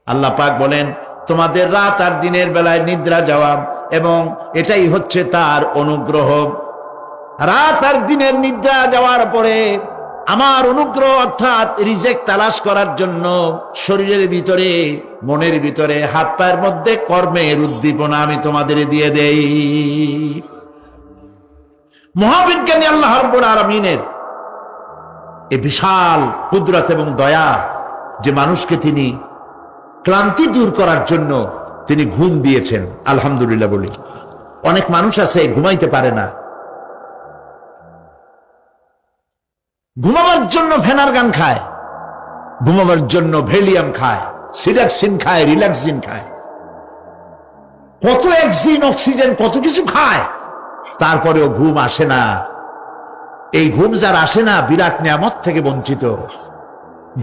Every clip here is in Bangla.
আল্লাহ পাক বলেন, তোমাদের রাত আর দিনের বেলায় নিদ্রা যাওয়া এবং এটাই হচ্ছে তার অনুগ্রহ। রাত আর দিনের নিদ্রা যাওয়ার পরে আমার অনুগ্রহ অর্থাৎ রিজেক তালাশ করার জন্য শরীরের ভিতরে, মনের ভিতরে, হাত পায়ের মধ্যে কর্মের উদ্দীপনা আমি তোমাদের দিয়ে দেই। মহাবিজ্ঞানী আল্লাহ রাব্বুল আলামিনের এই বিশাল কুদরত এবং দয়া যে মানুষকে তিনি ক্লান্তি দূর করার জন্য তিনি ঘুম দিয়েছেন, আলহামদুলিল্লাহ বলি। অনেক মানুষ আছে ঘুমাইতে পারে না, ঘুমাবার জন্য ফেনার গান খায়, ঘুমাবার জন্য ভেলিয়াম খায়, সিরাক্সিন খায়, রিল্যাক্সিন খায়, কত অক্সিজেন অক্সিজেন কত কিছু খায়, তারপরেও ঘুম আসে না। এই ঘুম যার আসে না বিরাট নিয়ামত থেকে বঞ্চিত।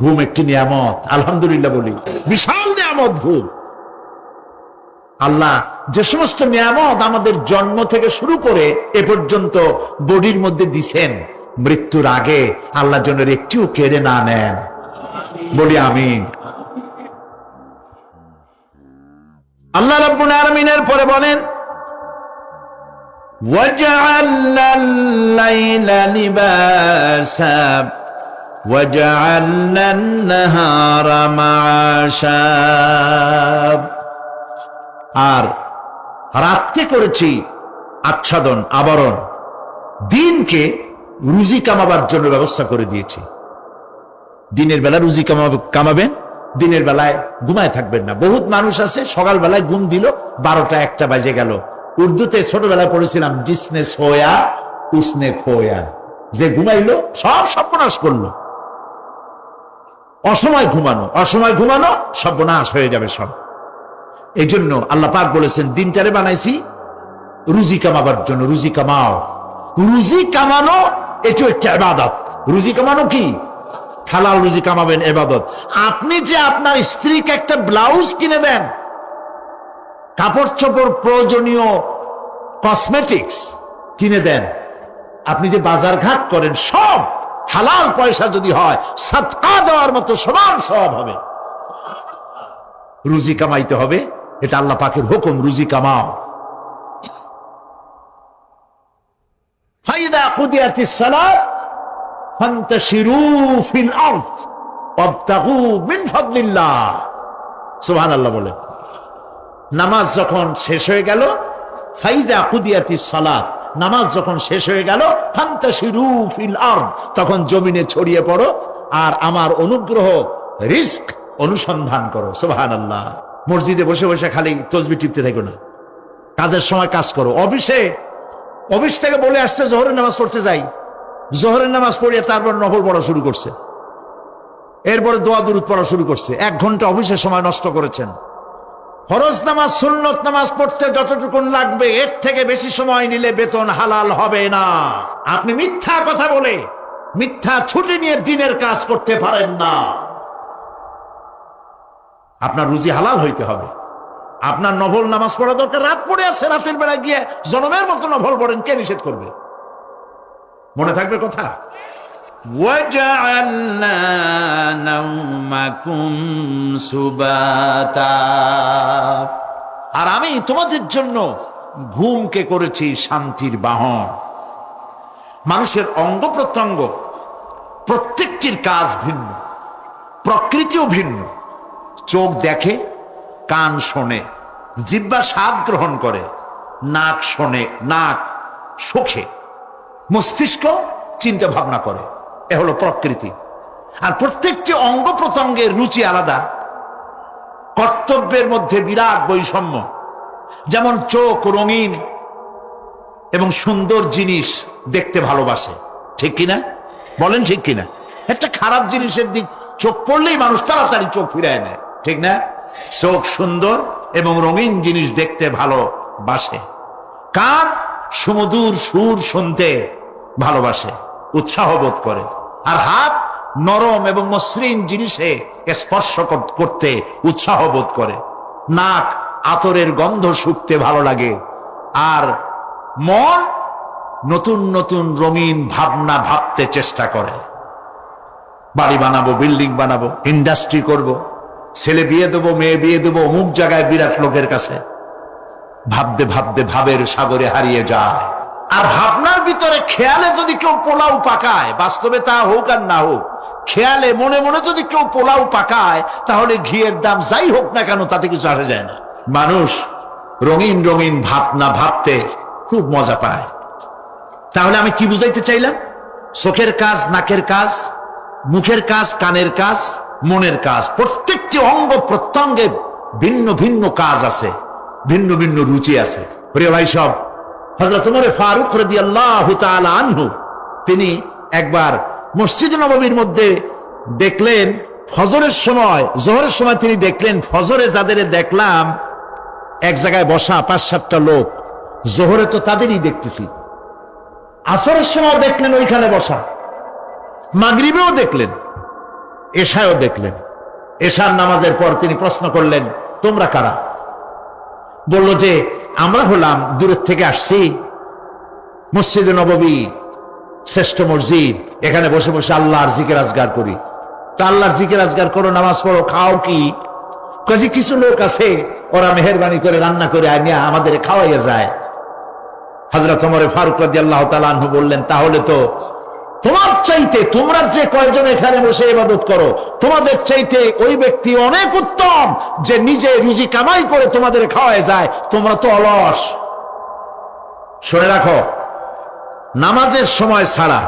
ঘুম একটি নিয়ামত, আলহামদুলিল্লাহ বলি, বিশাল নিয়ামত ঘুম। আল্লাহ যে সমস্ত নিয়ামত আমাদের জন্ম থেকে শুরু করে এ পর্যন্ত বডির মধ্যে দিছেন, মৃত্যুর আগে আল্লাহ যেন একটিও কেড়ে না নেন, বলি আমিন। আল্লাহ রাব্বুল আলামিনের পরে বলেন, وَجَعَلْنَا اللَّيْلَ لِبَاسًا وَجَعَلْنَا النَّهَارَ مَعَاشًا। আর রাতকে করেছি আচ্ছাদন, আবরণ, দিনকে রুজি কামাবার জন্য ব্যবস্থা করে দিয়েছি। দিনের বেলা রুজি কামাবেন, দিনের বেলায় ঘুমায় থাকবেন না। বহুত মানুষ আছে সকালবেলায় ঘুম দিল, 12টা 1টা বাজে গেল। উর্দুতে ছোটবেলায় পড়েছিলাম, জিসনে সোয়া উসনে খোয়া, যে ঘুমাইলো সব সর্বনাশ করলো। অসময় ঘুমানো, অসময় ঘুমানো সর্বনাশ হয়ে যাবে সব। এই জন্য আল্লাহ পাক বলেছেন, দিনটারে বানাইছি রুজি কামাবার জন্য। রুজি কামাও, রুজি কামানো এটা একটা ইবাদত। রুজি কামানো কি? হালাল রুজি কামাবেন, ইবাদত। আপনি যে আপনার স্ত্রীকে একটা ব্লাউজ কিনে দেন, কাপড় চোপড়, প্রয়োজনীয় কসমেটিক্স কিনে দেন, আপনি যে বাজার ঘাট করেন, সব হালাল পয়সা যদি হয়, সাদকা দেওয়ার মতো সমান সওয়াব হবে। রুজি কামাইতে হবে, এটা আল্লাহ পাকের হুকুম, রুজি কামাও। ফাইদা কুদিয়াতিস সালাত ফান্তাশিরু ফিল আরদ ওয়াবতাগু মিন ফাদলিল্লাহ। সুবহানাল্লাহ বলেন। নামাজ যখন শেষ হয়ে গেল, ফাইদা কুদিয়াতিস সালাত, নামাজ যখন শেষ হয়ে গেল, ফান্তাশিরু ফিল আরদ, তখন জমিনে ছড়িয়ে পড়ো আর আমার অনুগ্রহ, রিস্ক অনুসন্ধান করো। সুবহানাল্লাহ। মসজিদে বসে বসে খালি তসবিহ টিপতে থাকো না, কাজের সময় কাজ করো। অফিস থেকে বলে আসছে জোহরের নামাজ পড়তে যাই, জোহরের নামাজ পড়িয়ে তারপর নফল পড়া শুরু করছে, এরপরে দোয়া দুরূদ পড়া শুরু করছে। 1 ঘন্টা অফিসের সময় নষ্ট করেছেন। ফরজ নামাজ, সুন্নত নামাজ পড়তে যতটুকুন লাগবে, এর থেকে বেশি সময় নিলে বেতন হালাল হবে না। আপনি মিথ্যা কথা বলে, মিথ্যা ছুটি নিয়ে দিনের কাজ করতে পারেন না। আপনার রুজি হালাল হইতে হবে। আপনার নফল নামাজ পড়া দরকার, রাত পড়ে আছে, রাতের বেলা গিয়ে জনমের মতো নফল পড়েন, কে নিষেধ করবে? মনে থাকবে কথা। وَجَعَلْنَا نَوْمَكُمْ سُبَاتًا। আর আমি তোমাদের জন্য ঘুমকে করেছি শান্তির বাহন। মানুষের অঙ্গ প্রত্যঙ্গ প্রত্যেকটির কাজ ভিন্ন, প্রকৃতিও ভিন্ন। চোখ দেখে, কান শোনে, জিহ্বা স্বাদ গ্রহণ করে, নাক শোনে, নাক শোখে, মস্তিষ্ক চিন্তা ভাবনা করে। এ হলো প্রকৃতি। আর প্রত্যেকটি অঙ্গ প্রত্যঙ্গের রুচি আলাদা, কর্তব্যের মধ্যে বিরাট বৈষম্য। যেমন চোখ রঙিন এবং সুন্দর জিনিস দেখতে ভালোবাসে, ঠিক কিনা? বলেন ঠিক কিনা? একটা খারাপ জিনিসের দিক চোখ পড়লেই মানুষ তাড়াতাড়ি চোখ ফিরায় নেয়, ঠিক না? চোখ সুন্দর এবং রঙিন জিনিস দেখতে ভালোবাসে। কান সুমধুর সুর শুনতে ভালোবাসে, উৎসাহ বোধ করে। আর হাত নরম এবং মসৃণ জিনিসে স্পর্শ করতে উৎসাহ বোধ করে। নাক আতরের গন্ধ শুঁকতে ভালো লাগে। আর মন নতুন নতুন রঙিন ভাবনা ভাবতে চেষ্টা করে। বাড়ি বানাবো, বিল্ডিং বানাবো, ইন্ডাস্ট্রি করব, ছেলে বিয়ে দেবো, মেয়ে বিয়ে দেবো অমুক জায়গায় বিরাট লোকের কাছে। ভাবতে ভাবতে ভাবের সাগরে হারিয়ে যায়। আর ভাবনার ভিতরে খেয়ালে যদি কেউ পোলাও পাকায়, বাস্তবে তা হোক আর না হোক, খেয়ালে মনে মনে যদি কেউ পোলাও পাকায়, তাহলে ঘিয়ের দাম যাই হোক না কেন তাতে কিছু আসে যায় না। মানুষ রঙিন রঙিন ভাবনা ভাবতে খুব মজা পায়। তাহলে আমি কি বুঝাইতে চাইলাম? চোখের কাজ, নাকের কাজ, মুখের কাজ, কানের কাজ, মনের কাজ, প্রত্যেকটি অঙ্গ প্রত্যঙ্গে ভিন্ন ভিন্ন কাজ আছে, ভিন্ন ভিন্ন রুচি আছে। প্রিয় ভাই সব, হযরত ওমর ফারুক রাদিয়াল্লাহু তাআলা আনহু তিনি একবার মসজিদ নববীর মধ্যে দেখলেন ফজরের সময়, জোহরের সময় তিনি দেখলেন ফজরে যাদের দেখলাম এক জায়গায় বসা ৫-৭টা লোক, জোহরে তো তাদেরই দেখতেছি। আসরের সময় দেখলেন ওইখানে বসা, মাগরিবেও দেখলেন, এশায়ও দেখলেন। এশার নামাজের পর তিনি প্রশ্ন করলেন, তোমরা কারা? বলল যে আমরা হলাম দূরের থেকে আসছি, মসজিদে নববী শ্রেষ্ঠ মসজিদ, এখানে বসে বসে আল্লাহর জিকির আজগার করি। তা আল্লাহর জিকির আজগার করো, নামাজ পড়ো, খাও কি? কাজে কিছু লোক আছে ওরা মেহেরবানি করে রান্না করে আনিয়া আমাদের খাওয়াইয়া যায়। হযরত ওমর ফারুক রাদিয়াল্লাহু তাআলা আনহু বললেন, তাহলে তো তোমার চাইতে, তোমরা যে কয়জন এখানে বসে ইবাদত করো, তোমাদের চাইতে ওই ব্যক্তি অনেক উত্তম যে নিজে রুজি কামাই করে তোমাদের খাওয়ায় যায়। তোমরা তো অলস। শুনে রাখো, নামাজের সময় ছাড়া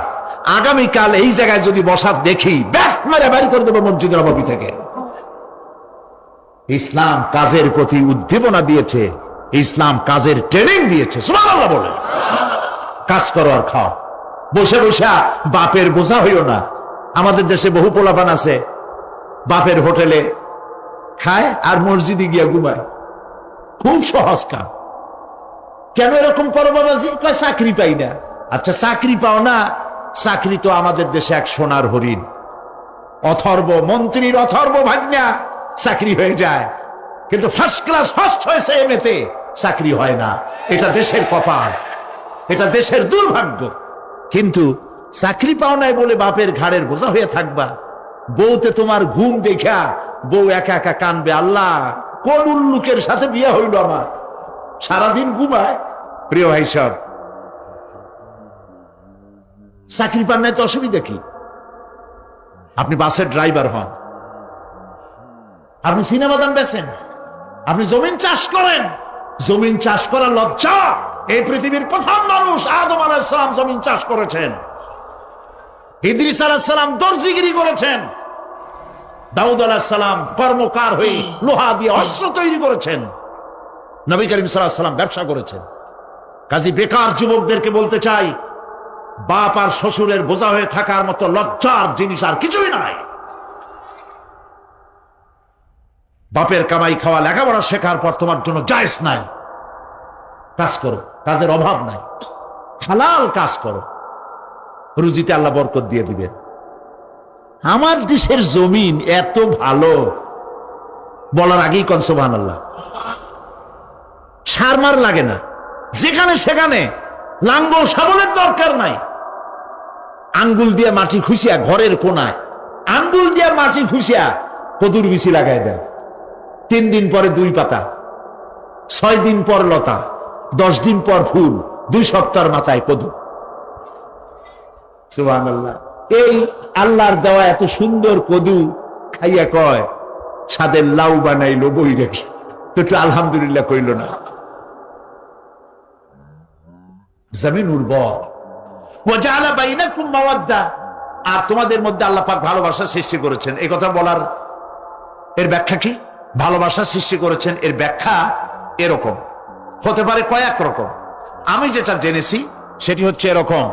আগামীকাল এই জায়গায় যদি বসা দেখি, ব্যাস মেরে বাড়ি করে দেবো মসজিদ নববী থেকে। ইসলাম কাজের প্রতি উদ্দীপনা দিয়েছে, ইসলাম কাজের ট্রেনিং দিয়েছে। সুবহানাল্লাহ বলে কাজ করো আর খাও। বসে বসে বাপের বোঝা হইও না। আমাদের দেশে বহু পোলাপান আছে বাপের হোটেলে খায় আর মসজিদে গিয়া ঘুমায়। খুব সহজ কাম। কেন এরকম করো বাবাজি? কয় চাকরি পাই না। আচ্ছা চাকরি পাও না, চাকরি তো আমাদের দেশে এক সোনার হরিণ। অথর্ব মন্ত্রীর অথর্ব ভাগ্না চাকরি হয়ে যায়, কিন্তু ফার্স্ট ক্লাস ফার্স্ট হয়েছে এমএতে, চাকরি হয় না। এটা দেশের কপাল, এটা দেশের দুর্ভাগ্য। কিন্তু চাকরি পাও নাই বলে বাপের ঘাড়ের বোঝা হয়ে থাকবা। বউতে তোমার ঘুম দেখা বউ একা একা কানবে, আল্লাহ কোন উল্লুকের সাথে বিয়ে হইল আমার, সারাদিন ঘুমায়। প্রিয় ভাই সব, চাকরি পান নাই তো অসুবিধা কি? আপনি বাসের ড্রাইভার হন, আপনি সিনেমা দান বেছেন, আপনি জমিন চাষ করেন। জমিন চাষ করা লজ্জা। এই পৃথিবীর প্রথম মানুষ আদম আলাইহিস সালাম জমিন চাষ করেছেন। ইদ্রিস আলাইহিস সালাম দর্জিগিরি করেছেন। দাউদ আলাইহিস সালাম কর্মকার হয়ে লোহা দিয়ে অস্ত্র তৈরি করেছেন। নবী করিম সাল্লাল্লাহু আলাইহি ওয়াসাল্লাম ব্যবসা করেছেন। কাজী বেকার যুবকদেরকে বলতে চাই, বাপ আর শ্বশুরের বোঝা হয়ে থাকার মতো লজ্জার জিনিস আর কিছুই নাই। বাপের কামাই খাওয়া, লেখাপড়া শেখার পর তোমার জন্য জায়েজ নাই। কাজ করো, কাজের অভাব নাই, হালাল কাজ করো, রুজিতে আল্লাহ বরকত দিয়ে দিবেন। আমার দেশের জমিন এত ভালো, বলার আগেই কোন সুবহানাল্লাহ। সারমার লাগে না, যেখানে সেখানে লাঙ্গল শাবলের দরকার নাই। আঙ্গুল দিয়ে মাটি খুশিয়া ঘরের কোনায়, আঙ্গুল দিয়ে মাটি খুশিয়া কদুর বিচি লাগাই দেন। 3 দিন পরে 2 পাতা, 6 দিন পর লতা, 10 দিন পর ফুল, 2 সপ্তাহের মাথায় কদু। সুবহানাল্লাহ। এই আল্লাহর দেওয়া এত সুন্দর কদু খাইয়া কয়, সাদের লাউ বানাইলো বই রেখে, তো একটু আলহামদুলিল্লাহ কইল না। জমিন উর্বর। ওয়াজাআলা বাইনাকুম মাওয়াদ্দা, আর তোমাদের মধ্যে আল্লাহ পাক ভালোবাসা সৃষ্টি করেছেন। এই কথা বলার এর ব্যাখ্যা কি? ভালোবাসা সৃষ্টি করেছেন এর ব্যাখ্যা এরকম হতে পারে, কয়েক রকম। আমি যেটা জেনেছি সেটি হচ্ছে এরকম,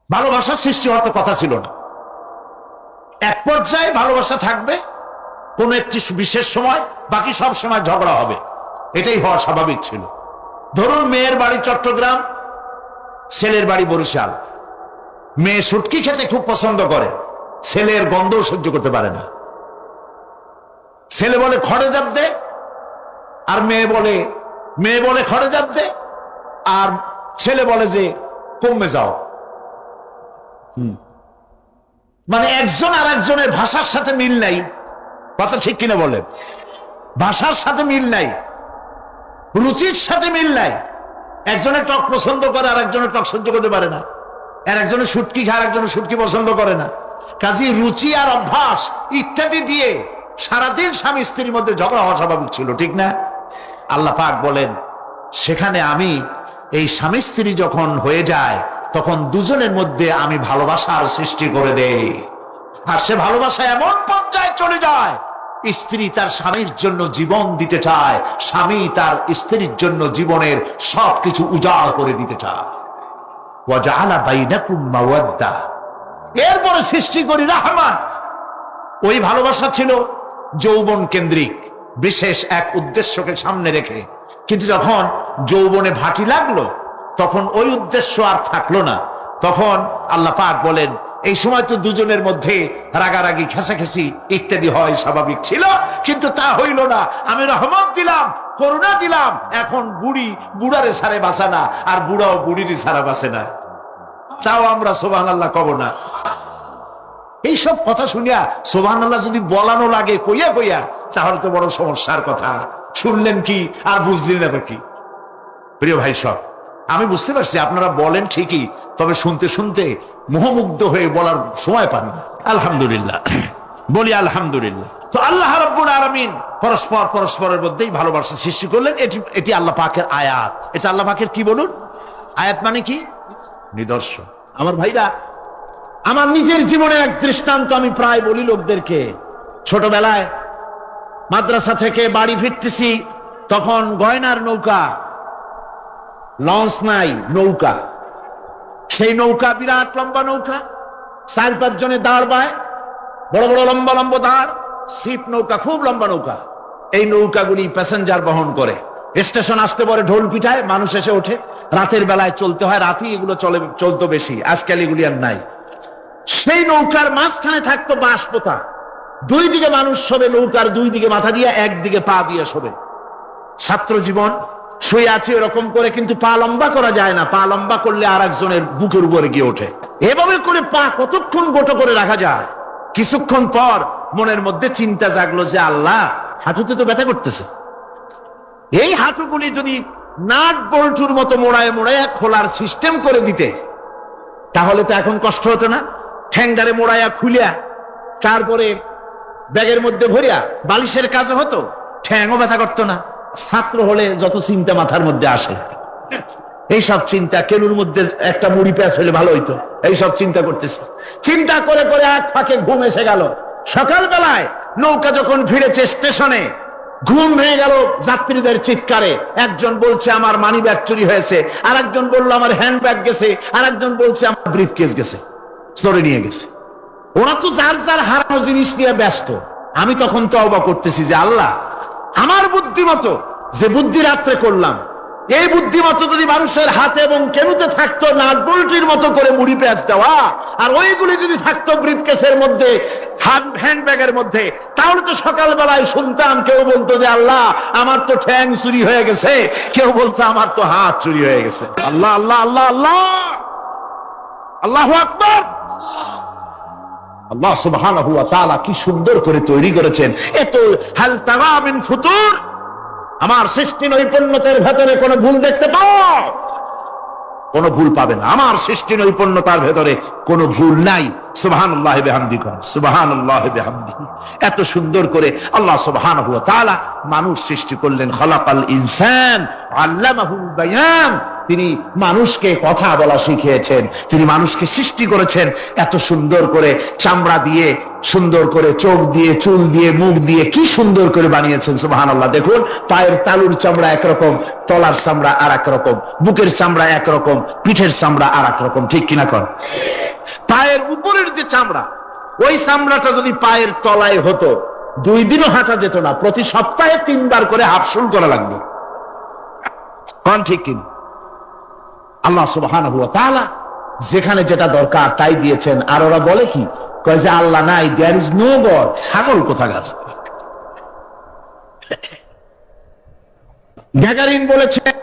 ভালোবাসা সৃষ্টি হওয়ার তো কথা ছিল না। এক পর্যায়ে ভালোবাসা থাকবে কোন একটি বিশেষ সময়, বাকি সব সময় ঝগড়া হবে। এটাই হওয়া স্বাভাবিক ছিল। ধরুন মেয়ের বাড়ি চট্টগ্রাম, ছেলের বাড়ি বরিশাল। মেয়ে শুটকি খেতে খুব পছন্দ করে, ছেলের গন্ধও সহ্য করতে পারে না। ছেলে বলে খড়ে জাত দে, আর মেয়ে বলে খড়ে জাত দে, আর ছেলে বলে যে কমে যাও। মানে একজন আর একজনের ভাষার সাথে মিল নাই। কথা ঠিক কিনা বলেন? ভাষার সাথে মিল নাই, রুচির সাথে মিল নাই। একজনের টক পছন্দ করে আর একজনের টক সহ্য করতে পারে না, আর একজনের শুটকি খায় আর একজনের শুটকি পছন্দ করে না। কাজী রুচি আর অভ্যাস ইত্যাদি দিয়ে সারাদিন স্বামী স্ত্রীর মধ্যে ঝগড়া হওয়া স্বাভাবিক ছিল, ঠিক না? আল্লাহ পাক বলেন সেখানে আমি এই স্বামী স্ত্রী যখন হয়ে যায় তখন দুজনের মধ্যে আমি ভালোবাসার সৃষ্টি করে দেই। আর সে ভালোবাসা এমন পর্যায়ে চলে যায়, স্ত্রী তার স্বামীর জন্য জীবন দিতে চায়, স্বামী তার স্ত্রীর জন্য জীবনের সবকিছু উজাড় করে দিতে চায়। ওয়াজআলা বাইনাকুম মাওয়াদ্দা, এরপরে সৃষ্টি করি রাহমান। ওই ভালোবাসা ছিল যৌবন কেন্দ্রিক, বিশেষ এক উদ্দেশ্যকে সামনে রেখে। কিন্তু যখন যৌবনে ভাটি লাগলো তখন ওই উদ্দেশ্য আর থাকলো না। তখন আল্লাহ পাক বলেন এই সময় তো দুজনের মধ্যে রাগারাগি খেসাখেসি ইত্যাদি হয়, স্বাভাবিক ছিল, কিন্তু তা হইল না। আমি রহমত দিলাম, করুণা দিলাম। এখন বুড়ি বুড়ারে সারে বাঁচে না, আর বুড়াও বুড়িরই সারা বাঁচে না। তাও আমরা সুবহানাল্লাহ কব না। এইসব কথা শুনিয়া সুবহানাল্লাহ যদি বলানো লাগে কইয়া কইয়া, তাহলে তো বড় সমস্যার কথা। শুনলেন কি আর বুঝলেন না কি? প্রিয় ভাই সব, আমি বুঝতে পারছি আপনারা বলেন ঠিকই, তবে শুনতে শুনতে মোহমুগ্ধ হয়ে বলার সময় পান না। আলহামদুলিল্লাহ, বলি আলহামদুলিল্লাহ। তো আল্লাহ রাব্বুল আলামিন পরস্পরের মধ্যেই ভালোবাসা সৃষ্টি করলেন। এটি আল্লাহ পাকের আয়াত। এটা আল্লাহ পাকের কি বলুন? আয়াত মানে কি? নিদর্শন। আমার ভাইরা, আমার নিজের জীবনে এক দৃষ্টান্ত আমি প্রায় বলি লোকদেরকে। ছোটবেলায় মাদ্রাসা থেকে বাড়ি ফিরতেছি, তখন গয়নার নৌকা, লঞ্চ নাই, নৌকা। সেই নৌকা বিরাট লম্বা নৌকা, 4-5 জনে দাঁড় বায়, বড় বড় লম্বা লম্বা দাঁড়, ছিপ নৌকা, খুব লম্বা নৌকা। এই নৌকাগুলি প্যাসেঞ্জার বহন করে। স্টেশন আসতে পরে ঢোল পিঠায়, মানুষ এসে ওঠে। রাতের বেলায় চলতে হয়, রাতেই এগুলো চলতো বেশি, আজকাল এগুলি আর নাই। সেই নৌকার মাঝখানে থাকতো বাঁশ পোতা, 2 দিকে মানুষ শোবে, নৌকার 2 দিকে মাথা দিয়ে, একদিকে পা দিয়ে শোবে। ছাত্র জীবন, শুয়ে আছে এরকম করে, কিন্তু পা লম্বা করা যায় না। পা লম্বা করলে আর একজনের বুকের উপরে গিয়ে ওঠে। এভাবে করে পা কতক্ষণ গোটো করে রাখা যায়? কিছুক্ষণ পর মনের মধ্যে চিন্তা জাগলো যে আল্লাহ, হাঁটুতে তো ব্যথা করতেছে, এই হাঁটুগুলি যদি নাট বল্টুর মতো মোড়ায় মোড়ায় খোলার সিস্টেম করে দিতে, তাহলে তো এখন কষ্ট হতো না। ঠ্যাংডারে মোড়াইয়া খুলিয়া তারপরে ব্যাগের মধ্যে ভরিয়া বালিশের কাজে হতো, ঠ্যাংও ব্যথা করতো না। ছাত্র হলে যত চিন্তা মাথার মধ্যে আসে, এইসব চিন্তা, কেলুর মধ্যে একটা মুড়ি প্যাঁচ হলে ভালো হইতো, এইসব চিন্তা করতেছে। চিন্তা করে করে এক ফাঁকে ঘুম এসে গেল। সকালবেলায় নৌকা যখন ফিরেছে স্টেশনে, ঘুম ভেঙে গেল যাত্রীদের চিৎকারে। একজন বলছে আমার মানি ব্যাগ চুরি হয়েছে, আর একজন বললো আমার হ্যান্ড ব্যাগ গেছে, আর একজন বলছে আমার ব্রিফ কেস গেছে, চোরে নিয়ে গেছে। ওরা তো যার যার হারানো জিনিস নিয়ে ব্যস্ত। আমি তখন তওবা করতেছি যে আল্লাহ, আমার বুদ্ধিমতো যে বুদ্ধি রাত্রে করলাম, এই বুদ্ধিমতো যদি মানুষের হাতে এবং কেনুতে থাকতো নাট বল্টুর মতো করে মুড়ি পেঁয়াজ দেওয়া, আর ওইগুলি যদি থাকতো ব্রিফকেসের মধ্যে, হ্যান্ডব্যাগের মধ্যে, তাহলে তো সকালবেলায় শুনতাম কেউ বলতো যে আল্লাহ আমার তো ঠ্যাং চুরি হয়ে গেছে, কেউ বলতো আমার তো হাত চুরি হয়ে গেছে। আল্লাহ আল্লাহ আল্লাহ আল্লাহ, আল্লাহু আকবার। আল্লাহ সুবহানাহু ওয়া তাআলা কি সুন্দর করে তৈরি করেছেন। এত হাল তারা মিন ফুতুর, আমার সৃষ্টি নৈপুণ্যতার ভেতরে কোনো ভুল দেখতে পাও? কোনো ভুল পাবে না। আমার সৃষ্টি নৈপুণ্যতার ভেতরে কোনো ভুল নাই। সুবহানাল্লাহি বিহামদিহি, সুবহানাল্লাহি বিহামদিহি। এত সুন্দর করে আল্লাহ সুবহানাহু ওয়া তাআলা মানুষ সৃষ্টি করলেন। খালাকাল ইনসান আল্লামাহুল বায়ান, তিনি মানুষকে কথা বলা শিখিয়েছেন, তিনি মানুষকে সৃষ্টি করেছেন এত সুন্দর করে, চামড়া দিয়ে, সুন্দর করে চোখ দিয়ে, চুল দিয়ে, মুখ দিয়ে, কি সুন্দর করে বানিয়েছেন। সুবহানাল্লাহ। দেখুন, পায়ের তালুর চামড়া একরকম, তলার চামড়া আর এক রকম, বুকের চামড়া একরকম, পিঠের চামড়া আর এক রকম, ঠিক কিনা কন? পায়ের উপরের যে চামড়া, ওই চামড়াটা যদি পায়ের তলায় হতো, 2 দিনও হাঁটা যেত না। প্রতি সপ্তাহে 3 বার করে হাফসুল করা লাগতো। কন ঠিক কিনা? আল্লাহ সুবহানাহু ওয়া তাআলা যেখানে যেটা দরকার তাই দিয়েছেন। আর ওরা বলে কি, কয় যে আল্লাহ নাই, দেয়ার ইজ নো গড। ছাগল কোথাকার। গ্যাগারিন বলেছেন,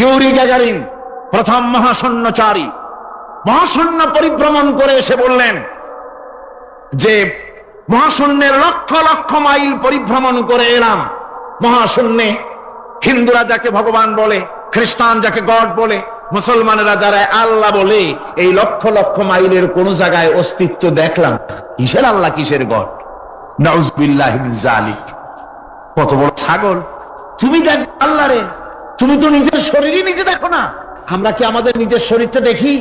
ইউরি গ্যাগারিন প্রথম মহাশূন্যচারী, মহাশূন্য পরিভ্রমণ করে এসে বললেন যে মহাশূন্যের লক্ষ লক্ষ মাইল পরিভ্রমণ করে এলাম, মহাশূন্যে হিন্দুরা যাকে ভগবান বলে, খ্রিস্টান যাকে গড বলে, মুসলমানেরা যারা আল্লাহ বলে, এই লক্ষ লক্ষ মাইলের কোন জায়গায় অস্তিত্ব দেখলাম। কিসের আল্লাহ, কিসের গড? নাউযুবিল্লাহি মিন যালিক। কত বড় ছাগল! তুমি দেখ আল্লাহ রে, তুমি তো নিজের শরীরই নিজে দেখো না। আমরা কি আমাদের নিজের শরীরটা দেখি?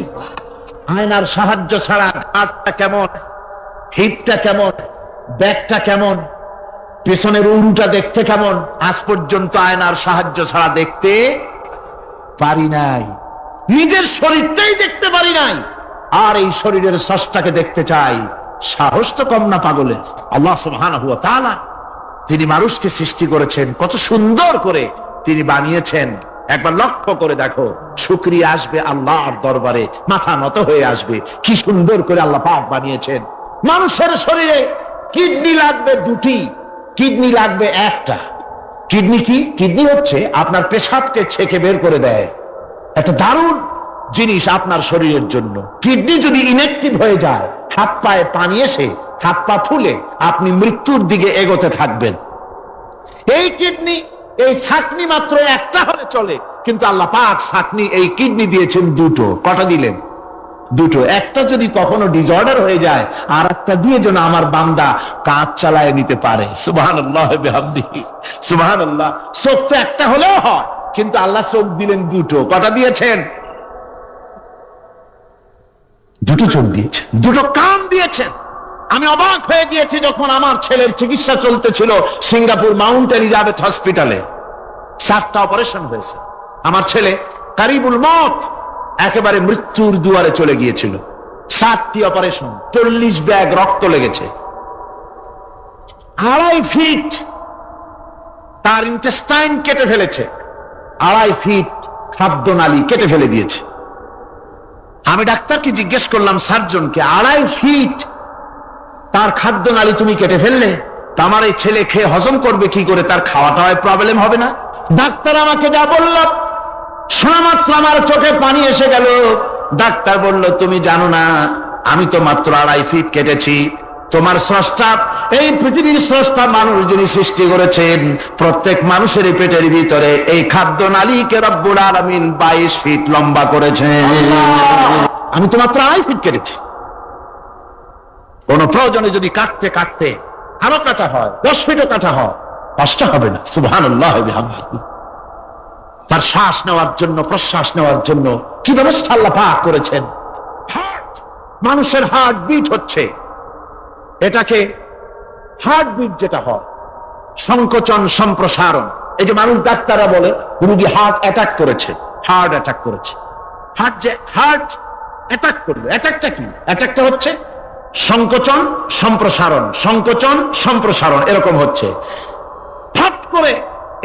আয়নার সাহায্য ছাড়া হাতটা কেমন, হিপটা কেমন, ব্যাকটা কেমন, পেছনের উরুটা দেখতে কেমন, আজ পর্যন্ত আয়নার সাহায্য ছাড়া দেখতে পারি নাই। নিজের শরীরটাই দেখতে পারি নাই, আর এই শরীরের স্রষ্টাকে দেখতে চাই। সাহস তো কম না পাগলের। আল্লাহ সুবহানাহু ওয়া তাআলা তিনি মানুষকে সৃষ্টি করেছেন, কত সুন্দর করে তিনি বানিয়েছেন। একবার লক্ষ্য করে দেখো, শুকরিয়া আসবে আল্লাহর দরবারে, মাথা নত হয়ে আসবে। কি সুন্দর করে আল্লাহ পাক বানিয়েছেন। মানুষের শরীরে কিডনি লাগবে দুটি, কিডনি লাগবে একটা। কিডনি কি? কিডনি হচ্ছে আপনার পেশাবকে ছেঁকে বের করে দেয়, একটা দারুণ জিনিস আপনার শরীরের জন্য। কিডনি যদি ইনঅ্যাক্টিভ হয়ে যায়, হাত পায়ে পানি এসে হাত পা ফুলে আপনি মৃত্যুর দিকে এগোতে থাকবেন। এই কিডনি, এই ছাকনি মাত্র একটা হলে চলে, কিন্তু আল্লাহ পাক ছাকনি, এই কিডনি দিয়েছেন দুটো। কটা দিলেন? দুটো। একটা যদি কখনো ডিসঅর্ডার হয়ে যায়, আর একটা দিয়ে যেন আমার বান্দা কাজ চালায় নিতে পারে। সুবহানাল্লাহ বিহামদিহি, সুবহানাল্লাহ। চোখ তো একটা হলেও হয়, কিন্তু আল্লাহ চোখ দিলেন দুটো। কটা দিয়েছেন? দুটো চোখ দিয়েছেন, দুটো কান দিয়েছেন। আমি অবাক হয়ে গিয়েছি যখন আমার ছেলের চিকিৎসা চলতেছিল সিঙ্গাপুর মাউন্ট এলিজাবেথ হসপিটালে। 7টা অপারেশন হয়েছে। আমার ছেলে কারিবুল মত, একেবারে মৃত্যুর দুয়ারে চলে গিয়েছিল। 7টি অপারেশন, 40 ব্যাগ রক্ত লেগেছে। 2.5 ফিট তার ইন্টেস্টাইন কেটে ফেলেছে, 2.5 ফিট খাদ্যনালী কেটে ফেলে দিয়েছে। আমি ডাক্তারকে জিজ্ঞেস করলাম, সার্জনকে, 2.5 ফিট তার খাদ্যনালী তুমি কেটে ফেললে, তা আমার এই ছেলে খেয়ে হজম করবে কি করে? তার খাওয়াটাও প্রবলেম হবে না? ডাক্তার আমাকে যা বলল, শোনা মাত্র আমার চোখে পানি এসে গেল। ডাক্তার বলল, তুমি জানো না, আমি তো মাত্র 2.5 ফিট কেটেছি। তোমার স্রষ্টা, এই পৃথিবীর স্রষ্টা মানুষ যিনি সৃষ্টি করেছেন, প্রত্যেক মানুষের পেটের ভিতরে এই খাদ্যনালীকে রব্বুল আলামিন 22 ফিট লম্বা করেছেন। আমি তো মাত্র 2.5 ফিট কেটেছি। কোন প্রয়োজনে যদি কাটতে কাটতে আরো কাটা হয়, 10 ফিটও কাটা হয়, কষ্ট হবে না। সুবহানাল্লাহ বিহামদিহি। তার শ্বাস নেওয়ার জন্য, প্রশ্বাস নেওয়ার জন্য কি ব্যবস্থা আল্লাহ পাক করেছেন। হার্ট, মানুষের হার্ট বিট হচ্ছে, এটাকে হার্ট বিট যেটা হয়, সংকোচন সম্প্রসারণ। এই যে মানুষ, ডাক্তাররা বলে রোগী হার্ট অ্যাটাক করেছে, হার্ট অ্যাটাক করেছে। হার্ট যে হার্ট অ্যাটাক করবে, অ্যাটাকটা কি? অ্যাটাকটা হচ্ছে সংকোচন সম্প্রসারণ, সংকোচন সম্প্রসারণ, এরকম হচ্ছে। হঠাৎ করে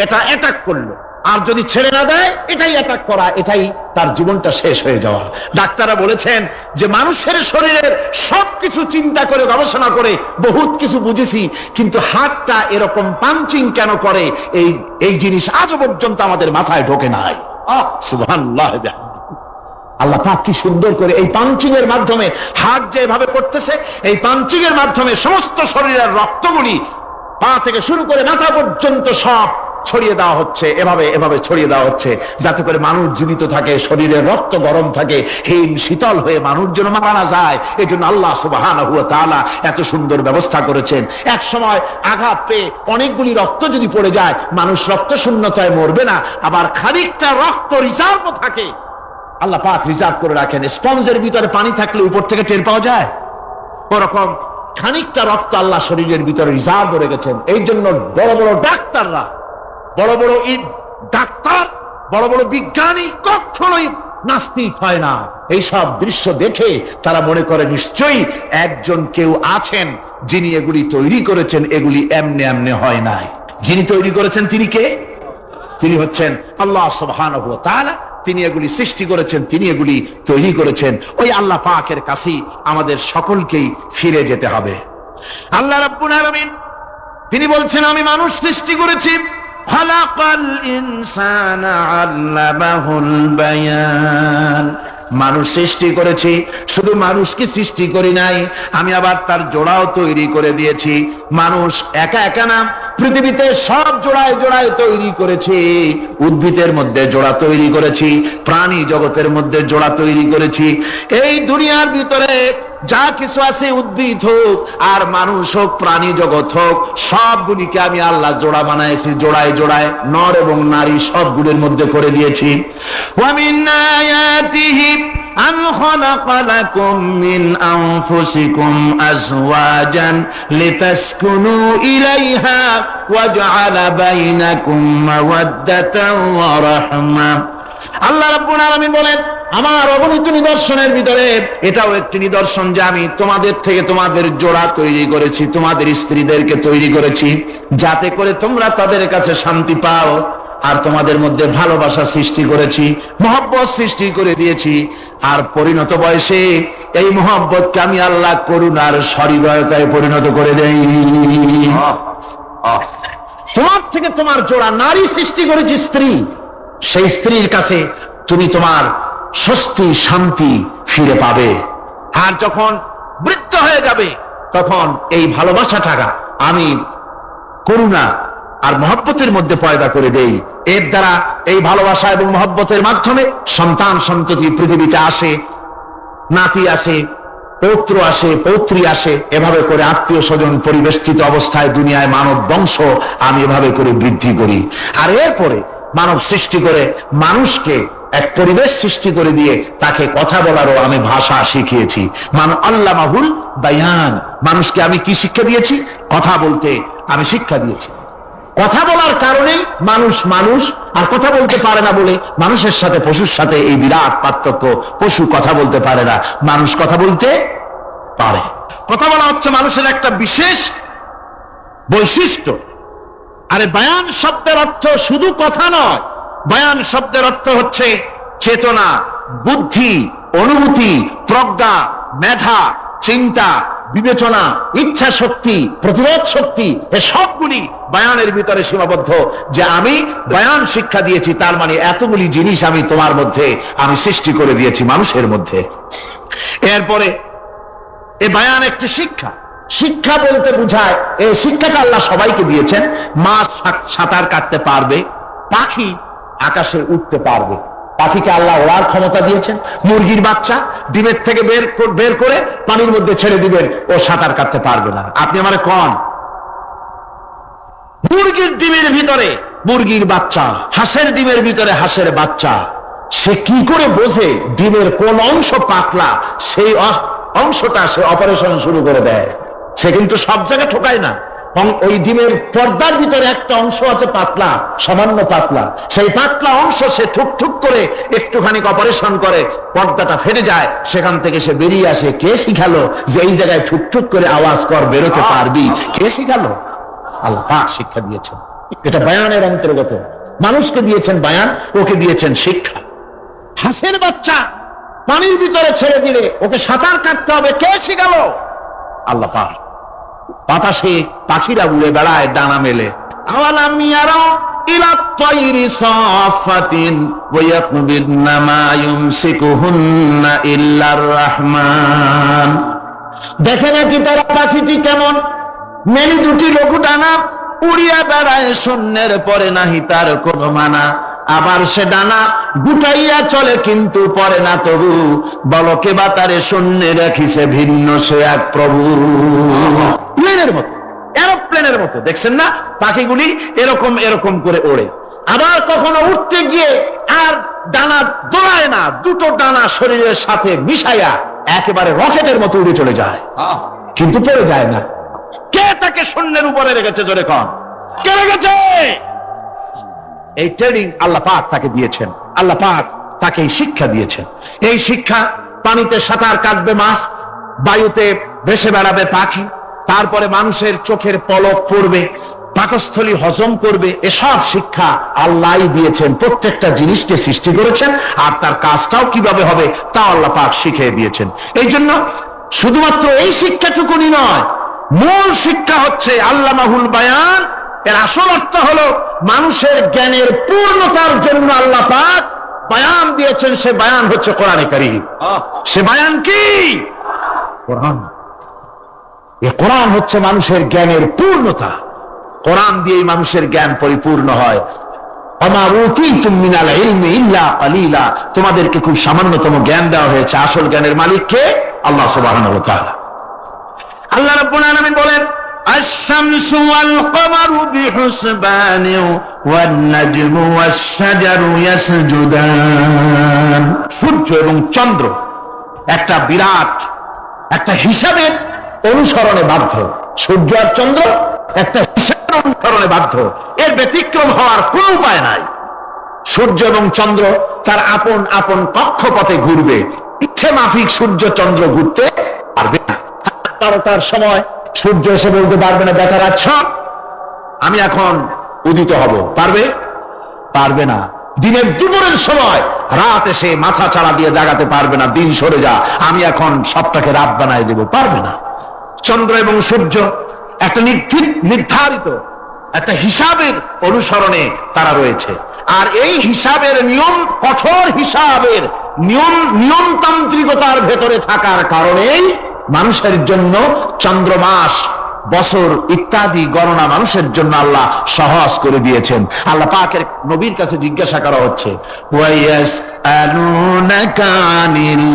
এটা অ্যাটাক করলো, আর যদি ছেড়ে না দেয়, এটাই অ্যাটাক করা, এটাই তার জীবনটা শেষ হয়ে যাওয়া। ডাক্তাররা বলেছেন যে মানুষের শরীরের সবকিছু চিন্তা করে, গবেষণা করে বহুত কিছু বুঝেছি, কিন্তু হার্টটা এরকম পাঞ্চিং কেন করে, এই জিনিস আজও পর্যন্ত আমাদের মাথায় ঢোকে নাই। সুবহানাল্লাহ। আল্লাহ পাক কি সুন্দর করে এই পাঞ্চিং এর মাধ্যমে, হার্ট যেভাবে করতেছে, এই পাঞ্চিং এর মাধ্যমে সমস্ত শরীরের রক্তগুলি পা থেকে শুরু করে মাথা পর্যন্ত সব ছড়িয়ে দেওয়া হচ্ছে। এভাবে এভাবে ছড়িয়ে দেওয়া হচ্ছে যাতে করে মানুষ জীবিত থাকে, শরীরের রক্ত গরম থাকে, হিম শীতল হয়ে মানুষ যেন মারা না যায়। এই জন্য আল্লাহ সুবহানাহু ওয়া তাআলা এত সুন্দর ব্যবস্থা করেছেন। এক সময় আঘাত পেয়ে অনেকগুলি রক্ত যদি পড়ে যায়, মানুষ রক্ত শূন্যতায় মরবে না, আবার খানিকটা রক্ত রিজার্ভ থাকে। আল্লাহ পাক রিজার্ভ করে রাখেন। স্পঞ্জের ভিতরে পানি থাকলে উপর থেকে টের পাওয়া যায়, ওরকম খানিকটা রক্ত আল্লাহ শরীরের ভিতরে রিজার্ভ করে রেখেছেন। এই জন্য বড় বড় ডাক্তাররা, বড় বড় ডাক্তার, বড় বড় বিজ্ঞানী কখনোই নাস্তিক হয় না। এইসব দৃশ্য দেখে তারা মনে করে নিশ্চয়ই একজন কেউ আছেন যিনি এগুলি তৈরি করেছেন, এগুলি এমনে এমনে হয় নাই। যিনি তৈরি করেছেন তিনি কে? তিনি হচ্ছেন আল্লাহ সুবহানাহু ওয়া তাআলা। তিনি এগুলি সৃষ্টি করেছেন, তিনি এগুলি তৈরি করেছেন। ওই আল্লাহ পাকের কাছেই আমাদের সকলকেই ফিরে যেতে হবে। আল্লাহ রাব্বুল আলামিন তিনি বলছেন, আমি মানুষ সৃষ্টি করেছি, খালাকাল ইনসানা আল্লামাহুল বায়ান। মানুষ সৃষ্টি করেছি, শুধু মানুষকে সৃষ্টি করি নাই, আমি আবার তার জোড়াও তৈরি করে দিয়েছি। মানুষ একা একা না, পৃথিবীতে সব জোড়ায় জোড়ায় তৈরি করেছি। উদ্ভিদের মধ্যে জোড়া তৈরি করেছি, প্রাণী জগতের মধ্যে জোড়া তৈরি করেছি। এই দুনিয়ার ভিতরে যা কিছু আছে, উদ্ভিদ হোক আর মানুষ হোক, প্রাণী জগৎ হোক, সবগুলিকে আমি আল্লাহ জোড়া বানাইছি, জোড়ায় জোড়ায় নর এবং নারী সবগুলির মধ্যে করে দিয়েছি। ওয়া মিন আয়াতিহি আন খালাকা লাকুম মিন আনফুসিকুম আজওয়াজান লিতাসকুনু ইলাইহা ওয়া জাআলা বাইনাকুম মাওয়াদ্দাতান ওয়া রাহমা। আল্লাহ রাব্বুল আলামিন বলেন, আমার অগণিত নিদর্শনের ভিতরে এটাও একটি নিদর্শন যে আমি তোমাদের থেকে তোমাদের জোড়া তৈরি করেছি, তোমাদের স্ত্রীদেরকে তৈরি করেছি, যাতে করে তোমরা তাদের কাছে শান্তি পাও। আর তোমাদের মধ্যে ভালোবাসা সৃষ্টি করেছি, মহব্বত সৃষ্টি করে দিয়েছি। আর পরিণত বয়সে এই মহব্বতকে আমি আল্লাহ করুণার সহৃদয়তায় পরিণত করে দেই। তোমার থেকে তোমার জোড়া নারী সৃষ্টি করেছি, স্ত্রী। সেই স্ত্রীর কাছে তুমি তোমার স্বস্তি শান্তি ফিরে পাবে। আর যখন বৃদ্ধ হয়ে যাবে, তখন এই ভালোবাসাটা আমি করুণা আর মহব্বতের মধ্যে পয়দা করে দেই। এর দ্বারা এই ভালোবাসা এবং মহব্বতের মাধ্যমে সন্তান সন্ততি পৃথিবীতে আসে, নাতি আসে, পৌত্র আসে, পৌত্রী আসে। এভাবে করে আত্মীয় স্বজন পরিবেষ্টিত অবস্থায় দুনিয়ায় মানব বংশ আমি এভাবে করে বৃদ্ধি করি। আর এরপরে মানব সৃষ্টি করে মানুষকে এক পরিবেশ সৃষ্টি করে দিয়ে তাকে কথা বলারও আমি ভাষা শিখিয়েছি। আল্লামাহুল বায়ান, মানুষকে আমি কি শিক্ষা দিয়েছি? কথা বলতে আমি শিক্ষা দিয়েছি। কথা বলার কারণেই মানুষ মানুষ, আর কথা বলতে পারে না বলে মানুষের সাথে পশুর সাথে এই বিরাট পার্থক্য। পশু কথা বলতে পারে না, মানুষ কথা বলতে পারে। কথা বলা হচ্ছে মানুষের একটা বিশেষ বৈশিষ্ট্য। আরে বায়ান শব্দের অর্থ শুধু কথা নয়, বায়ান শব্দের অর্থ হচ্ছে চেতনা, বুদ্ধি, অনুভূতি, প্রজ্ঞা, মেধা, চিন্তা, বিবেচনা, ইচ্ছা শক্তি, প্রতিরোধ শক্তি, এ সবগুলি বায়ানের ভিতরে সীমাবদ্ধ। যে আমি বায়ান শিক্ষা দিয়েছি, তার মানে এতগুলি জিনিস আমি তোমার মধ্যে আমি সৃষ্টি করে দিয়েছি মানুষের মধ্যে। এরপরে এ বায়ান একটি শিক্ষা। শিক্ষা বলতে বুঝায়, এই শিক্ষাটা আল্লাহ সবাইকে দিয়েছেন। মাছ সাঁতার কাটতে পারবে, পাখি আকাশে উঠতে পারবে, পাখিকে আল্লাহ ওড়ার ক্ষমতা দিয়েছেন। মুরগির বাচ্চা ডিমের থেকে বের করে পানির মধ্যে ছেড়ে দিবেন, ও সাঁতার কাটতে পারবে না। আপনি আমারে কোন মুরগির ডিমের ভিতরে মুরগির বাচ্চা, হাঁসের ডিমের ভিতরে হাঁসের বাচ্চা, সে কি করে বোঝে ডিমের কোন অংশ পাতলা? সেই অংশটা সে অপারেশন শুরু করে দেয়। সে কিন্তু সব জায়গায় ঠোকায় না। ওই ডিমের পর্দার ভিতরে একটা অংশ আছে পাতলা, সামান্য পাতলা, সেই পাতলা অংশ সে ঠুক ঠুক করে একটুখানি অপারেশন করে, পর্দাটা ফেটে যায়, সেখান থেকে সে বেরিয়ে আসে। কে শিখালো যে এই জায়গায় ঠুক ঠুক করে আওয়াজ কর, বেরোতে পারবি? কে শিখালো? আল্লাহ পাক শিক্ষা দিয়েছেন। এটা বায়ানের অন্তর্গত। মানুষকে দিয়েছেন বায়ান, ওকে দিয়েছেন শিক্ষা। হাঁসের বাচ্চা পানির ভিতরে ছেড়ে দিলে ওকে সাঁতার কাটতে হবে, কে শিখালো? আল্লাহ পাক। বাতাসে পাখিরা উড়ে বেড়ায় ডানা মেলে। আওয়ালাম ইয়ারাও ইলা তায়রি সাফাতিন ওয়া ইয়াকবিদনা মা ইউমসিকুহুন্না ইল্লার রাহমান। দেখে নাকি তারা পাখিটি কেমন? মেলি দুটি লঘু ডানা, উড়িয়া বেড়ায় শূন্যের পরে নাহি তার কোনো মানা। আবার সে ডানা গুটাইয়া চলে কিন্তু পরে না তবু, বলকে বাতারে শূন্যে রাখিছে ভিন্ন সে এক প্রভু। প্লেনের মতো, এরোপ্লেনের মতো, দেখছেন না পাখিগুলি এরকম এরকম করে ওড়ে। আবার কখনো উঠতে গিয়ে আর ডানা দৌড়ায় না, দুটো ডানা শরীরের সাথে মিশাইয়া একেবারে রকেটের মতো উড়ে চলে যায়, কিন্তু পড়ে যায় না। কে তাকে শূন্যের উপরে রেখেছে? জোরে কন, কে রেখেছে? এই ট্রেনিং আল্লাহ পাক তাকে দিয়েছেন। আল্লাহ পাক তাকে এই শিক্ষা দিয়েছেন। এই শিক্ষা, পানিতে সাঁতার কাটবে মাছ, বায়ুতে ভেসে বেড়াবে পাখি, তারপরে মানুষের চোখের পলক পড়বে, পাকস্থলী হজম করবে, এসব শিক্ষা আল্লাহ দিয়েছেন। প্রত্যেকটা জিনিসকে সৃষ্টি করেছেন, আর তার কাজটাও কিভাবে হবে তা আল্লাহ পাক শিখিয়ে দিয়েছেন। এই জন্য শুধুমাত্র এই শিক্ষাটুকুনি নয়, মূল শিক্ষা হচ্ছে আল্লামাহুল বায়ান। এর আসল অর্থ হলো মানুষের জ্ঞানের পূর্ণতার জন্য আল্লাহ পাক বয়ান দিয়েছেন, সে বয়ান হচ্ছে কোরআনে কারীম। সে বয়ান কি? কোরআন। এই কোরআন হচ্ছে মানুষের জ্ঞানের পূর্ণতা। কোরআন দিয়েই মানুষের জ্ঞান পরিপূর্ণ হয়। ওমা উতীতুম মিনাল ইলমি ইল্লা কালিলা, তোমাদেরকে খুব সামান্যতম জ্ঞান দেওয়া হয়েছে। আসল জ্ঞানের মালিক কে? আল্লাহ সুবহানাহু ওয়া তাআলা। আল্লাহ রাব্বুল আলামিন বলেন, আশ-শামসু ওয়াল কমারু বিহুসবান ওয়ান নাজমু ওয়াশ-শাজারু ইয়াসজুদান। সূর্য এবং চন্দ্র একটা বিরাট একটা হিসাবের অনুসরণে বাধ্য। সূর্য আর চন্দ্র একটা হিসাবের অনুসরণে বাধ্য, এর ব্যতিক্রম হওয়ার কোনো উপায় নাই। সূর্য এবং চন্দ্র তার আপন আপন কক্ষপথে ঘুরবে, ইচ্ছে মাফিক সূর্য চন্দ্র ঘুরতে পারবে না। 12টার সময় সূর্য এসে বলতে পারবে না, বেটার আচ্ছা আমি এখন উদিত হব, পারবে? পারবে না। দিনের দুপুরের সময় রাত এসে মাথা চাড়া দিয়ে জাগাতে পারবে না, দিন সরে যা আমি এখন সবটাকে রাত বানায় দেব, পারবে না। চন্দ্র এবং সূর্য একটা নির্ধারিত একটা হিসাবের অনুসরণে তারা রয়েছে। আর এই হিসাবের নিয়ম, কঠোর হিসাবের নিয়মতান্ত্রিকতার ভেতরে থাকার কারণেই মানুষের জন্য চন্দ্র, মাস, বছর ইত্যাদি গণনা মানুষের জন্য আল্লাহ সহজ করে দিয়েছেন। আল্লাহ পাকের নবীর কাছে জিজ্ঞাসা করা হচ্ছে, ওয়ায়াসআলুনাকা আনিল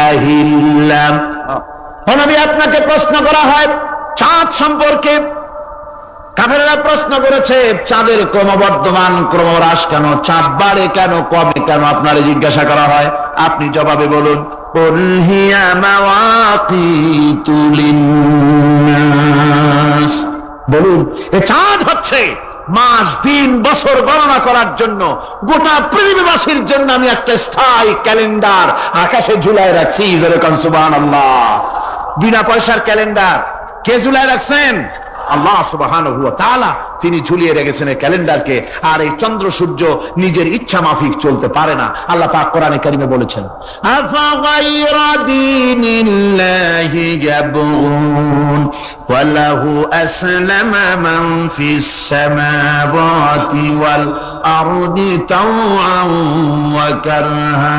আহিল্লাম, ও নবী আপনাকে প্রশ্ন করা হয় চাঁদ সম্পর্কে। কাফেররা প্রশ্ন করেছে চাঁদের ক্রমবর্ধমান ক্রমহ্রাস কেন, চাঁদ বাড়ে কেন, কমে কেন, আপনারে জিজ্ঞাসা করা হয়, আপনি জবাবে বলুন, কুল হিয়া মাওয়াকিতু লিন্নাস, বলুন এ চাঁদ হচ্ছে মাস, দিন, বছর গণনা করার জন্য, গোটা পৃথিবীবাসীর জন্য আমি একটা স্থায়ী ক্যালেন্ডার আকাশে ঝুলায় রাখছি। যেরকম সুবহানাল্লাহ, বিনা পয়সার ক্যালেন্ডার কে ঝুলায় রাখছেন? আল্লাহ সুবহানাহু ওয়া তাআলা, তিনি ঝুলিয়ে রেখেছেন এই ক্যালেন্ডারকে। আর এই চন্দ্র সূর্য নিজের ইচ্ছা মাফিক চলতে পারে না। আল্লাহ পাক কোরআনে কারিমে বলেছেন, আফা গায়রা দীনিল্লাহি ইয়াবগুন ওয়া লাহু আসলামা মান ফিস সামাওয়াতি ওয়াল আরদি তাওআন ওয়া কারহা।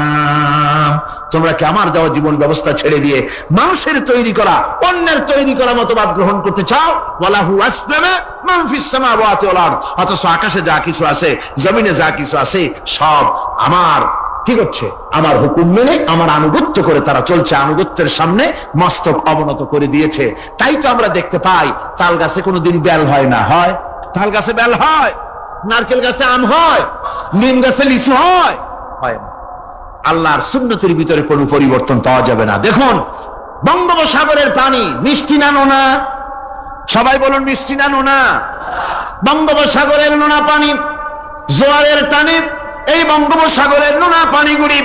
তোমরা কি আমার দেওয়া জীবন ব্যবস্থা ছেড়ে দিয়ে মানুষের তৈরি করা, অন্যের তৈরি করা মতবাদ গ্রহণ করতে চাও? ওয়ালাহু আসলামা মান ফিস সামাওয়াতি ওয়াল আরদ, অথচ আকাশে যা কিছু আছে, জমিনে যা কিছু আছে, সব আমার কি করছে? আমার হুকুম মেনে, আমার আনুগত্য করে তারা চলছে। আনুগত্যের সামনে মস্তক অবনত করে দিয়েছে। তাই তো আমরা দেখতে পাই তাল গাছে কোনোদিন বেল হয় না। হয়? তাল গাছে বেল হয়? নারকেল গাছে আম হয়? নিম গাছে লিচু হয়? হয় না। আল্লাহর সুন্নতের ভিতরে কোনো পরিবর্তন পাওয়া যাবে না। দেখুন, বঙ্গোপসাগরের পানি মিষ্টি না নোনা? সবাই বলুন মিষ্টি না নোনা? বঙ্গোপসাগরের নোনা পানি জোয়ারের টানে এই বঙ্গোপসাগরের নোনা পানিগুলি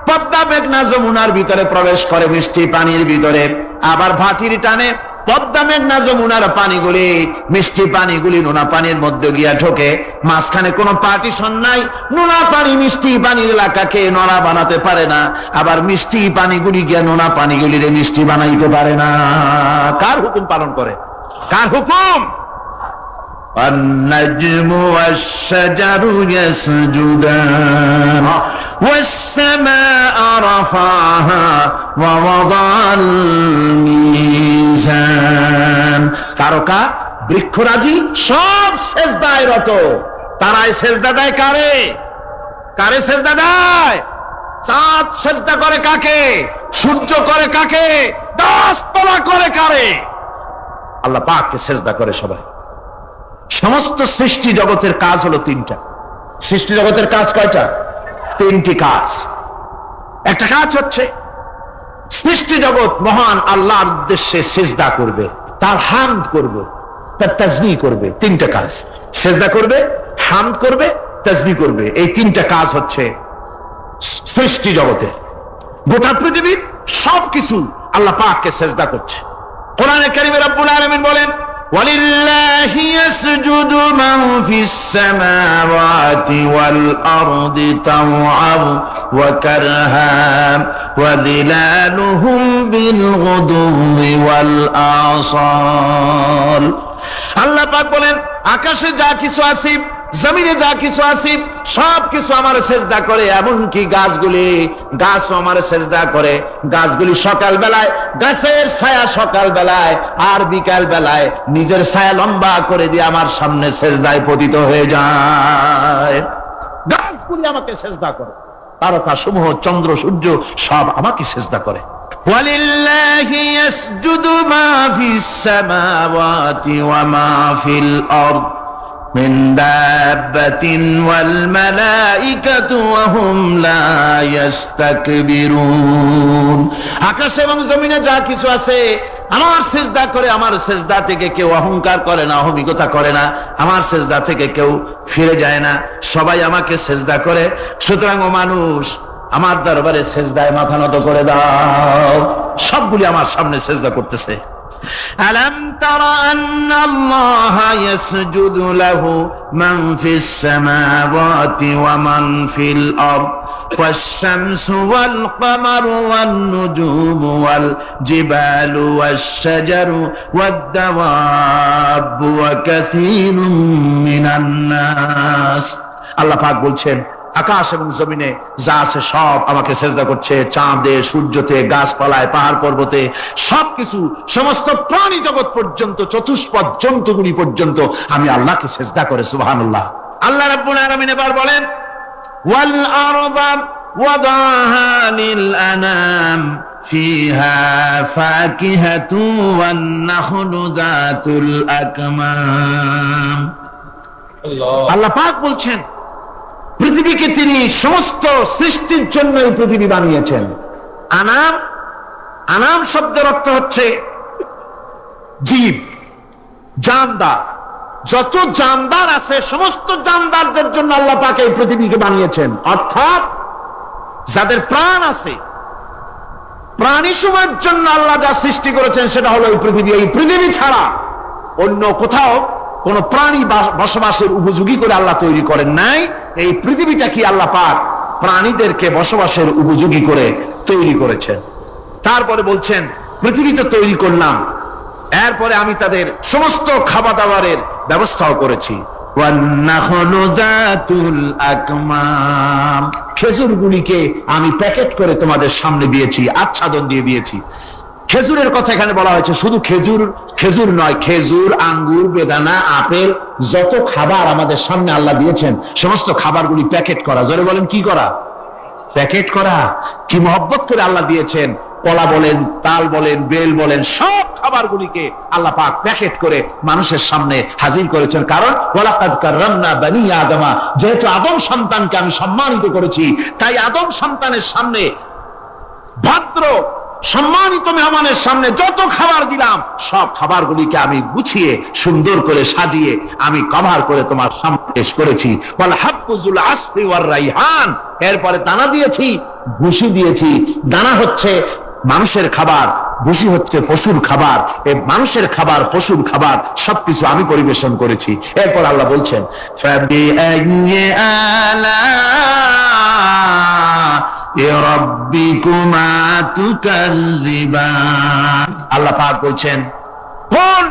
পদ্মা, মেঘনা, যমুনার ভিতরে প্রবেশ করে মিষ্টি পানির ভিতরে। আবার ভাটির টানে পদ্মা, মেঘনা, যমুনার পানিগুলি, মিষ্টি পানিগুলি নোনা পানির মধ্যে গিয়া ঢোকে। মাঝখানে কোনো পার্টিশন নাই। নোনা পানি মিষ্টি পানির এলাকাকে নোনা বানাতে পারে না, আবার মিষ্টি পানিগুলি গিয়া নোনা পানিগুলিরে মিষ্টি বানাইতে পারে না। কার হুকুম পালন করে? কার হুকুম? النجم والشجر يسجدان والسماء رفعها ووضع الميزان। তারকা, বৃক্ষরাজি সব সেজদায় রত। তারাই সেজদা দেয় কারে? কারে সেজদা দেয়? চাঁদ সেজদা করে কাকে? সূর্য করে কাকে? গাছপালা করে কারে? আল্লাহ পাককে সেজদা করে সবাই। সমস্ত সৃষ্টি জগতের কাজ হলো তিনটা। সৃষ্টি জগতের কাজ কয়টা? তিনটি কাজ। একটা কাজ হচ্ছে সৃষ্টি জগৎ মহান আল্লাহর উদ্দেশ্যে সিজদা করবে, তার হামদ করবে, তার তাসবিহ করবে। তিনটা কাজ, সিজদা করবে, হামদ করবে, তাসবিহ করবে। এই তিনটা কাজ হচ্ছে সৃষ্টি জগতের। গোটা পৃথিবীর সবকিছু আল্লাহ পাককে সিজদা করছে। কোরআনে কারীমে রব্বুল আলামিন বলেন, وَلِلَّهِ يَسْجُدُ مَنْ فِي السَّمَاوَاتِ وَالْأَرْضِ طَوْعًا وَكَرْهًا وَظِلَالُهُمْ بِالْغُدُوِّ وَالْآصَالِ। আল্লাহ পাক বলেন, আকাশে যা কিছু আছে জমিনে যা কিছু আছে সব কিছু আমার সেজদা করে, এমনকি গাছও আমার সেজদা করে। গাছগুলি সকাল বেলায় গাছের ছায়া সকাল বেলায় আর বিকাল বেলায় নিজের ছায়া লম্বা করে দিয়ে আমার সামনে সেজদায় পতিত হয়ে যায়। গাছগুলি আমাকে সেজদা করে, তারকা সমূহ চন্দ্র সূর্য সব আমাকে সেজদা করে। ওয়ালিল্লাহি ইয়াসজুদু মা ফিস সামাওয়াতি ওয়া মা ফিল আরদ মিন দাব্বাতিন ওয়াল মালাইকাতু ওয়া হুম লা ইস্তাকবিরুন। আকাশ এবং জমিনে যা কিছু আছে আমার সিজদা করে। আমার সিজদা থেকে কেউ অহংকার করে না, অহমিকতা করে না। আমার সিজদা থেকে কেউ ফিরে যায় না, সবাই আমাকে সিজদা করে। সুতরাং ও মানুষ, আমার দরবারে সিজদায় মাথা নত করে দাও। সবগুলি আমার সামনে সিজদা করতেছে। আলাম তারা আন্নাল্লাহা ইয়াসজুদু লাহু মান ফিস সামাওয়াতি ওয়া মান ফিল আরদ والشمس والقمر والنجوم والجبال والشجر والدواب وكثير من الناس। আল্লাহ পাক বলছেন, আকাশ এবং জমিনে যা আছে সব আমাকে সেজদা করছে। চাঁদে, সূর্যতে, গাছপালায়, পাহাড় পর্বতে সবকিছু, সমস্ত প্রাণী জগৎ পর্যন্ত, চতুষ্পদ জন্তুগুলি পর্যন্ত আমি আল্লাহকে সেজদা করে। সুবহানাল্লাহ। আল্লাহ রাব্বুল আলামিন এবার বলেন, والأرض وضعها للأنام فيها فاكهة والنخل ذات الأكمام। আল্লাহ পাক বলছেন, পৃথিবীকে তিনি সমস্ত সৃষ্টির জন্য এই পৃথিবী বানিয়েছেন। আনাম, আনাম শব্দের অর্থ হচ্ছে জীব, জানদার। যত জানদার আছে সমস্ত জানদারদের জন্য আল্লাহ পাক এই পৃথিবীকে বানিয়েছেন। অর্থাৎ যাদের প্রাণ আছে, প্রাণী সময়ের জন্য আল্লাহ যা সৃষ্টি করেছেন সেটা হলো এই পৃথিবী। এই পৃথিবী ছাড়া অন্য কোথাও কোন প্রাণী বসবাসের উপযোগী করে আল্লাহ তৈরি করেন নাই। এই পৃথিবীটা কি আল্লাহ পাক প্রাণীদেরকে বসবাসের উপযোগী করে তৈরি করেছেন। তারপরে বলছেন, পৃথিবী তো তৈরি করলাম, এরপরে আমি তাদের সমস্ত খাবার দাবারের ব্যবস্থাও করেছি। খেজুরগুলিকে আমি প্যাকেট করে তোমাদের সামনে দিয়েছি, আচ্ছাদন দিয়ে দিয়েছি। খেজুরের কথা এখানে বলা হয়েছে, শুধু খেজুর নয়, খেজুর, আঙ্গুর, বেদানা, আপেল, যত খাবার আমাদের সামনে আল্লাহ দিয়েছেন সমস্ত খাবারগুলি প্যাকেট করা। জোরে বলেন, কি করা? প্যাকেট করা। কি মহব্বত করে আল্লাহ দিয়েছেন। কলা বলেন, তাল বলেন, বেল বলেন, সব খাবারগুলিকে আল্লাহ পাক প্যাকেট করে মানুষের সামনে হাজির করেছেন। কারণ ওয়ালাকাদ কাররামনা বানি আদমা, যেহেতু আদম সন্তানকে আমি সম্মানিত করেছি, তাই আদম সন্তানের সামনে, ভদ্র সম্মানিত মেহমানের সামনে যত খাবার দিলাম সব খাবারগুলিকে আমি গুছিয়ে সুন্দর করে সাজিয়ে আমি কভার করে তোমার সামনে পেশ করেছি। ওয়াল হাব্বুজুল আসফি ওয়ার রাইহান, এরপরে দানা দিয়েছি, ভুসি দিয়েছি। দানা হচ্ছে মানুষের খাবার, ভুসি হচ্ছে পশুর খাবার। এই মানুষের খাবার, পশুর খাবার সবকিছু আমি পরিবেশন করেছি। এরপর আল্লাহ বলছেন, ফাবিআইয়ি আলা'i রাব্বিকুমা তুকাযযিবান। আল্লাহ পাক বলছেন, কোন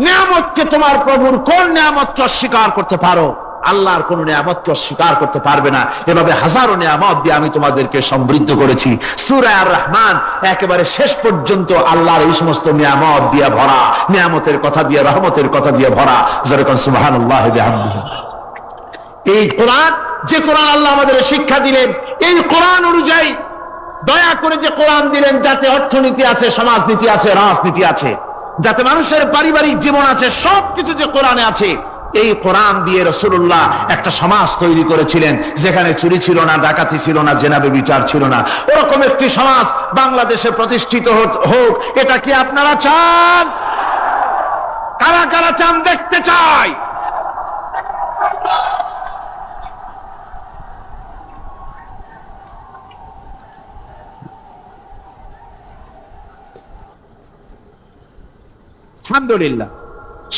নিয়ামতকে, তোমার প্রভুর কোন নিয়ামতকে অস্বীকার করতে পারো? আল্লাহর কোন নিয়ামতকে অস্বীকার করতে পারবে না। এভাবে হাজারো নিয়ামত দিয়ে আমি তোমাদেরকে সমৃদ্ধ করেছি। সূরা আর রহমান একেবারে শেষ পর্যন্ত আল্লাহর এই সমস্ত নিয়ামত দিয়ে ভরা, নিয়ামতের কথা দিয়ে, রহমতের কথা দিয়ে ভরা। যেরকম সুবহানাল্লাহ বিহামদিহি। এই কোরআন, যে কোরআন আল্লাহ আমাদের শিক্ষা দিলেন, এই কোরআন অনুযায়ী দয়া করে যে কোরআন দিলেন, যাতে অর্থনীতি আছে, সমাজনীতি আছে, রাজনীতি আছে, যাতে মানুষের পারিবারিক জীবন আছে, সবকিছু যে কোরআনে আছে। এই কোরআন দিয়ে রাসূলুল্লাহ একটা সমাজ তৈরি করেছিলেন যেখানে চুরি ছিল না, ডাকাতি ছিল না, জেনা ব্যভিচার ছিল না। ওরকম একটি সমাজ বাংলাদেশে প্রতিষ্ঠিত হোক, এটা কি আপনারা চান? কারা কারা চান? দেখতে চাই। আলহামদুলিল্লাহ।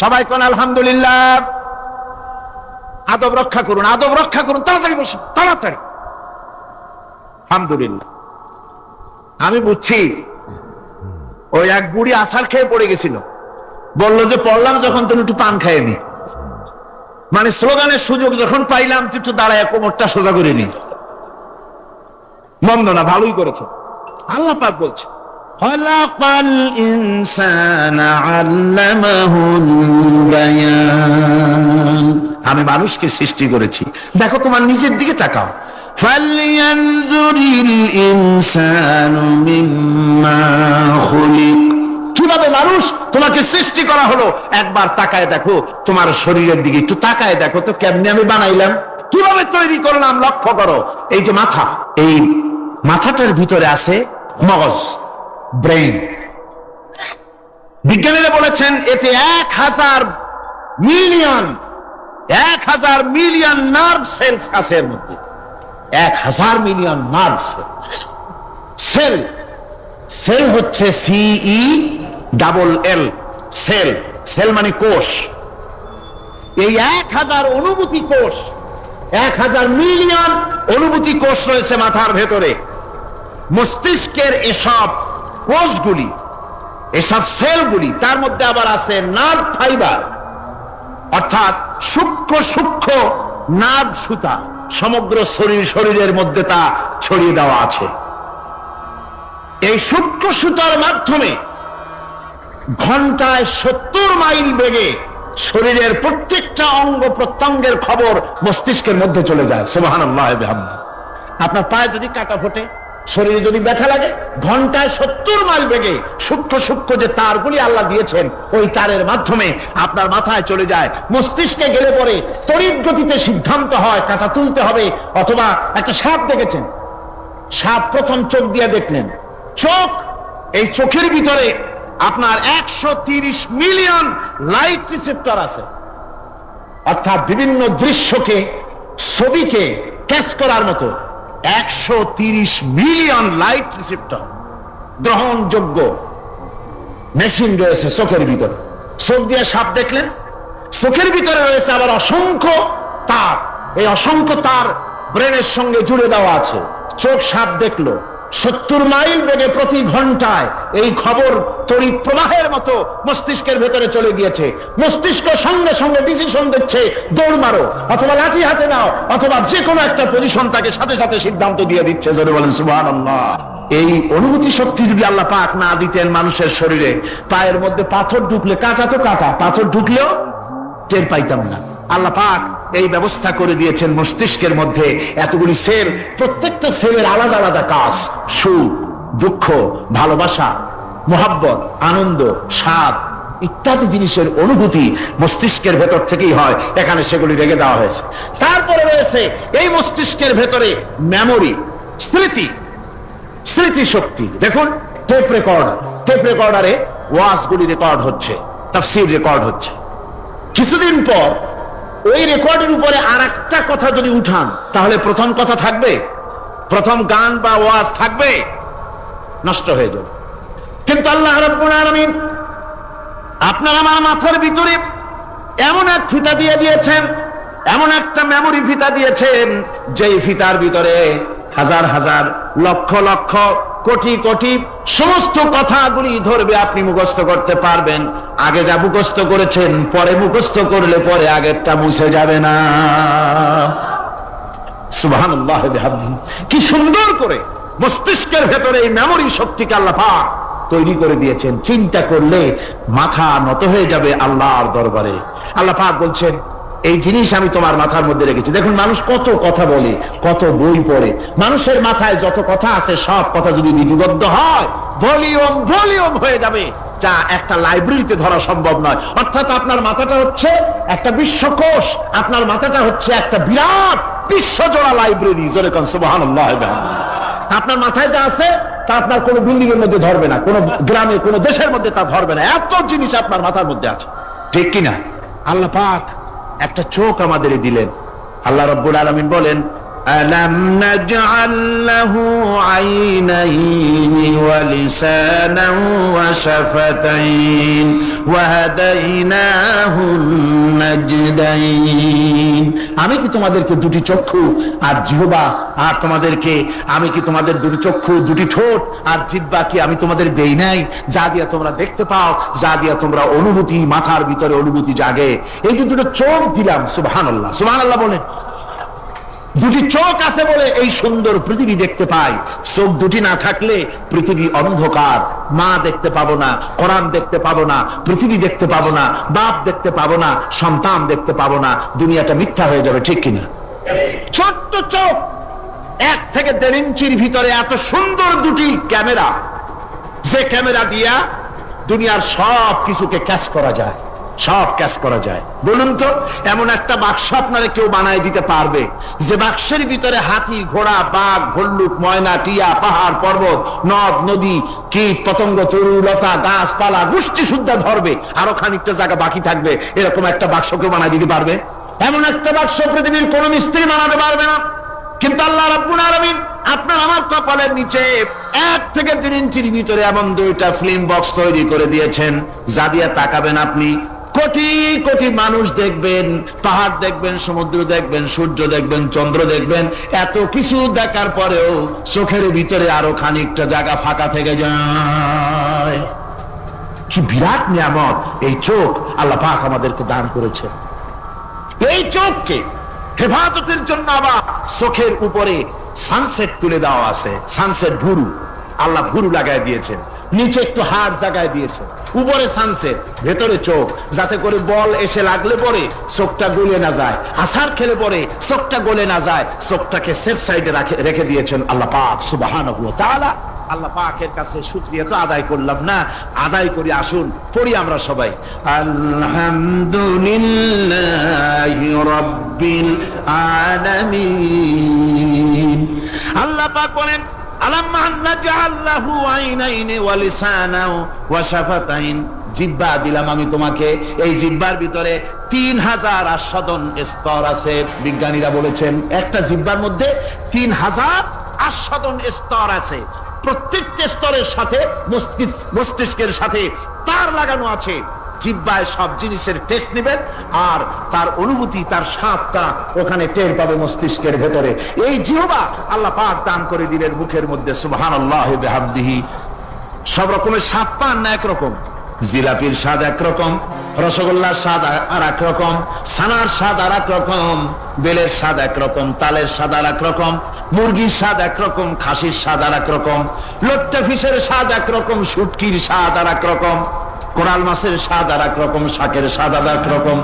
সবাই কোন আলহামদুলিল্লাহ। আদব রক্ষা করুন, আদব রক্ষা করুন। তাড়াতাড়ি বসুন, তাড়াতাড়ি। আলহামদুলিল্লাহ। আমি বুঝছি, ওই এক বুড়ি আছাড় খেয়ে পড়ে গেছিল, বললো যে পড়লাম যখন তুমি একটু পান খাইয়ে নি। মানে স্লোগানের সুযোগ যখন পাইলাম একটু দাঁড়ায় কোমরটা সোজা করে নি, মন্দ না, ভালোই করেছে। আল্লাহ পাক বলছে খলাকাল ইনসানা আল্লামাহুল বায়ান, আমি মানুষকে সৃষ্টি করেছি। দেখো তোমার নিজের দিকে তাকাও, ফালয়ানজুরিল ইনসানু মিম্মা খুলিক, কিভাবে মানুষ তোমাকে সৃষ্টি করা হলো একবার তাকায় দেখো, তোমার শরীরের দিকে একটু তাকায় দেখো তো কেমনে আমি বানাইলাম, কিভাবে তৈরি করলাম, লক্ষ্য করো। এই যে মাথা, এই মাথাটার ভিতরে আছে মগজ, ব্রেইন। বিজ্ঞানীরা বলেছেন এতে 1000 মিলিয়ন নার্ভ সেলস আছে এর মধ্যে, 1000 মিলিয়ন নার্ভ সেল। সেল হচ্ছে CELL, সেল। সেল মানে কোষ। এই 1000 অনুভূতি কোষ, 1000 মিলিয়ন অনুভূতি কোষ রয়েছে মাথার ভেতরে। মস্তিষ্কের এসব কোষগুলি, এসব সেলগুলি, তার মধ্যে আবার আছে নার্ভ ফাইবার, অর্থাৎ সূক্ষ্ম সূক্ষ্ম নার্ভ সুতা, সমগ্র শরীরের মধ্যে তা ছড়িয়ে দেওয়া আছে। এই সূক্ষ্ম সুতার মাধ্যমে ঘন্টায় 70 মাইল বেগে শরীরের প্রত্যেকটা অঙ্গ প্রত্যঙ্গের খবর মস্তিষ্কের মধ্যে চলে যায়। সুবহানাল্লাহ ওয়া বিহামদিহি। আপনার পায়ে যদি কাটা ফোটে, শরীরে যদি ব্যথা লাগে, ঘন্টায় 70 মাইল বেগে সূক্ষ্ম সূক্ষ্ম যে তারগুলি আল্লাহ দিয়েছেন, ওই তারের মাধ্যমে আপনার মাথায় চলে যায়। মস্তিষ্কে গেলে পরে তড়িৎ গতিতে সিদ্ধান্ত হয় কাটা তুলতে হবে, অথবা একটা সাপ দেখেছেন, সাপ প্রথম চোখ দিয়ে দেখলেন, চোখ, এই চোখের ভিতরে আপনার 130 মিলিয়ন লাইট রিসেপ্টর আছে, অর্থাৎ বিভিন্ন দৃশ্যকে, ছবিকে ক্যাচ করার মতো 130 মিলিয়ন লাইট রিসেপ্টর, গ্রহণযোগ্য মেশিন রয়েছে চোখের ভিতরে। চোখ দিয়ে সাপ দেখলেন, চোখের ভিতরে রয়েছে আবার অসংখ্য তার, এই অসংখ্য তার ব্রেনের সঙ্গে জুড়ে দেওয়া আছে। চোখ সাপ দেখলো, 70 মাইল বেগে প্রতি ঘন্টায় এই খবর তড়িৎ প্রবাহের মতো মস্তিষ্কের ভেতরে চলে গিয়েছে। মস্তিষ্ক সঙ্গে সঙ্গে ডিসিশন দিচ্ছে, দৌড় মারো, অথবা লাঠি হাতে নাও, অথবা যে কোনো একটা পজিশন তাকে সাথে সাথে সিদ্ধান্ত দিয়ে দিচ্ছে। জোরে বলেন সুবহানাল্লাহ। এই অনুভূতি শক্তি যদি আল্লাহ পাক না দিতেন মানুষের শরীরে, পায়ের মধ্যে পাথর ঢুকলে, কাটা তো কাটা, পাথর ঢুকলেও টের পাইতাম না। আল্লাহ পাক এই ব্যবস্থা করে দিয়েছেন মস্তিষ্কের মধ্যে এতগুলি সেল, প্রত্যেকটা সেলের আলাদা আলাদা কাজ। সুখ, দুঃখ, ভালোবাসা, মোহাব্বত, আনন্দ, স্বাদ ইত্যাদি জিনিসের অনুভূতি মস্তিষ্কের ভেতর থেকেই হয়, এখানে সেগুলি রেখে দেওয়া হয়েছে। তারপরে রয়েছে এই মস্তিষ্কের ভেতরে মেমোরি, স্মৃতি শক্তি। দেখুন টেপ রেকর্ডারে ওয়াজগুলি রেকর্ড হচ্ছে, তাফসীর রেকর্ড হচ্ছে। কিছুদিন পর ওই রেকর্ডের উপরে আর একটা কথা যদি উঠান, তাহলে প্রথম কথা থাকবে, প্রথম গান বা ওয়াজ থাকবে, নষ্ট হয়ে যাবে। কিন্তু আল্লাহ রাব্বুল আলামিন আপনার আমার মাথার ভিতরে এমন এক ফিতা দিয়ে দিয়েছেন, এমন একটা মেমোরি ফিতা দিয়েছেন, যেই ফিতার ভিতরে হাজার হাজার, লক্ষ লক্ষ, কোটি কোটি সমস্ত কথাগুলি ধরবে, আপনি মুখস্থ করতে পারবেন। আগে যা মুখস্থ করেছেন, পরে মুখস্থ করলে পরে আগেরটা মুছে যাবে না। সুবহানাল্লাহ ওয়া বিহামদিহি। কি সুন্দর করে মস্তিষ্কের ভেতরে এই মেমোরি শক্তিকে আল্লাহ পাক তৈরি করে দিয়েছেন। চিন্তা করলে মাথা নত হয়ে যাবে আল্লাহর দরবারে। আল্লাহ পাক বলছেন, এই জিনিস আমি তোমার মাথার মধ্যে রেখেছি। দেখুন মানুষ কত কথা বলে, কত বই পড়ে, মানুষের মাথায় যত কথা আছে সব কথা যদি লিপিবদ্ধ হয়, ভলিউম হয়ে যাবে, যা একটা লাইব্রেরিতে ধরা সম্ভব নয়। অর্থাৎ আপনার মাথাটা হচ্ছে একটা বিশ্বকোষ, আপনার মাথাটা হচ্ছে একটা বিরাট বিশ্বজোড়া লাইব্রেরি। জোরে কোন সুবহানাল্লাহ। আপনার মাথায় যা আছে তা আপনার কোনো বিল্ডিং এর মধ্যে ধরবে না, কোনো গ্রামে, কোনো দেশের মধ্যে তা ধরবে না, এত জিনিস আপনার মাথার মধ্যে আছে, ঠিক কিনা? আল্লাহ পাক একটা চোখ আমাদের দিলেন। আল্লাহ রাব্বুল আলামিন বলেন, ألم نجعل له عينين ولسانا وشفتين وهديناه النجدين। আমি কি তোমাদেরকে দুটি চক্ষু আর জিহ্বা আর তোমাদেরকে আমি কি তোমাদের দুটি চক্ষু দুটি ঠোঁট আর জিহ্বা কি আমি তোমাদের দেই নাই, যা দিয়া তোমরা দেখতে পাও, যা দিয়া তোমরা অনুভূতি, মাথার ভিতরে অনুভূতি জাগে। এই যে দুটো চোখ দিলাম, সুবহানাল্লাহ সুবহানাল্লাহ বলেন। দুটি চোখ আছে বলে এই সুন্দর পৃথিবী দেখতে পাই। চোখ দুটি না থাকলে পৃথিবী অন্ধকার, মা দেখতে পাবো না, কোরআন দেখতে পাবো না, পৃথিবী দেখতে পাবো না, বাপ দেখতে পাবো না, সন্তান দেখতে পাবো না, দুনিয়াটা মিথ্যা হয়ে যাবে, ঠিক কিনা? ছোট্ট চোখ, 1 থেকে 1.5 ইঞ্চির ভিতরে এত সুন্দর দুটি ক্যামেরা, যে ক্যামেরা দিয়া দুনিয়ার সব কিছুকে ক্যাচ করা যায়, সব ক্যাচ করা যায়। বলুন তো, এমন একটা বাক্স আপনারা কেউ বানায় দিতে পারবে যে বাক্সের ভিতরে হাতি, ঘোড়া, বাঘ, ভল্লুক, ময়না, টিয়া, পাহাড়, পর্বত, নদ, নদী, কীট, পতঙ্গ, তরু, লতা, গাছপালা, গোষ্ঠী শুদ্ধা ধরবে, আরো খানিকটা জায়গা বাকি থাকবে, এরকম একটা বাক্স কেউ বানায় দিতে পারবে? এমন একটা বাক্স পৃথিবীর কোন মিস্ত্রি বানাতে পারবে না। কিন্তু আল্লাহ রাব্বুল আলামিন আপনার আমার কপালের নিচে 1 থেকে 3 ইঞ্চির ভিতরে এমন 2টা ফিল্ম বক্স তৈরি করে দিয়েছেন, যা দিয়ে তাকাবেন আপনি কোটি কোটি মানুষ দেখবেন, পাহাড় দেখবেন, সমুদ্র দেখবেন, সূর্য দেখবেন, চন্দ্র দেখবেন। এত কিছু দেখার পরেও চোখের ভিতরে আরো খানিকটা জায়গা ফাঁকা থেকে যায়। কি বিরাট নিয়ামত এই চোখ আল্লাহ পাক আমাদেরকে দান করেছেন। এই চোখকে হেফাজতের জন্য আবার চোখের উপরে সানসেট তুলে দেওয়া আছে, সানসেট ভুরু, আল্লাহ ভুরু লাগায় দিয়েছেন, নিচে একটু হাড় জায়গায় দিয়েছেন, উপরে সানসেট, ভেতরে চোখ, যাতে করে বল এসে লাগলে পরে চোখটা গলে না যায়, আছাড় খেলে পরে চোখটা গলে না যায়, চোখটাকে সেফ সাইডে রেখে দিয়েছেন আল্লাহ পাক সুবহানাহু ওয়া তাআলা। আল্লাহ পাকের কাছে শুকরিয়া তো আদায় করলাম না, আদায় করি। আসুন পড়ি আমরা সবাই, আলহামদুলিল্লাহি রাব্বিল আলামিন। আল্লাহ পাক বলেন, আলাম নাজআল লাহু আইনাইনি ওয়া লিসানাও ওয়া শাফাতাইন। জিহ্বা দিলাম আমি তোমাকে, এই জিহ্বার ভিতরে 3000 আস্বাদন স্তর আছে। বিজ্ঞানীরা বলেছেন একটা জিহ্বার মধ্যে 3000 আস্বাদন স্তর আছে। প্রত্যেকটা স্তরের সাথে মস্তিষ্কের সাথে তার লাগানো আছে। জিহ্বায় সব জিনিসের টেস্ট নেবেন আর তার অনুভূতি, তার স্বাদটা ওখানে টের পাবে মস্তিষ্কের ভেতরে। এই জিহ্বা আল্লাহ পাক দান করে দিলেন মুখের মধ্যে, সুবহানাল্লাহি বিহামদিহি। সব রকমের স্বাদ পান না একরকম, জিলাপির স্বাদ একরকম, রসগোল্লার স্বাদ আর এক রকম, ছানার স্বাদ আর এক রকম, বেলের স্বাদ একরকম, তালের স্বাদ আর এক রকম, মুরগির স্বাদ একরকম, খাসির স্বাদ আর এক রকম, লোট্টা ফিশের স্বাদ একরকম, শুটকির স্বাদ আর এক রকম, কোরাল মাছের স্বাদ আর এক রকম, শাকের স্বাদ আর এক রকম।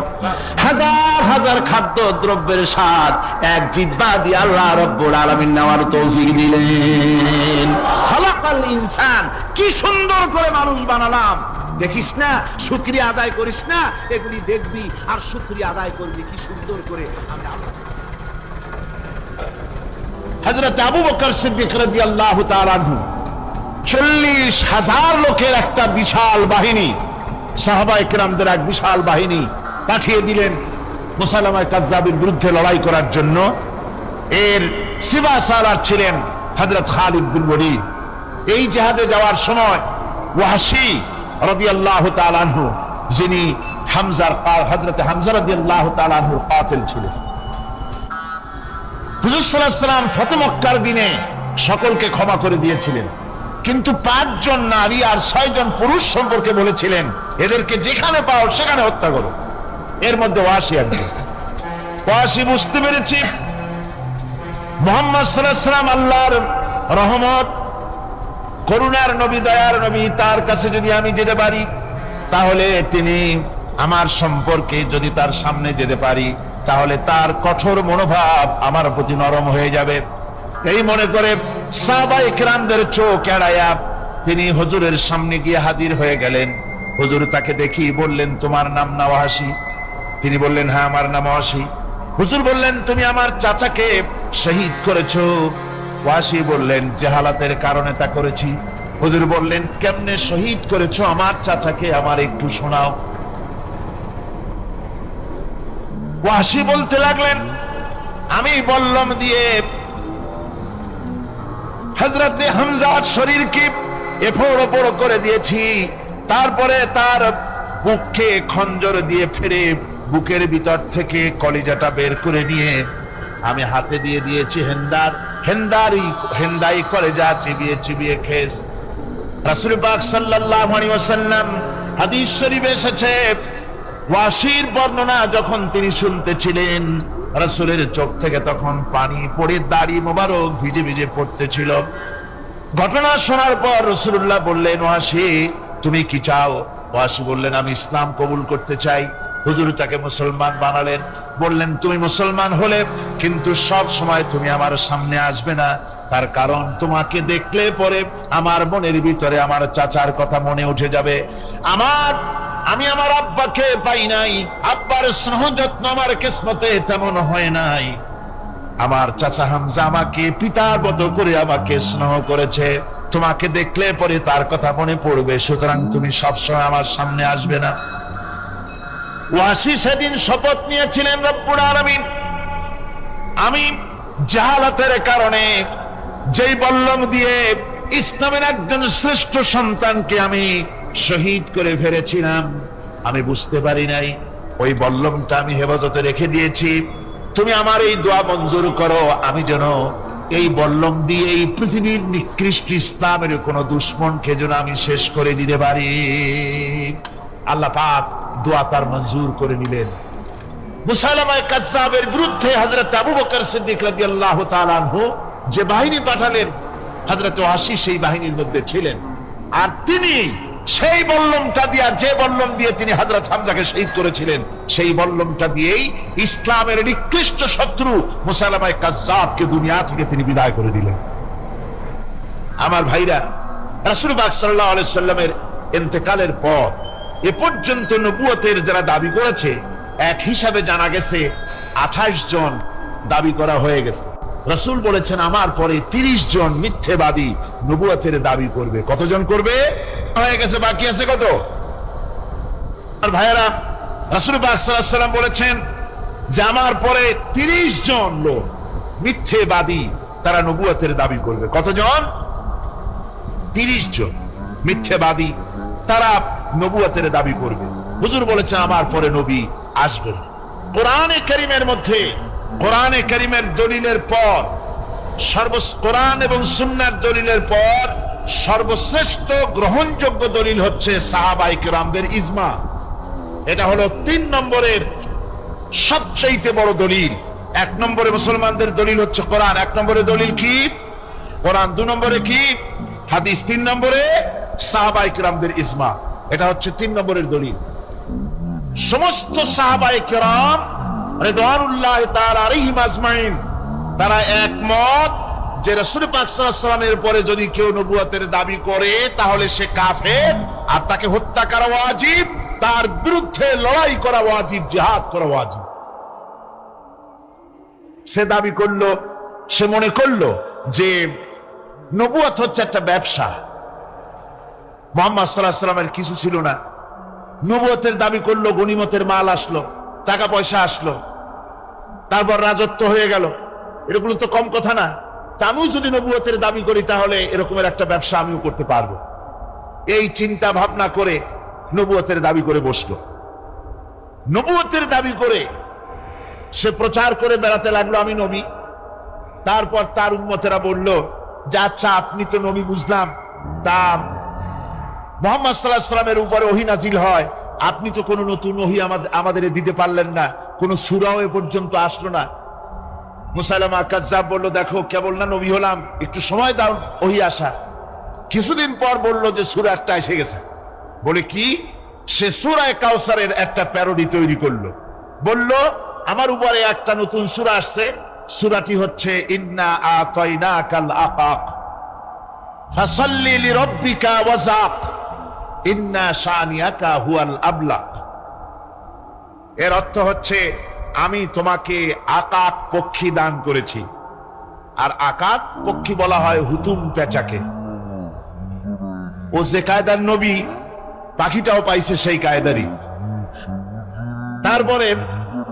হাজার হাজার খাদ্য দ্রব্যের স্বাদ এক জিহ্বা দিয়ে আল্লাহ রাব্বুল আলামিন নেওয়ার তৌফিক দিলেন। খালাকাল ইনসান, কি সুন্দর করে মানুষ বানালাম। দেখিস না, শুকরিয়া আদায় করিস না, এগুলি দেখবি আর শুকরিয়া আদায় করবি কি সুন্দর করে। আমি আল্লাহ হযরত আবু বকর সিদ্দিক রাদিয়াল্লাহু তাআলা আনহু 40,000 লোকের একটা বিশাল বাহিনী, সাহাবায়ে কেরামদের এক বিশাল বাহিনী পাঠিয়ে দিলেন মুসাইলামা কাযযাবের বিরুদ্ধে লড়াই করার জন্য। এর সিপাহসালার ছিলেন হযরত খালিদ বিন ওয়ালিদ। এই জিহাদে যাওয়ার সময় ওয়াহশী রাদিয়াল্লাহু তাআলা আনহু, যিনি হযরত হামজা রাদিয়াল্লাহু তাআলা আনহুর কাতিল ছিলেন, হুজুর সাল্লাল্লাহু আলাইহি ওয়াসাল্লাম ফতহ মক্কার দিনে সকলকে ক্ষমা করে দিয়েছিলেন, কিন্তু 5 জন নারী আর 6 জন পুরুষ সম্পর্কে বলেছিলেন এদেরকে যেখানে পাও সেখানে হত্যা করো। এর মধ্যে ওয়াহশী একজন। ওয়াহশী বুঝতে পেরেছি মুহাম্মদ সাল্লাল্লাহু আলাইহি ওয়াসাল্লাম আল্লাহর রহমত, করুণার নবী, দয়ার নবী, তার কাছে যদি আমি যেতে পারি তাহলে তিনি আমার সম্পর্কে, যদি তার সামনে যেতে পারি তাহলে তার কঠোর মনোভাব আমার প্রতি নরম হয়ে যাবে। এই মনে করে সাহাবায়ে কেরামদের চোখ এড়াইয়া তিনি হুজুরের সামনে গিয়ে হাজির হয়ে গেলেন। হুজুর তাকে দেখি বললেন, তোমার নাম না ওয়াহশী? তিনি বললেন, হ্যাঁ আমার নাম ওয়াহশী। হুজুর বললেন, তুমি আমার চাচাকে শহীদ করেছো। ওয়াহশী বললেন, জাহালাতের কারণে তা করেছি। হুজুর বললেন, কেমনে শহীদ করেছো আমার চাচাকে, আমার একটু শোনাও। ওয়াহশী বলতে লাগলেন, আমি বল্লম দিয়ে হযরতে হামজার শরীরকে এফোড় ওপড় করে দিয়েছি, তারপরে তার বুককে খঞ্জর দিয়ে ফেরে বুকের ভিতর থেকে কলিজাটা বের করে নিয়ে আমি হাতে দিয়ে দিয়েছি হেন্দাই কলিজা চিবিয়ে চিবিয়ে খেস। রাসূল পাক সাল্লাল্লাহু আলাইহি ওয়াসাল্লাম হাদিস শরীফে এসেছে, ওয়াসির বর্ণনা যখন তিনি শুনতেছিলেন, রাসূলের চোখ থেকে তখন পানি পড়ে দাড়ি মোবারক ভিজে ভিজে পড়তেছিল। ঘটনা শোনার পর রাসূলুল্লাহ বললেন, ওয়াসি তুমি কি চাও? ওয়াসি বললেন, আমি ইসলাম কবুল করতে চাই। হুজুর তাকে মুসলমান বানালেন, বললেন তুমি মুসলমান হলে কিন্তু সব সময় তুমি আমার সামনে আসবে না, তার কারণ তোমাকে দেখলে পরে আমার মনের ভিতরে আমার চাচার কথা মনে উঠে যাবে। আমি আমার আব্বাকে পাই নাই, আব্বার স্নেহ যত্ন আমার কিসমতে তেমন হয় নাই। আমার চাচা হামজা আমাকে পিতার মতো করে আমাকে স্নেহ করেছে, তোমাকে দেখলে পরে তার কথা মনে পড়বে, সুতরাং তুমি সবসময় আমার সামনে আসবে না। ওয়াসি সেদিন শপথ নিয়েছিলেন, রব্বুল আলামিন আমি জাহালাতের কারণে যেই বল্লম দিয়ে ইসলামের একজন শ্রেষ্ঠ সন্তানকে আমি শহীদ করে ফেলেছিলাম, আমি বুঝতে পারি নাই, ওই বল্লমটা আমি হেফাজতে রেখে দিয়েছি। তুমি আমার এই দোয়া মঞ্জুর করো, আমি যেন এই বল্লম দিয়ে এই পৃথিবীর নিকৃষ্ট ইসলামের কোন দুশ্মনকে যেন আমি শেষ করে দিতে পারি। আল্লাহ পাক দোয়া তার মঞ্জুর করে নিলেন। মুসাইলামা কাযযাবের বিরুদ্ধে হযরত আবু বকর সিদ্দিক রাদিয়াল্লাহু তাআলা আনহু যে বাহিনী পাঠালেন, হযরত ওয়াসি সেই বাহিনীর মধ্যে ছিলেন। আর তিনি সেই বল্লমটা দিয়ে, যে বল্লম দিয়ে তিনি হযরত হামজাকে শহীদ করেছিলেন, সেই বল্লমটা দিয়েই ইসলামের নিকৃষ্ট শত্রু মুসাইলামা কাযযাবকে দুনিয়া থেকে তিনি বিদায় করে দিলেন। আমার ভাইরা, রাসূল পাক সাল্লাল্লাহু আলাইহি সাল্লামের ইন্তেকালের পর এ পর্যন্ত নবুয়তের যারা দাবি করেছে, এক হিসাবে জানা গেছে 28 জন দাবি করা হয়ে গেছে। রাসূল বলেছেন আমার পরে 30 জন মিথ্যেবাদী নবুয়তের দাবি করবে। কতজন করবে? হয়ে গেছে, বাকি আছে কত? আর ভাইয়েরা, রাসূল পাক সাল্লাল্লাহু আলাইহি সাল্লাম বলেছেন যে আমার পরে 30 জন লোক মিথ্যেবাদী, তারা নবুয়তের দাবি করবে। কতজন? 30 জন মিথ্যেবাদী, তারা নবুয়তের দাবি করবে। হুজুর বলেছেন আমার পরে নবী আসবেন। কোরআনে কারীমের মধ্যে, কোরআনে কারীমের দলিলের পর, কোরআন এবং সুন্নাহর দলিলের পর সর্বশ্রেষ্ঠ গ্রহণযোগ্য দলিল হচ্ছে সাহাবায়ে কেরামদের ইজমা। এটা হলো 3 নম্বরের সবচেয়ে বড় দলিল। 1 নম্বরে মুসলমানদের দলিল হচ্ছে কোরআন, 1 নম্বরে দলিল কি? কোরআন। 2 নম্বরে কি? হাদিস। 3 নম্বরে সাহাবায়ে কেরামদের ইজমা। এটা হচ্ছে 3 নম্বরের দলিল। সমস্ত সাহাবায়ে কেরাম রিদওয়ানুল্লাহি তাআলা আলাইহিম আজমাইন তারা একমত যে রাসূল পাক সাল্লাল্লাহু আলাইহি ওয়াসাল্লামের পরে যদি কেউ নবুয়তের দাবি করে তাহলে সে কাফের, আর তাকে হত্যা করা ওয়াজিব, তার বিরুদ্ধে লড়াই করা ওয়াজিব, জিহাদ করা ওয়াজিব। সে দাবি করলো, সে মনে করলো যে নবুয়ত হচ্ছে একটা ব্যবসা। মুহাম্মদ সাল্লাল্লাহু আলাইহি ওয়াসাল্লামের কিছু ছিল না, নবুয়তের দাবি করলো, গনিমতের মাল আসলো, টাকা পয়সা আসলো, তারপর রাজত্ব হয়ে গেল। এরকম তো কম কথা না। আমিও যদি নবুয়তের দাবি করি তাহলে এরকমের একটা ব্যবসা আমিও করতে পারবো। এই চিন্তা ভাবনা করে নবুয়তের দাবি করে বসলো। নবুয়তের দাবি করে সে প্রচার করে বেড়াতে লাগলো আমি নবী। তারপর তার উম্মতেরা বলল যে আচ্ছা আপনি তো নবী বুঝলাম, তা মুহাম্মদ সাল্লাল্লাহু আলাইহি ওয়াসাল্লামের উপরে ওহী নাজিল হয়, আপনি তো কোনো নতুন ওহী আমাদের দিতে পারলেন না, কোন সূরাও এ পর্যন্ত আসলো না। মুসাইলামা কাযযাব বলল দেখো কেবল না নবী হলাম, একটু সময় দাও ওহী আসা। কিছুদিন পর বলল যে সূরা একটা এসে গেছে। বলে কি? সে সূরা কাউসারের একটা প্যারোডি তৈরি করলো। বলল আমার উপরে একটা নতুন সূরা আসছে, সূরাটি হচ্ছে ইন্না আতাইনাকাল আকাক ফাসাল্লি লিরাব্বিকা ওয়াজাক ইন্না শানিয়াকা হুয়াল আবলাক। এর অর্থ হচ্ছে আমি তোমাকে আকাক পক্ষী দান করেছি। আর আকাক পক্ষী বলা হয় হুতুম পেঁচাকে। ও যে কায়দার নবী, পাখিটাও পাইছে সেই কায়দারই। তারপরে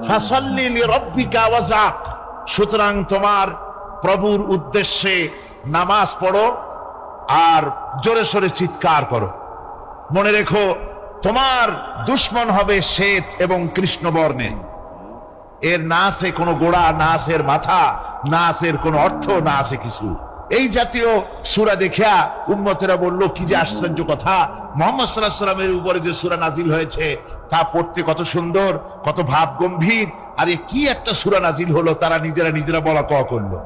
ফাসাল্লি লিরাব্বিকা ওয়াজাক, সুতরাং তোমার প্রভুর উদ্দেশ্যে নামাজ পড়ো আর জোরে সোরে চিৎকার করো। মনে রেখো, তোমার দুশ্মন হবে শ্বেত এবং কৃষ্ণ বর্ণে। এর না আছে কোনো গোড়া, না আছে এর মাথা, না আছে এর কোনো অর্থ, না আছে কিছু। এই জাতীয় সূরা দেখিয়া উম্মতেরা বলল, কি যে আশ্চর্য কথা, মুহাম্মদ সাল্লাল্লাহু আলাইহি ওয়াসাল্লামের উপরে যে সূরা নাজিল হয়েছে তা পড়তে কত সুন্দর, কত ভাব গম্ভীর, আর এ কি একটা সূরা নাজিল হলো। তারা নিজেরা বলা কওয়া করলো।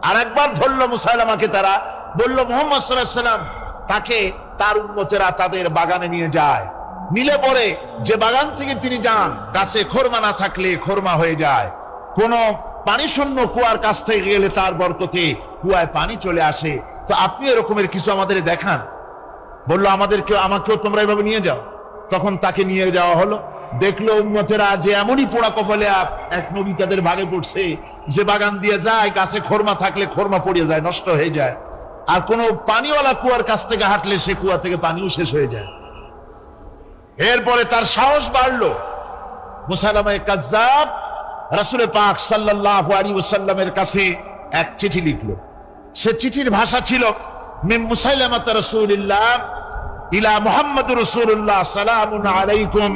আর একবার ধরলো মুসাইলামাকে, তারা বলল মুহাম্মদ সাল্লাল্লাহু আলাইহি ওয়াসাল্লাম তাকে তার উম্মতেরা তাদের বাগানে নিয়ে যায়। নিলে পরে যে বাগান থেকে তিনি যান, গাছে খোরমা না থাকলে খোরমা হয়ে যায়। কোন পানি শূন্য কুয়ার কাছ থেকে গেলে তার বরকতে কুয়ায় পানি চলে আসে। তো আপনি এরকমের কিছু আমাদের দেখান। বললো আমাকেও তোমরা এভাবে নিয়ে যাও। তখন তাকে নিয়ে যাওয়া হলো। দেখলো উম্মতেরা যে এমনই পোড়া কপালে এক নবী তাদের ভাগে পড়ছে, যে বাগান দিয়ে যায়, গাছে খোরমা থাকলে খোরমা পড়ে যায়, নষ্ট হয়ে যায়। আর কোন পানিওয়ালা কুয়ার কাছ থেকে হাঁটলে সে কুয়া থেকে পানিও শেষ হয়ে যায়। এরপরে তার সাহস বাড়লো। মুসাইলামা কাজ্জাব রাসূল পাক সাল্লাল্লাহু আলাইহি ওয়াসাল্লামের কাছে এক চিঠি লিখলো। সে চিঠির ভাষা ছিল, মিন মুসাইলামা রাসূলিল্লাহ ইলা মুহাম্মাদুর রাসূলুল্লাহ সালামুন আলাইকুম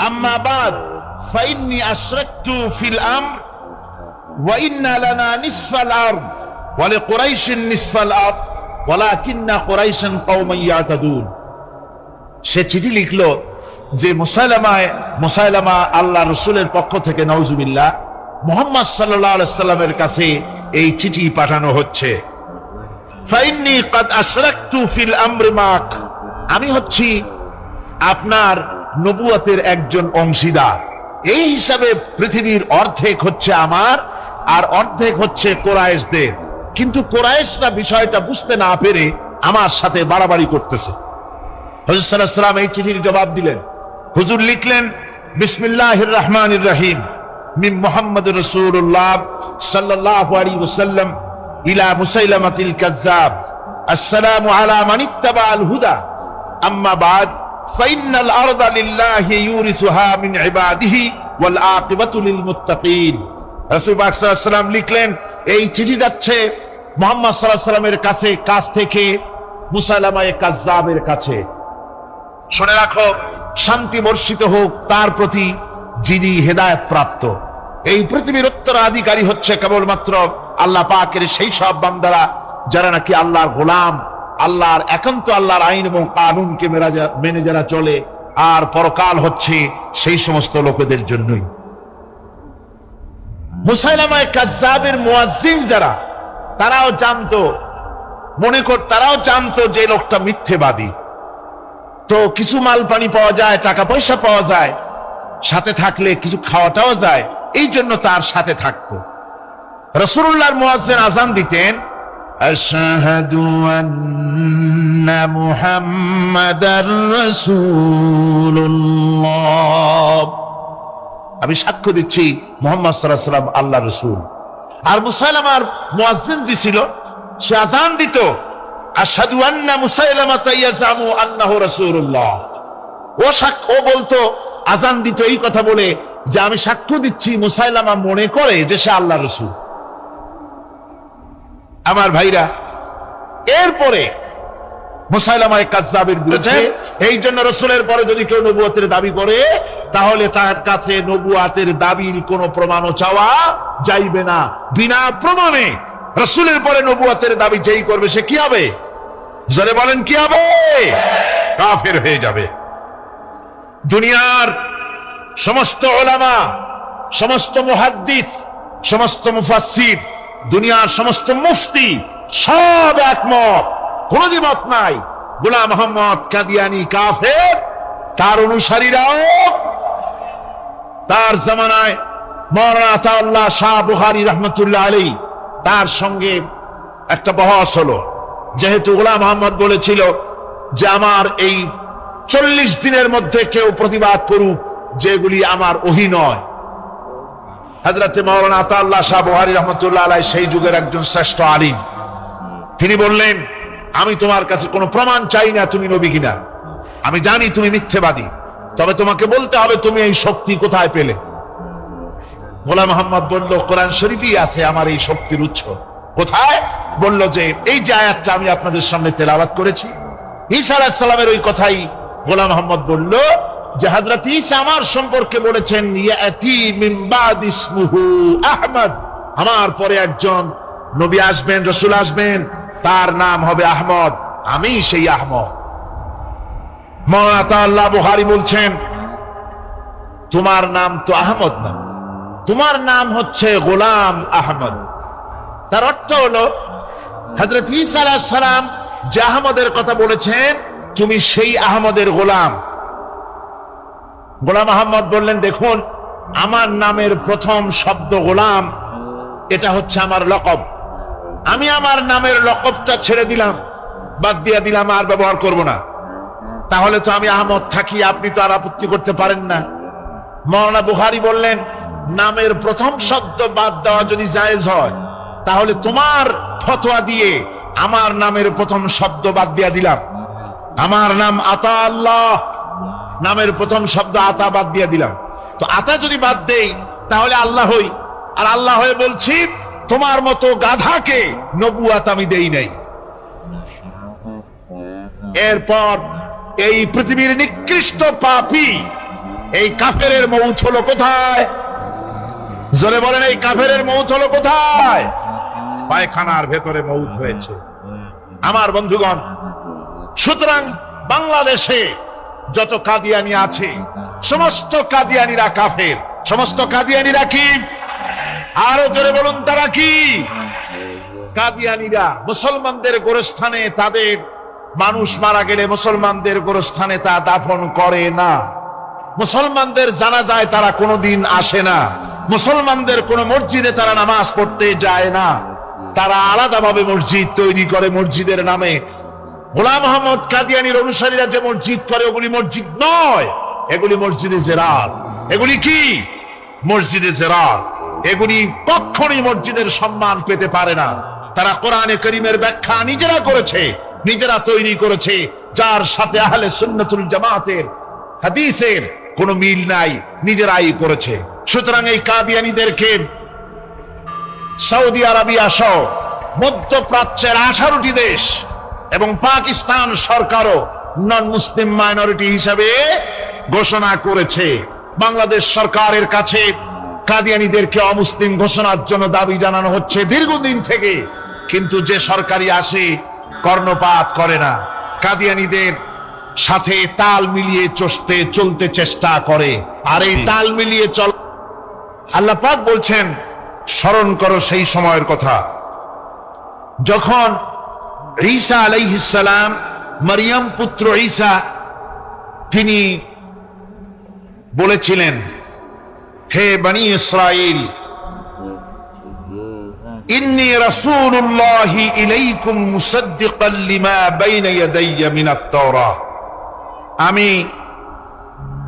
আম্মা বাদ ফাইন্নী আশরাকতু ফিল আমর ওয়া ইন্না লানা নিসফাল আরদ ওয়া লিকুরাইশিন নিসফাল আরদ ওয়ালাকিন্না কুরাইশান কওমান ইয়াতাদুন। সে চিঠি লিখলো যে মুসাইলামা আল্লাহ রসুলের পক্ষ থেকে নাউজুবিল্লাহ মুহাম্মদ সাল্লাল্লাহু আলাইহি ওয়াসাল্লামের কাছে এই চিঠি পাঠানো হচ্ছে। ফাইন্নী কাদ আশরাকতু ফিল আমরি মাক, আমি হচ্ছি আপনার নবুয়তের একজন অংশীদার। এই হিসাবে পৃথিবীর অর্ধেক হচ্ছে আমার, আর অর্ধেক হচ্ছে কোরাইশদের। কিন্তু কোরাইশরা বিষয়টা বুঝতে না পেরে আমার সাথে বাড়াবাড়ি করতেছে। হুজুর সাল্লাল্লাহু আলাইহি ওয়াসাল্লাম এই চিঠির জবাব দিলেন। হুজুর লিখলেন, বিসমিল্লাহির রহমানির রহিম, মিন মুহাম্মাদুর রাসূলুল্লাহ সাল্লাল্লাহু আলাইহি ওয়াসাল্লাম ইলা মুসাইলামাতিল কাজ্জাব, আসসালামু আলা মান ইত্তাবাআল হুদা, আম্মা বাদ ফাইন্নাল আরদা লিল্লাহি ইউরিসুহা মিন ইবাদিহি ওয়াল আকিবাতু লিল মুত্তাকিন। রাসূল পাক সাল্লাল্লাহু আলাইহি ওয়াসাল্লাম লিখলেন, এই চিঠি যাচ্ছে মুহাম্মদ সাল্লাল্লাহু আলাইহি ওয়াসাল্লামের কাছ থেকে মুসাইলামা কাজ্জাবের কাছে। শুনে রাখো, শান্তি বর্ষিত হোক তার প্রতি যিনি হেদায়েত প্রাপ্ত। এই পৃথিবীর উত্তরাধিকারী হচ্ছে কেবলমাত্র আল্লাহ পাকের সেই সব বান্দারা যারা নাকি আল্লাহর গোলাম, আল্লাহর একান্ত আল্লাহর আইন এবং কানুনকে মেনে যারা চলে। আর পরকাল হচ্ছে সেই সমস্ত লোকেদের জন্যই। মুসাইলামা কাজ্জাবের মুয়াজ্জিন যারা, তারাও জানতো, তারাও জানতো যে লোকটা মিথ্যেবাদী। তো কিছু মাল পানি পাওয়া যায়, টাকা পয়সা পাওয়া যায়, সাথে থাকলে কিছু খাওয়াটাও যায়, এই জন্য তার সাথে থাকতো। রাসূলুল্লাহর মুয়াজ্জিন আযান দিতেন, আশহাদু আন্না মুহাম্মাদার রাসূলুল্লাহ, আমি সাক্ষ্য দিচ্ছি মুহাম্মদ সাল্লাল্লাহু আলাইহি ওয়াসাল্লাম আল্লাহর রাসূল। আর মুসাইলামার মুয়াজ্জিন যে ছিল, সে আযান দিত, আশহাদু আন্না মুসাইলামাতা ইয়াজামু আন্নাহু রাসূলুল্লাহ। ও বলতো, আযান দিত এই কথা বলে যে আমি সাক্ষ্য দিচ্ছি মুসাইলামা মনে করে যে সে আল্লাহর রাসূল। আমার ভাইরা, এরপরে মুসাইলামা কাজ্জাবের বিরুদ্ধে, এই জন্য রাসূলের পরে যদি কেউ নবুয়তের দাবি করে, তাহলে তার কাছে নবুয়তের দাবির কোনো প্রমাণও চাওয়া যাইবে না। বিনা প্রমাণে রাসূলের পরে নবুয়তের দাবি যেই করবে সে কি হবে? জোরে বলেন, কি হবে? কাফের হয়ে যাবে। দুনিয়ার সমস্ত উলামা, সমস্ত মুহাদ্দিস, সমস্ত মুফাসসির, দুনিয়ার সমস্ত মুফতি সব একমত, কোন দ্বিমত নাই, গোলাম মোহাম্মদ কাদিয়ানী কাফের। তার অনুসারীরাও তার জামানায় মাওলানা আতাউল্লাহ শাহ বুখারী রাহমাতুল্লাহ আলাইহি, তার সঙ্গে একটা বহস হলো। যেহেতু গোলাম মোহাম্মদ বলেছিল যে আমার এই 40 দিনের মধ্যে কেউ প্রতিবাদ করুক যেগুলি আমার ওহী নয়। হযরতে মাওলানা আতাউল্লাহ শাহ বুখারী রাহমাতুল্লাহ আলাইহি সেই যুগের একজন শ্রেষ্ঠ আলিম। তিনি বললেন, আমি তোমার কাছে কোনো প্রমাণ চাই না তুমি নবী কিনা, আমি জানি তুমি মিথ্যেবাদী, তবে তোমাকে বলতে হবে তুমি এই শক্তি কোথায় পেলে। গোলাম মোহাম্মদ বলল, কোরআন শরীফই আছে আমার এই শক্তির উৎস। কোথায়? বলল যে এই যে আয়াতটা আমি আপনাদের সামনে তেলাওয়াত করেছি, ঈসা আলাইহিস সালামের ওই কথাই গোলাম মোহাম্মদ বলল যে হযরত ঈসা আমার সম্পর্কে বলেছেন, ইয়াতি মিন বাদ ইসমুহু আহমদ, আমার পরে একজন নবী আসবেন, রাসূল আসবেন, তার নাম হবে আহমদ, আমি সেই আহমদ। মাওলানা আল্লাহ বুখারী বলছেন, তোমার নাম তো আহমদ না, তোমার নাম হচ্ছে গোলাম আহমদ। তার অর্থ হলো হযরত ঈসা আলাইহিস সালাম যে আহমদের কথা বলেছেন, তুমি সেই আহমদের গোলাম। গোলাম আহমদ বললেন, দেখুন আমার নামের প্রথম শব্দ গোলাম, এটা হচ্ছে আমার লকব। আমি আমার নামের লকবটা ছেড়ে দিলাম, বাদ দিয়ে দিলাম, আর ব্যবহার করব না। তাহলে তো আমি আহমদ থাকি, আপনি তো আর আপত্তি করতে পারেন না। মাওলানা বুখারী বললেন, নামের প্রথম শব্দ বাদ দেওয়া যদি জায়েজ হয়, তাহলে তোমার ফতোয়া দিয়ে আমার নামের প্রথম শব্দ বাদ দিয়ে দিলাম। আমার নাম আতা আল্লাহ, নামের প্রথম শব্দ আতা বাদ দিয়ে দিলাম। তো আতা যদি বাদ দেই তাহলে আল্লাহ হই, আর আল্লাহ হয়ে বলছি তোমার মতো গাধাকে নবুয়াত আমি দেই নাই। এরপর এই পৃথিবীর নিকৃষ্ট পাপী এই কাফেরের মৌত হলো কোথায়? জোরে বলেন, এই কাফেরের মৌত হলো কোথায়? পায়খানার ভেতরে মৌত হয়েছে। আমার বন্ধুগণ, সুতরাং বাংলাদেশে যত কাদিয়ানি আছে, সমস্ত কাদিয়ানিরা কাফের। সমস্ত কাদিয়ানিরা কি? আরো জোরে বলুন, তারা কি? কাদিয়ানিরা মুসলমানদের গোরস্থানে, তাদের মানুষ মারা গেলে মুসলমানদের গোরস্থানে তা দাফন করে না। মুসলমানদের জানাজায় তারা কোনোদিন আসে না। মুসলমানদের কোন মসজিদে তারা নামাজ পড়তে যায় না। তারা আলাদাভাবে মসজিদ তৈরি করে মসজিদের নামে। গোলাম মোহাম্মদ কাদিয়ানির অনুসারীরা যে মসজিদ করে, ওগুলি মসজিদ নয়, এগুলি মসজিদে জেরার। এগুলি কি? মসজিদে জেরার। এগুলি কখনই মসজিদের সম্মান পেতে পারে না। তারা কোরআনে কারীমের ব্যাখ্যা নিজেরা করেছে, নিজেরা তৈরি করেছে, যার সাথে আহলে সুন্নাতুল জামাতের হাদিসের কোনো মিল নাই, নিজেরাই করেছে। সুতরাং এই কাদিয়ানীদেরকে সৌদি আরবিয়া সহ মধ্যপ্রাচ্যের 18টি দেশ এবং পাকিস্তান সরকারও নন মুসলিম মাইনরিটি হিসাবে ঘোষণা করেছে। বাংলাদেশ সরকারের কাছে কাদিয়ানীদেরকে অমুসলিম ঘোষণার জন্য দাবি জানানো হচ্ছে দীর্ঘদিন থেকে, কিন্তু যে সরকারি আসে কর্ণপাত করে না, কাদিয়ানীদের সাথে তাল মিলিয়ে চলতে চেষ্টা করে। আর এই তাল মিলিয়ে চল, আল্লাহ পাক বলছেন, স্মরণ করো সেই সময়ের কথা যখন ঈসা আলাইহিস সালাম, মারিয়াম পুত্র ঈসা, তিনি বলেছিলেন, হে বনি ইসরাইল, ইন্নী রাসূলুল্লাহি ইলাইকুম মুসাদ্দিকাল লিমা বাইনা ইয়াদাইয়া মিনাত তাওরাহ, আমি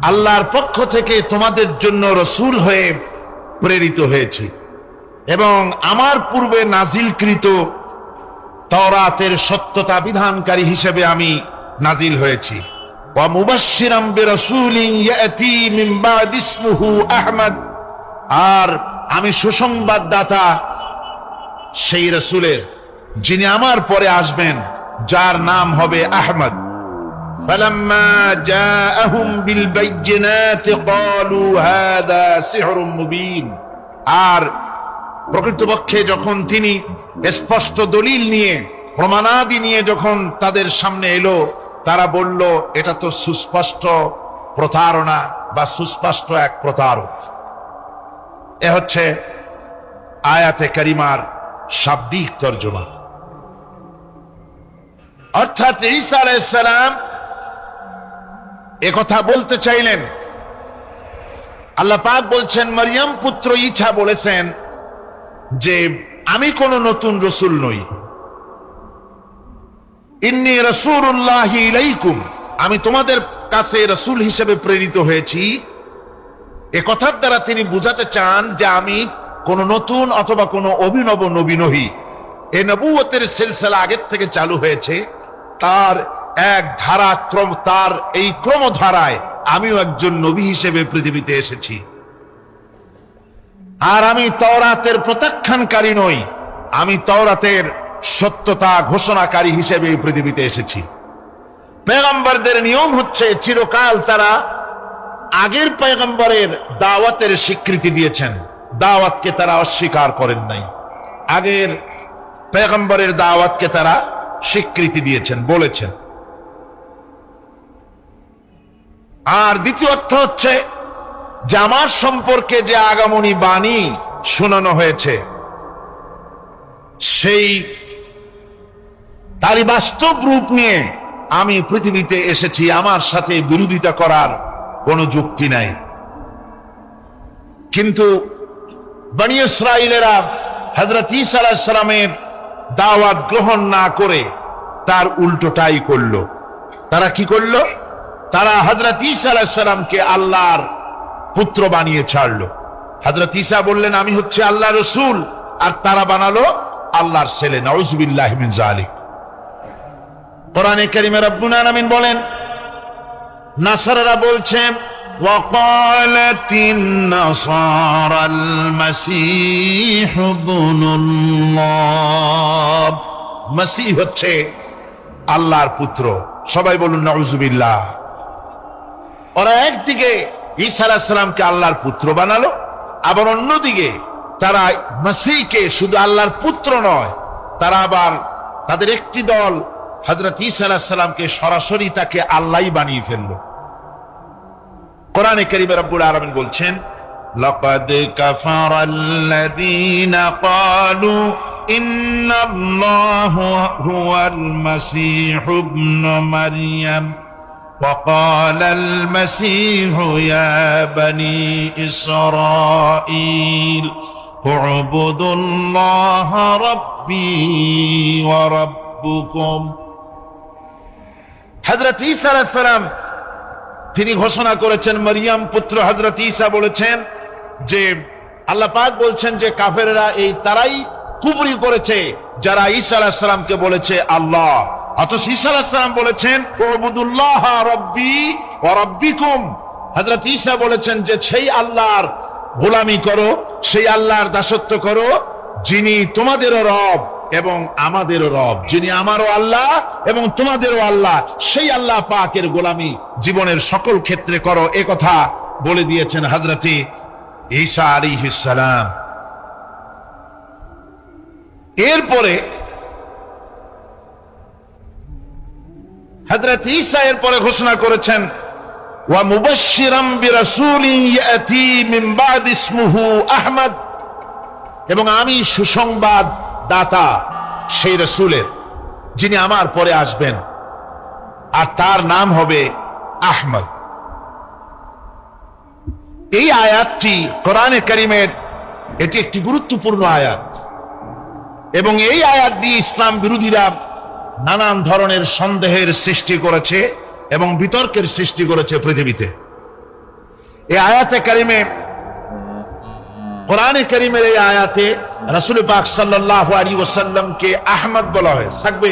আল্লাহর পক্ষ থেকে তোমাদের জন্য রাসূল হয়ে প্রেরিত হয়েছি এবং আমার পূর্বে নাজিলকৃত তাওরাতের সত্যতা বিধানকারী হিসেবে আমি নাজিল হয়েছি। ওয়া মুবাশশিরাম বিরাসূলিন ইয়াতি মিন বাদ ইসমুহু আহমদ, আর আমি সুসংবাদদাতা সেই রাসূলের, যিনি আমার পরে আসবেন, যার নাম হবে আহমদ। ফালাম্মা জাআহুম বিল বাইয়িনাতি ক্বালু হাযা সিহরুম মুবিন, আর প্রকৃতপক্ষে যখন তিনি স্পষ্ট দলিল নিয়ে, প্রমাণাদি নিয়ে যখন তাদের সামনে এলো, তারা বলল, এটা তো সুস্পষ্ট প্রতারণা বা সুস্পষ্ট এক প্রতারক। এ হচ্ছে আয়াতে কারিমার শাব্দিক তর্জমা। অর্থাৎ ঈসা আলাইহিস সালাম একথা বলতে চাইলেন। আল্লাহ পাক বলছেন, মারিয়াম পুত্র ঈসা বলেছেন যে আমি কোন নতুন রাসূল নই। ইন্নী রাসূলুল্লাহি ইলাইকুম, আমি তোমাদের কাছে রাসূল হিসেবে প্রেরিত হয়েছি। এ কথার দ্বারা তিনি বুঝাতে চান যে আমি কোন নতুন অথবা কোন অভিনব নবী নহি। এই নবুয়তের সিলসিলা আগের থেকে চালু হয়েছে, তার এক ধারাক্রম, তার এই ক্রমধারায় আমিও একজন নবী হিসেবে পৃথিবীতে এসেছি। আর আমি তাওরাতের প্রত্যাখ্যানকারী নই, আমি তাওরাতের সত্যতা ঘোষণাকারী হিসেবে এই পৃথিবীতে এসেছি। পয়গম্বরদের নিয়ম হচ্ছে চিরকাল তারা আগের পয়গম্বরের দাওয়াতের স্বীকৃতি দিয়েছেন, দাওয়াতকে তারা অস্বীকার করেন নাই। আগের পয়গম্বরের দাওয়াতকে তারা স্বীকৃতি দিয়েছেন, বলেছেন। আর দ্বিতীয় অর্থ হচ্ছে যে আমার সম্পর্কে যে আগামনী বাণী শোনানো হয়েছে সেই তারই বাস্তব রূপ নিয়ে আমি পৃথিবীতে এসেছি, আমার সাথে বিরোধিতা করার কোনো যুক্তি নাই। কিন্তু বনী ইসরাইলেরা হযরত ঈসা আলাইহিস সালামের দাওয়াত গ্রহণ না করে তার উল্টোটাই করল। তারা কি করল? তারা হযরত ঈসা আলাইহিস সালামকে আল্লাহর পুত্র বানিয়ে ছাড়লো। হযরত ঈসা বললেন আমি হচ্ছে আল্লাহর রাসূল, আর তারা বানালো আল্লাহর ছেলে। নাউযুবিল্লাহি মিন যালিক। কোরআনে কারীমে রব্বুল আলামিন বলেন, নাসারারা বলছেন ওয়াকালাতিন নাসারাল মাসীহ ইবনুল্লাহ, মসীহ হচ্ছে আল্লাহর পুত্র। সবাই বলুন নাউযুবিল্লাহ। ওরা একদিকে ঈসা আলাইহিস সালামকে আল্লাহর পুত্র বানালো, আবার অন্যদিকে তারা মসীহকে শুধু আল্লাহর পুত্র নয়, তারা আবার তাদের একটি দল হযরত ঈসা আলাইহিস সালামকে সরাসরি তাকে আল্লাহই বানিয়ে ফেললো। কোরআনে কারীমে রব্বুল আলামিন বলছেন, লাকাদ কাফারাল্লাযীনা ক্বালু ইন্নাল্লাহা হুয়াল মাসীহু ইবনু মারইয়াম وقال المسيح يا بني إسرائيل اعبدوا الله ربي وربكم। হযরত ঈসা আলাইহিস সালাম তিনি ঘোষণা করেছেন, মারিয়াম পুত্র হযরত ঈসা বলেছেন যে আল্লাহ পাক বলছেন যে কাফেররা এই তারাই কুফরি করেছে যারা ঈসা আলাইহিস সালামকে বলেছে আল্লাহ। অথচ ঈসা আলাইহিস সালাম বলেছেন উবুদুল্লাহ রাব্বি ওয়া রাব্বিকুম। হযরত ঈসা বলেছেন যে সেই আল্লাহর গোলামি করো, সেই আল্লাহর দাসত্ব করো যিনি তোমাদেরও রব এবং আমাদেরও রব, যিনি আমারও আল্লাহ এবং তোমাদেরও আল্লাহ, সেই আল্লাহ পাকের গোলামি জীবনের সকল ক্ষেত্রে করো। এ কথা বলে দিয়েছেন হযরত ঈসা আলাইহিস সালাম। এরপরে হযরত ঈসা এরপরে ঘোষণা করেছেন ওয়া মুবাশশিরাম বিরাসূলিন ইয়াতি মিন বাদ ইসমুহু আহমদ, এবং আমি সুসংবাদ দাতা সেই রাসূলের যিনি আমার পরে আসবেন, আর তার নাম হবে আহমদ। এই আয়াতটি কোরআনে কারীমের এটি একটি গুরুত্বপূর্ণ আয়াত, এবং এই আয়াত দিয়ে ইসলাম বিরোধীরা নানান ধরনের সন্দেহের সৃষ্টি করেছে এবং বিতর্কের সৃষ্টি করেছে পৃথিবীতে। এই আয়াতে কারিমে, কোরআনে কারিমের এই আয়াতে রাসূল পাক সাল্লাল্লাহু আলাইহি ওয়াসাল্লামকে আহমদ বলা হয় থাকবে।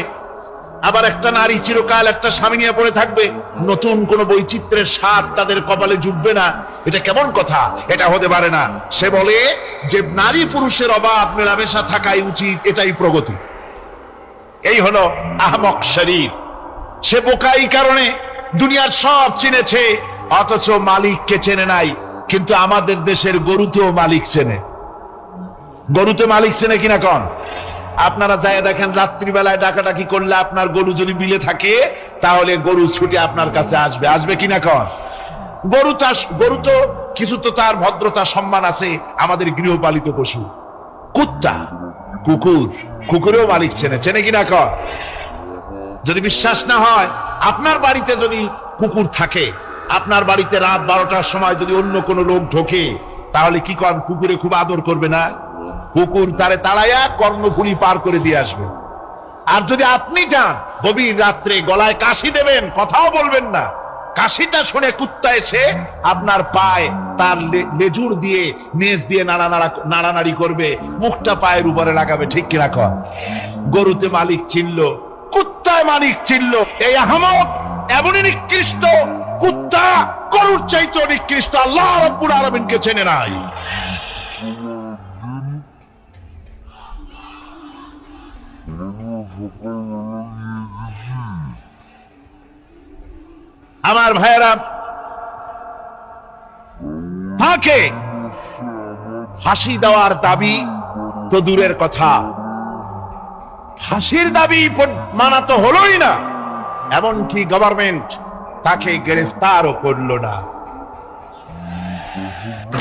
আবার একটা নারী চিরকাল একটা স্বামী নিয়ে পড়ে থাকবে, নতুন কোন বৈচিত্র্যের স্বাদ তাদের কপালে জুটবে না। এটা কেমন কথা? এটা হতে পারে না। সে বলে যে নারী পুরুষের অবাধ মেলামেশা থাকাই উচিত, এটাই প্রগতি। এই হলো আহমক শরীর। সে বোকা এই কারণে দুনিয়ার সব চিনেছে অথচ মালিককে চেনে নাই। কিন্তু আমাদের দেশের গরুতেও মালিক চেনে। গরুতে মালিক চেনে কিনা কন? আপনারা যাই দেখেন, রাত্রিবেলায় ডাকাডাকি করলে আপনার গরু যদি বিলে থাকে তাহলে গরু ছুটে আপনার কাছে আসবে, আসবে কিনা কন? গরু তো কিছু তো তার ভদ্রতা সম্মান আছে। আমাদের গৃহপালিত পশু কুত্তা, কুকুর, কুকুরেও মালিক চেনে, চেনে কিনা কন? যদি বিশ্বাস না হয়, আপনার বাড়িতে যদি কুকুর থাকে, আপনার বাড়িতে রাত 12টার সময় যদি অন্য কোনো লোক ঢোকে, তাহলে কি কন? কুকুরে খুব আদর করবে না? কুকুর তারে তাড়াইয়া কর্ণফুলি পার করে দিয়ে আসবে। আর যদি আপনি যান গভীর রাত্রে, গলায় কাশি দেবেন, কথাও বলবেন না, কাশিটা শুনে কুত্তা এসে আপনার পায়ে তার লেজুর দিয়ে নেজ দিয়ে নাড়ানাড়ি করবে, মুখটা পায়ের উপরে লাগাবে, ঠিক কিনা কন? গরুতে মালিক চিনল, কুত্তায় মালিক চিনল। এই আহমদ এমনই নিকৃষ্ট, কুত্তা গরুর চাইতে নিকৃষ্ট। আল্লাহ রাব্বুল আলামিনকে চেনে নাই। আমার ভাইয়েরা, তাকে ফাঁসি দেওয়ার দাবি তো দূরের কথা, ফাঁসির দাবি মানা তো হলোই না, এমনকি গভর্নমেন্ট তাকে গ্রেফতারও করলো না।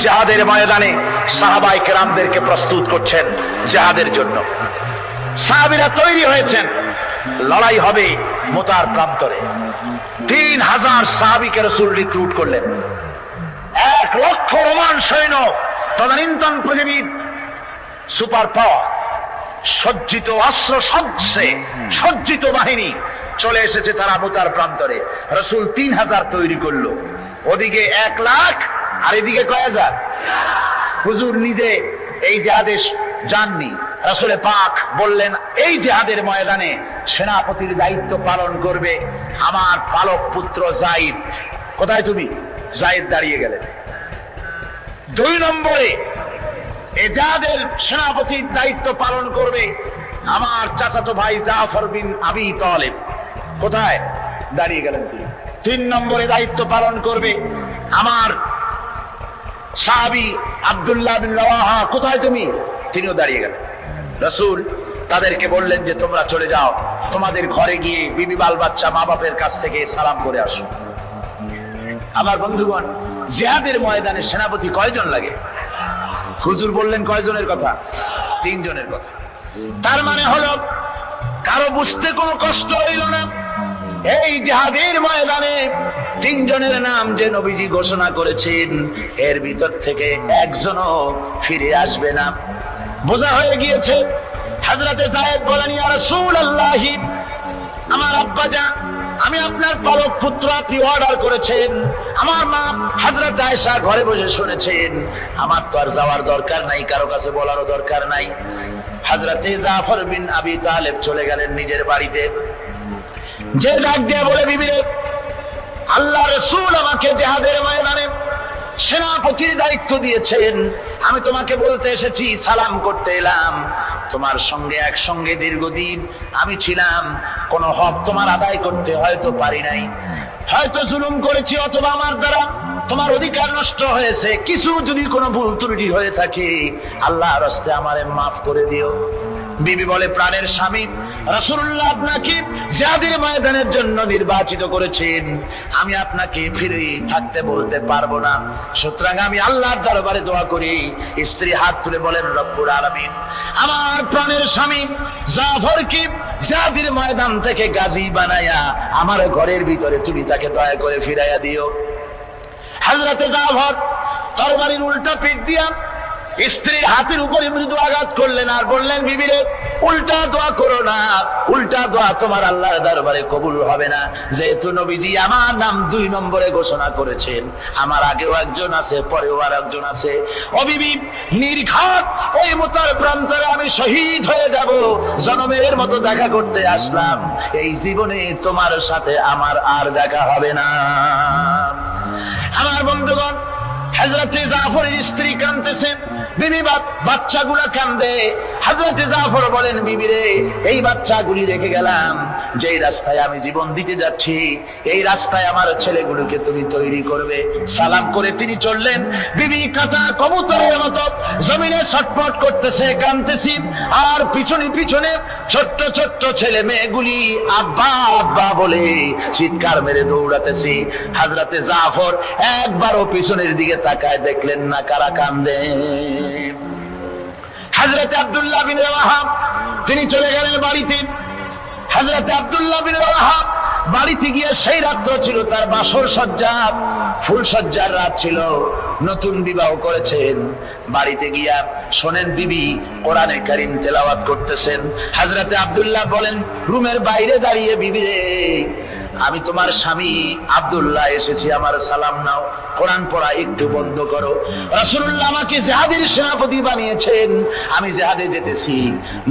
জিহাদের ময়দানে সাহাবায়ে কেরামদেরকে প্রস্তুত করছেন জিহাদের জন্য। সাহাবীরা তৈরি হয়েছেন, লড়াই হবে মুতার প্রান্তরে। 3000 সাহাবীকে রাসূল রিক্রুট করলেন। 1 লক্ষ রোমান সৈন্য, তদানীন্তন পৃথিবীর সুপার পাওয়ার, সজ্জিত অস্ত্র সজ্জিত বাহিনী চলে এসেছে তারা মুতার প্রান্তরে। রাসূল 3000 তৈরি করলো, ওদিকে 1 লাখ আর এদিকে কয় হাজার। হুজুর নিজে এই জিহাদে যাননি, রাসূল পাক বললেন এই জিহাদের ময়দানে সেনাপতির দায়িত্ব পালন করবে আমার পালক পুত্র যায়েদ। কোথায় তুমি? যায়েদ দাঁড়িয়ে গেলেন। 2 নম্বরে এই জিহাদের সেনাপতির দায়িত্ব পালন করবে আমার চাচাতো ভাই জাফর বিন আবি তালেব। কোথায়? দাঁড়িয়ে গেলেন তিনি। 3 নম্বরে দায়িত্ব পালন করবে আমার সাহাবী আব্দুল্লাহ বিন রাওয়াহা। কোথায় তুমি? তিনিও দাঁড়িয়ে গেলেন। রাসূল তাদেরকে বললেন যে তোমরা চলে যাও, তোমাদের ঘরে গিয়ে বিবি বাল বাচ্চা মা বাপের কাছ থেকে সালাম করে আসো। আমার বন্ধুগণ, জিহাদের ময়দানে সেনাপতি কয়জন লাগে? হুজুর বললেন কয়জনের কথা? 3 জনের কথা। তার মানে হলো কারো বুঝতে কোনো কষ্ট হইল না, এই জিহাদের ময়দানে 3 জনের নাম যে নবীজি ঘোষণা করেছেন, এর ভিতর থেকে একজনও ফিরে আসবে না। বোঝা হয়ে গিয়েছে। হযরতে যায়েদ বলেন, ইয়া রাসূলুল্লাহ, আমার আব্বা জান, আমি আপনার পালক পুত্র, আপনি অর্ডার করেছেন। আমার মা হযরত আয়েশা ঘরে বসে শুনেছেন। আমার তো আর যাওয়ার দরকার নাই, কারো কাছে বলারও দরকার নাই। হযরতে জাফর বিন আবি তালেব চলে গেলেন নিজের বাড়িতে। যে ডাক দিয়ে বলে, বিবিরে, আল্লাহ রাসূল আমাকে জিহাদের ময়দানে সেনাপতির দায়িত্ব দিয়েছেন, আমি তোমাকে বলতে এসেছি, সালাম করতে এলাম। তোমার সঙ্গে একসঙ্গে দীর্ঘদিন আমি ছিলাম, কোন হক তোমার আদায় করতে হয়তো পারি নাই, হয়তো জুলুম করেছি, অথবা আমার দ্বারা তোমার অধিকার নষ্ট হয়েছে। কিছু যদি কোনো ভুল ত্রুটি হয়ে থাকে, আল্লাহর রাস্তায় আমারে মাফ করে দিও। বিবি বলে, প্রাণের স্বামী, রাসূলুল্লাহ আপনাকে জিহাদের ময়দানের জন্য নির্বাচিত করেছেন, আমি আপনাকে ফিরে থাকতে বলতে পারবো না। সুতরাং আমি আল্লাহর দরবারে দোয়া করি। স্ত্রী হাত তুলে বলেন, রব্বুল আলামিন, আমার প্রাণের স্বামী জাফরকে জিহাদের ময়দান থেকে গাজী বানায়া আমার ঘরের ভিতরে তুমি তাকে দয়া করে ফিরাইয়া দিও। হযরতে জাফর তরবারির উল্টা পিঠ দিয়া স্ত্রীর হাতের উপরে মৃদু আঘাত করলেন আর বললেন, বিবিরে, উল্টা দোয়া করো না, উল্টা দোয়া তোমার আল্লাহর দরবারে কবুল হবে না। যেহেতু নবীজি আমার নাম 2 নম্বরে ঘোষণা করেছেন, আমার আগেও একজন আছে, পরেও আর একজন আছে। ও বিবি, নির্ঘাত ওই মুতার প্রান্তরে আমি শহীদ হয়ে যাব। জনমের মতো দেখা করতে আসলাম, এই জীবনে তোমার সাথে আমার আর দেখা হবে না। আমার বন্ধুগণ, হযরতে জাফরের স্ত্রী কাঁদতেছেন, বিবি বাচ্চাগুলা কান্দে। হযরতে জাফর বলেন, বিবিরে, এই বাচ্চাগুলি রেখে গেলাম, যেই রাস্তায় আমি জীবন দিতে যাচ্ছি, এই রাস্তায় আমার ছেলেগুলোকে তুমি তৈরি করবে। সালাম করে তিনি চললেন। বিবি কাটা কবুতরের মতো জমিনে ছটফট করতেছে, কাঁদতেছি, আর পিছনে পিছনে ছোট্ট ছোট্ট ছেলে মেয়েগুলি আব্বা আব্বা বলে চিৎকার মেরে দৌড়াতেছি। হযরতে জাফর একবারও পিছনের দিকে তাকায় দেখলেন না কারা কান্দে। হযরতে আব্দুল্লাহ বিন রাওয়াহা তিনি চলে গেলেন বাড়িতে। হযরতে আব্দুল্লাহ বিন রাওয়াহা বাড়িতে গিয়ে, সেই রাত্র ছিল তার বাসর সজ্জা, ফুল সজ্জার রাত ছিল, নতুন বিবাহ করেছেন। বাড়িতে গিয়া শোনেন বিবি কোরআনে কারীম তেলাওয়াত করতেছেন। হযরতে আব্দুল্লাহ বলেন, রুমের বাইরে দাঁড়িয়ে, বিবি রে, আমি তোমার স্বামী আব্দুল্লাহ এসেছি, আমার সালাম নাও। কোরআন পড়া একটু বন্ধ করো। রাসূলুল্লাহ আমাকে জিহাদের সেনাপতি বানিয়েছেন, আমি জিহাদে যেতেছি।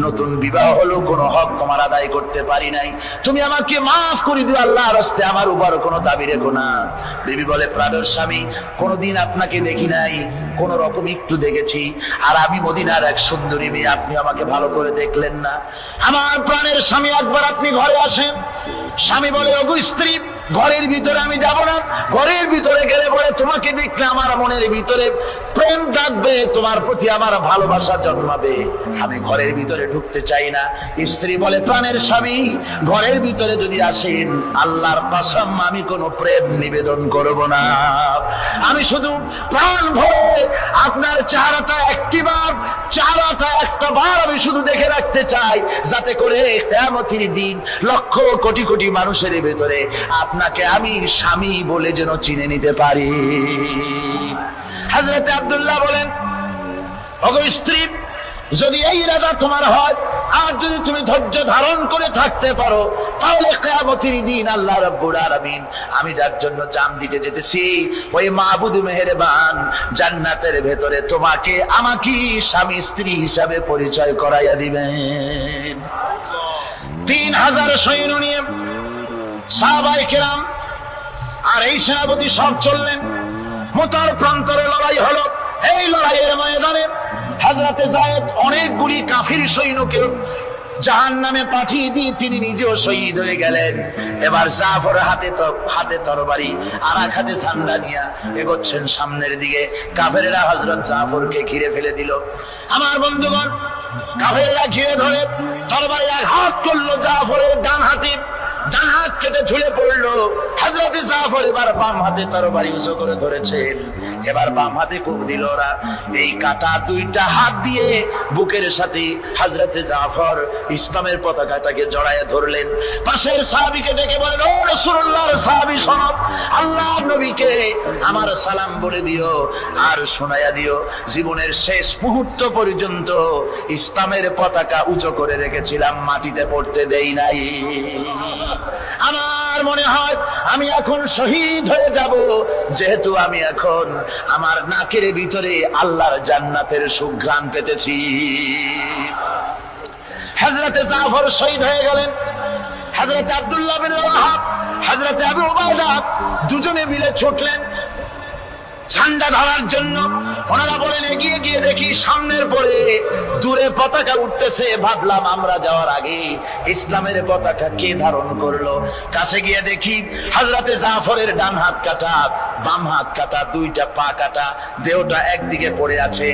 নতুন বিবাহ হলো, কোনো হক তোমার আদায় করতে পারি নাই, তুমি আমাকে মাফ করে দিও আল্লাহর রাস্তে, আমার উপর কোনো দাবি রেখো না। বিবি বলে, প্রাণের স্বামী, কোনোদিন আপনাকে দেখি নাই, কোন রকম একটু দেখেছি, আর আমি মদিনার এক সুন্দরী মেয়ে, আপনি আমাকে ভালো করে দেখলেন না। আমার প্রাণের স্বামী, একবার আপনি ঘরে আসেন। স্বামী বলে, ওগো স্ত্রী, ঘরের ভিতরে আমি যাব না। ঘরের ভিতরে গেলে বলে তোমাকে দেখলে আমার মনের ভিতরে প্রেম ডাকবে, তোমার প্রতি আমার ভালোবাসা জন্মাবে, আমি ঘরের ভিতরে ঢুকতে চাই না। স্ত্রী বলে, প্রাণের স্বামী, ঘরের ভিতরে যদি আসেন, আল্লাহর কসম আমি কোনো প্রেম নিবেদন করব না, আমি শুধু প্রাণ ভরে আপনার চেহারাটা একটা বার আমি শুধু দেখে রাখতে চাই, যাতে করে কিয়ামতের দিন লক্ষ কোটি কোটি মানুষের ভেতরে আপনাকে আমি স্বামী বলে যেন চিনে নিতে পারি। হযরত আব্দুল্লাহ বলেন, ওগো স্ত্রী, যদি এই ইরাদা তোমার হয়, আর যদি তুমি ধৈর্য ধারণ করে থাকতে পারো, তাহলে কিয়ামতের দিন আল্লাহ রাব্বুল আলামিন আমি যার জন্য জান দিতে যেতেছি, ওই মাবুদ মেহেরবান জান্নাতের ভেতরে তোমাকে আমাকে স্বামী স্ত্রী হিসাবে পরিচয় করাইয়া দিবেন। 3000 সৈন্য নিয়ে সাহাবায়ে কেরাম আর এই সেনাপতি সব চললেন। মুতার প্রান্তরে লড়াই হলো। এই লড়াইয়ের ময়দানে হযরতে যায়েদ অনেকগুলি কাফির সৈন্যকে জাহান্নামে পাঠিয়ে দিয়ে তিনি নিজেও শহীদ হয়ে গেলেন। এবার জাফর হাতে তরবারি আর এক হাতে ঝান্ডা নিয়ে এগোচ্ছেন সামনের দিকে। কাফেরেরা হযরত জাফরকে ঘিরে ফেলে দিল। আমার বন্ধুগণ, কাফেরেরা ঘিরে ধরে তরবারি আঘাত করলো জাফরের ডান হাতে, ডান হাত কেটে ঝুলে পড়লো। হযরতে জাফর এবার বাম হাতে তরবারি উঁচু করে ধরেছেন, এবার বাম হাতে কোপ দিল ওরা। এই কাটা দুইটা হাত দিয়ে বুকের সাথে হযরতে জাফর ইসলামের পতাকাটাকে জড়ায় ধরলেন। পাশের সাহাবীকে ডেকে বলেন, ও রাসূলুল্লাহর সাহাবী শোনো, আল্লাহর নবীকে আমার সালাম বলে দিও আর শোনায়া দিও, জীবনের শেষ মুহূর্ত পর্যন্ত ইসলামের পতাকা উঁচু করে রেখেছিলাম, মাটিতে পড়তে দেই নাই। আমার মনে হয় আমি এখন শহীদ হয়ে যাব, যেহেতু আমি এখন আমার নাকের ভিতরে আল্লাহর জান্নাতের সুঘ্রাণ পেতেছি। হযরতে জাফর শহীদ হয়ে গেলেন। হযরতে আব্দুল্লাহ বিন রাওয়াহা, হযরতে আবু উবাইদা দুজনে মিলে ছুটলেন ঝান্ডা ধরার জন্য। ওনারা বলেন, এগিয়ে গিয়ে দেখি সামনের পরে দূরে পতাকা উঠতেছে। ভাবলাম আমরা যাওয়ার আগে ইসলামের পতাকা কে ধারণ করলো। কাছে গিয়ে দেখি হযরতে জাফরের ডান হাত কাটা, বাম হাত কাটা, দুইটা পা কাটা, দেহটা একদিকে পড়ে আছে,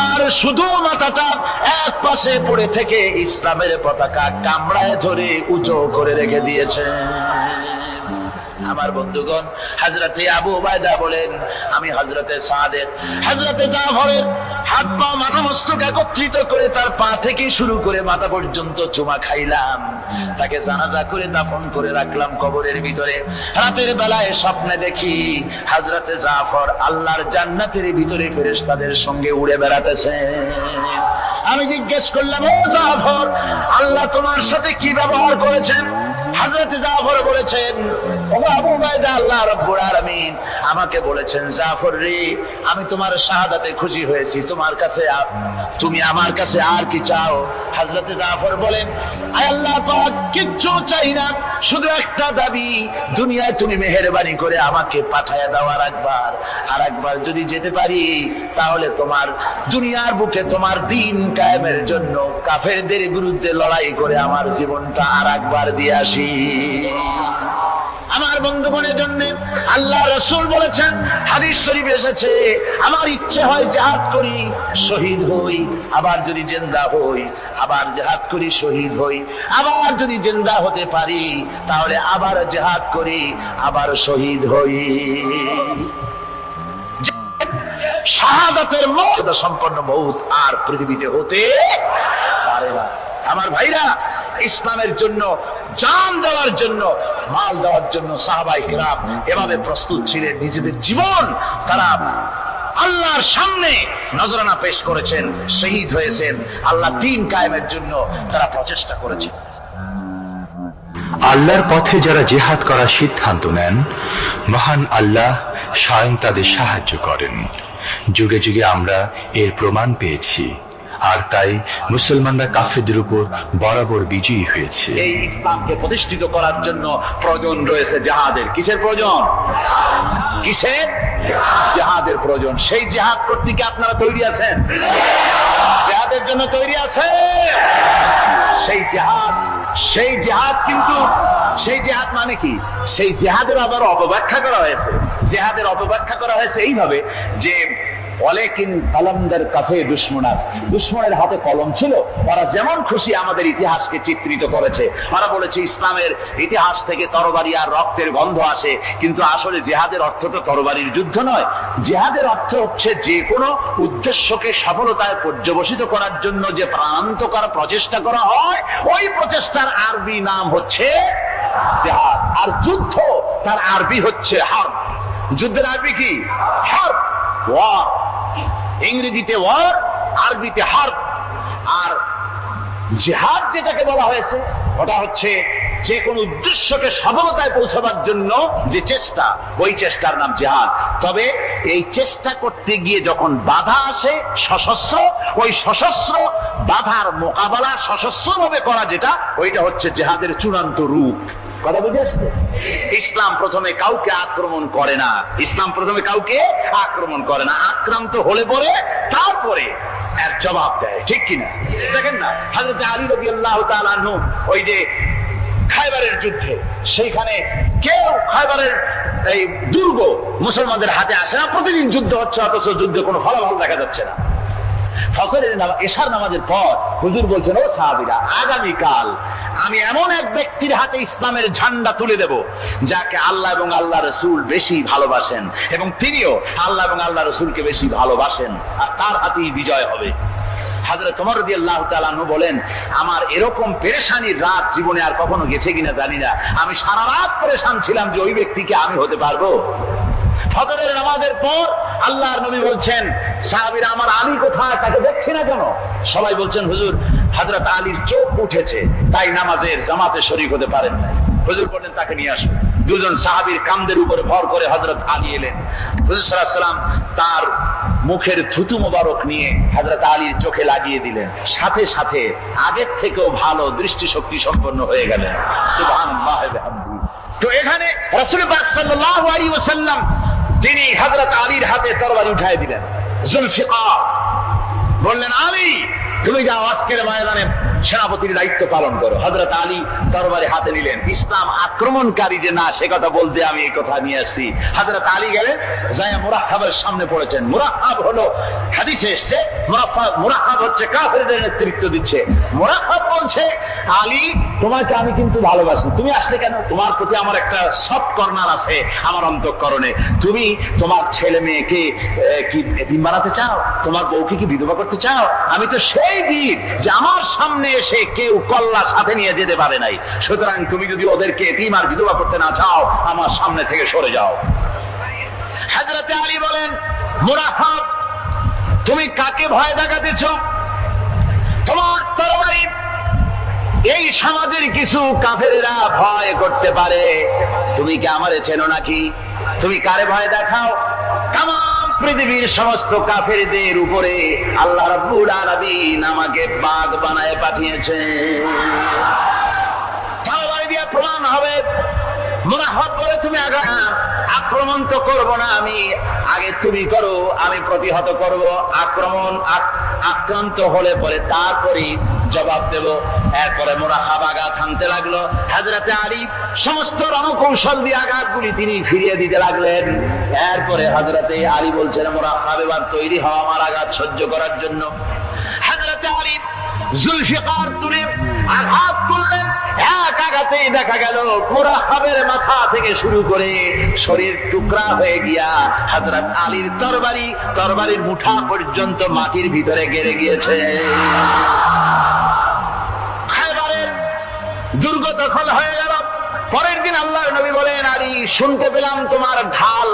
আর শুধু মাথাটা এক পাশে পড়ে থেকে ইসলামের পতাকা কামড়ায় ধরে উঁচু করে রেখে দিয়েছে। আমার বন্ধুগণ, হযরতে আবু উবাইদা বলেন, আমি হযরতে সাদের, হযরতে জাফরের হাত পা মাথা মস্তক একত্রিত করে তার পা থেকে শুরু করে মাথা পর্যন্ত চুমা খাইলাম। তাকে জানাজা করে দাফন করে রাখলাম কবরের ভিতরে। রাতের বেলায় স্বপ্নে দেখি হযরতে জাফর আল্লাহর জান্নাতের ভিতরে ফেরেশতাদের সঙ্গে উড়ে বেড়াতেছেন। আমি জিজ্ঞেস করলাম, ও জাফর, আল্লাহ তোমার সাথে কি ব্যবহার করেছেন? হযরত জাফর বলেছেন, ও আবু উবাইদা, আল্লাহ রাব্বুল আলামিন আমাকে বলেছেন, জাফর রে, আমি তোমার শাহাদাতে খুশি হয়েছি, তুমি আমার কাছে আর কি চাও? হযরত জাফর বলেন, আয় আল্লাহ পাক, কিচ্ছু চাই না, শুধু একটা দাবি, দুনিয়ায় তুমি মেহেরবানি করে আমাকে পাঠায়া দাও আর একবার যদি যেতে পারি, তাহলে তোমার দুনিয়ার বুকে তোমার দ্বীন কায়েমের জন্য কাফেরদের বিরুদ্ধে লড়াই করে আমার জীবনটা আর একবার দিয়ে আসি। আমার বন্ধুগণের জন্য আল্লাহ রাসূল বলেছেন, হাদিস শরীফে এসেছে, আমার ইচ্ছে হয় জিহাদ করি, শহীদ হই, আবার যদি জিন্দা হই, আবার জিহাদ করি, শহীদ হই, আবার যদি জিন্দা হতে পারি, তাহলে আবার জিহাদ করি, আবার শহীদ হই। শাহাদাতের মর্যাদা সম্পন্ন মউত আর পৃথিবীতে হতে পারে না। আমার ভাইরা, ইসলামের জন্য জান দেওয়ার জন্য, মাল দেওয়ার জন্য সাহাবায়ে কেরাম এভাবে প্রস্তুত ছিলেন। নিজেদের জীবন তারা আল্লাহর সামনে নজরানা পেশ করেছেন, শহীদ হয়েছেন, আল্লাহ দ্বীন কায়েমের জন্য তারা প্রচেষ্টা করেছেন। আল্লাহর পথে যারা জিহাদ করার সিদ্ধান্ত নেন, মহান আল্লাহ স্বয়ং তাদের সাহায্য করেন। যুগে যুগে আমরা এর প্রমাণ পেয়েছি, আর তাই মুসলমানরা কাফেরদের উপর বরাবর বিজয়ী হয়েছে। এই ইসলামকে প্রতিষ্ঠিত করার জন্য প্রয়োজন রয়েছে জিহাদের। কিসের প্রয়োজন? কিসের? জিহাদের প্রয়োজন। সেই জিহাদ করতে কি আপনারা তৈরি আছেন? জিহাদের জন্য তৈরি আছে? সেই জিহাদ কিন্তু সেই জিহাদ মানে কি? সেই জিহাদের আবার অপব্যাখ্যা করা হয়েছে। জিহাদের অপব্যাখ্যা করা হয়েছে এইভাবে যে ওয়ালাকিন কালামদার কাফে দুশমনাস, দুশমনের হাতে কলম ছিল, ওরা যেমন খুশি আমাদের ইতিহাসকে চিত্রিত করেছে। ওরা বলেছে ইসলামের ইতিহাস থেকে তরবারি আর রক্তের গন্ধ আসে, কিন্তু আসলে জিহাদের অর্থ তো তরবারির যুদ্ধ নয়। জিহাদের অর্থ হচ্ছে যে কোনো উদ্দেশ্যকে সফলতায় পর্যবসিত করার জন্য যে প্রাণান্তকর প্রচেষ্টা করা হয়, ওই প্রচেষ্টার আরবি নাম হচ্ছে জিহাদ। আর যুদ্ধ তার আরবি হচ্ছে হার্ব। যুদ্ধের আরবি কি? হার্ব, ওয়ার। ইংরেজিতে ওয়ার, আরবিতে হার্ব। আর জিহাদ যেটাকে বলা হয়েছে ওটা হচ্ছে যে কোনো উদ্দেশ্যকে সফলতায় পৌঁছাবার জন্য যে চেষ্টা, ওই চেষ্টার নাম জিহাদ। তবে এই চেষ্টা করতে গিয়ে যখন বাধা আসে সশস্ত্র, ওই সশস্ত্র বাধার মোকাবেলা সশস্ত্রভাবে করা যেটা, ওইটা হচ্ছে জিহাদের চূড়ান্ত রূপ। কথা বুঝে আসছে? ইসলাম প্রথমে কাউকে আক্রমণ করে না। ইসলাম প্রথমে কাউকে আক্রমণ করে না, আক্রান্ত হলে পরে তারপরে এর জবাব দেয়। ঠিক কিনা? দেখেন না, হযরত আলী রাদিয়াল্লাহু তাআলা আনহু ওই যে খায়বারের যুদ্ধে, সেইখানে কেউ খায়বারের এই দুর্গ মুসলমানদের হাতে আসে না। প্রতিদিন যুদ্ধ হচ্ছে, অথচ যুদ্ধে কোনো ফলাফল দেখা যাচ্ছে না। ফজরের নামাজ, এশার নামাজের পর হুজুর বলছেন, ও সাহাবীরা, আগামীকাল আমি এমন এক ব্যক্তির হাতে ইসলামের ঝান্ডা তুলে দেব যাকে আল্লাহ এবং আল্লাহ রাসূল বেশি ভালোবাসেন, এবং তিনিও আল্লাহ এবং আল্লাহ রাসূলকে বেশি ভালোবাসেন, আর তার হাতেই বিজয় হবে। হযরত ওমর রাদিয়াল্লাহু তাআলা আনহু বলেন, আমার এরকম পেরেশানির রাত জীবনে আর কখনো গেছে কিনা জানি না। আমি সারা রাত পেরেশান ছিলাম যে ওই ব্যক্তিকে আমি হতে পারবো। ফজরের নামাজের পর আল্লাহর নবী বলছেন, সাহাবীরা, আমার আলী কোথায়? তাকে দেখছি না কেন? সবাই বলছেন, হুজুর, হযরত আলীর চোখ উঠেছে, তাই নামাজের জামাতে শরীক হতে পারেন না। হুজুর বললেন, তাকে নিয়ে আসুন। দুজন সাহাবীর কাঁধের উপরে ভর করে হযরত আলী এলেন। হুজুর সাল্লাল্লাহু আলাইহি ওয়াসাল্লাম তার মুখের থুতু মোবারক নিয়ে হযরত আলীর চোখে লাগিয়ে দিলেন। সাথে সাথে আগের থেকেও ভালো দৃষ্টিশক্তি সম্পন্ন হয়ে গেলেন। সুবহানাল্লাহ ওয়া বিহামদিহি। তো এখানে রাসূল পাক সাল্লাল্লাহু আলাইহি ওয়াসাল্লাম তিনি হযরত আলীর হাতে তরবারি উঠায় দিলেন। জুলফিকার বললেন, আলী, তুমি যাও, আজকের ময়দানে সেনাপতির দায়িত্ব পালন করো। হযরত আলী তরবারি হাতে নিলেন। ইসলাম আক্রমণকারী যে না, সে কথা বলতে আমি এই কথা নিয়ে আসছি। হযরত আলী গেলেন, যায়া মুরাহহাবের সামনে পড়েছেন। মুরাহহাব হলো, হাদিসে এসেছে, মুরাহহাব হচ্ছে কাফেরদের নেতৃত্ব দিচ্ছে। মুরাহহাব বলছে, আলী, তোমাকে আমি কিন্তু ভালোবাসি, তুমি আসলে কেন? তোমার প্রতি আমার একটা সফট কর্নার আছে আমার অন্তঃকরণে। তুমি তোমার ছেলে মেয়েকে কি এতিম বানাতে চাও? তোমার বউকে কি বিধবা করতে চাও? আমি তো সেই বীর যে আমার সামনে এসে কেউ কল্লা সাথে নিয়ে যেতে পারে নাই। সুতরাং তুমি যদি ওদেরকে এতিম আর বিধবা করতে না চাও, আমার সামনে থেকে সরে যাও। হযরত আলী বলেন, মুরাহহাব, তুমি কাকে ভয় দেখাতেছ? তোমার তরবারি এই সমাজের কিছু কাফেরেরা ভয় করতে পারে। তুমি কি আমারে চেনো নাকি? তুমি কারে ভয় দেখাও? তামাম পৃথিবীর সমস্ত কাফেরদের উপরে আল্লাহ রাব্বুল আলামিন আমাকে বাগ বানায় পাঠিয়েছেন। তরবারি দিয়ে প্রমাণ হবে। মুরাহহাব বলে, তুমি আক্রমণ তো করবো না আমি, আগে তুমি করো, আমি প্রতিহত করব। আক্রান্ত হলে পরে তারপরে জবাব দেব। এরপরে মুরাহহাব আঘাত হানতে লাগলো। হযরতে আলী সমস্ত রণকৌশল দিয়ে আঘাতগুলি তিনি ফিরিয়ে দিতে লাগলেন। এরপরে হযরতে আলী বলছেন, মুরাহহাব, এবার তৈরি হও আমার আঘাত সহ্য করার জন্য। হযরতে আলী জুলফিকার তুলে আঘাত করলেন। এক আঘাতেই দেখা গেল মুরাহহাবের মাথা থেকে শুরু করে শরীর টুকরা হয়ে গিয়া হযরত আলীর তরবারির মুঠা পর্যন্ত মাটির ভিতরে গেড়ে গিয়েছে। খায়বারের দুর্গ দখল হয়ে গেল। পরের দিন আল্লাহর নবী বলেন, আলী, শুনতে পেলাম তোমার ঢাল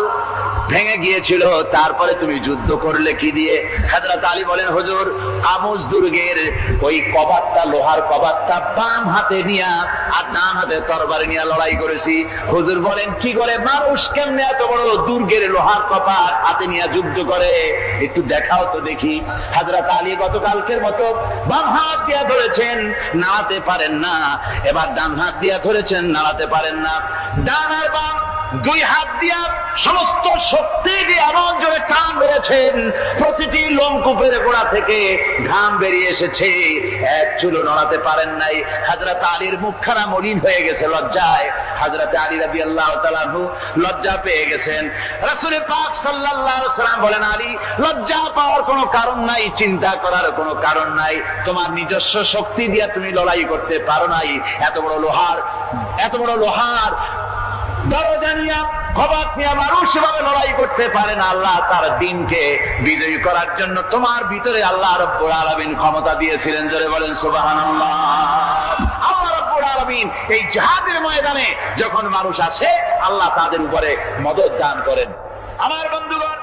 ভেঙে গিয়েছিল, তারপরে তুমি যুদ্ধ করলে কি দিয়ে? হযরত আলী বলেন, হুজুর, আমুজ দুর্গের ওই কবাটটা, লোহার কবাটটা বাম হাতে নিয়া আর ডান হাতে তরবারি নিয়ে লড়াই করেছি। হুজুর বলেন, কি করে মানুষ কেমনে এত বড় দুর্গের লোহার কপাট হাতে নিয়ে যুদ্ধ করে, একটু দেখাও তো দেখি। হযরত আলী গতকালকের মতো বাম হাত দিয়া ধরেছেন, নাড়াতে পারেন না। এবার ডান হাত দিয়া ধরেছেন, নাড়াতে পারেন না। ডান আর বাম দুই হাত দিয়া সমস্ত শক্তি দিয়ে এমন জোরে টান মেরেছেন, প্রতিটি লোমকূপের গোড়া থেকে ঘাম বেরিয়ে এসেছে, এক চুলো নড়াতে পারেন নাই। হযরত আলীর মুখখানা মলিন হয়ে গেছে লজ্জায়। হযরত আলী রাদিয়াল্লাহু তাআলা আনহু লজ্জা পেয়ে গেছেন। রাসূল পাক সাল্লাল্লাহু আলাইহি ওয়াসাল্লাম বলেন, আলী, লজ্জা পাওয়ার কোনো কারণ নাই, চিন্তা করার কোনো কারণ নাই। তোমার নিজস্ব শক্তি দিয়ে তুমি লড়াই করতে পারো নাই। এত বড় লোহার দরজা নিয়ে, কবাট নিয়ে মানুষ এভাবে লড়াই করতে পারে না। আল্লাহ তার দ্বীনকে বিজয়ী করার জন্য তোমার ভিতরে আল্লাহ রাব্বুল আলামিন ক্ষমতা দিয়েছিলেন। জোরে বলেন সুবহানাল্লাহ। আল্লাহ রাব্বুল আলামিন এই জিহাদের ময়দানে যখন মানুষ আসে, আল্লাহ তাদের উপরে মদদ দান করেন। আমার বন্ধুগণ,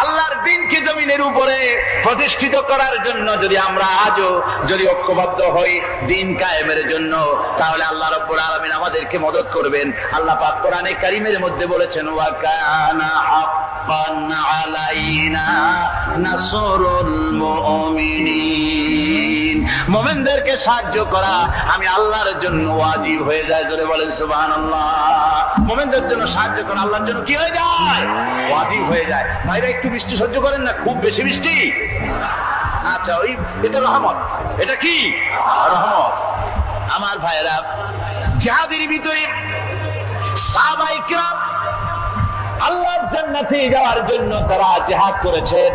আল্লাহর দ্বীনকে জমিনের উপরে প্রতিষ্ঠিত করার জন্য যদি আমরা আজও যদি ঐক্যবদ্ধ হই দ্বীন কায়েমের জন্য, তাহলে আল্লাহ রাব্বুল আলামিন আমাদেরকে মদদ করবেন। আল্লাহ পাক কোরআনে কারীমের মধ্যে বলেছেন, ওয়া কানা হাক্কান আলাইনা নাসরুল মুমিনিন। মুমিনদেরকে সাহায্য করা আমি আল্লাহর জন্য ওয়াজিব হয়ে যায়। জোরে বলেন সুবহানাল্লাহ। মুমিনদের জন্য সাহায্য করা আল্লাহর জন্য কি হয়ে যায়? ওয়াজিব হয়ে যায়। ভাইরা একটু বৃষ্টি সহ্য করেন না, খুব বেশি বৃষ্টি। আচ্ছা, ওই এটা রহমত। এটা কি রহমত? আমার ভাইরা, জিহাদের ভিতরে সাহাবায়ে কিরাম আল্লাহর জান্নাতে যাওয়ার জন্য তারা জিহাদ করেছেন।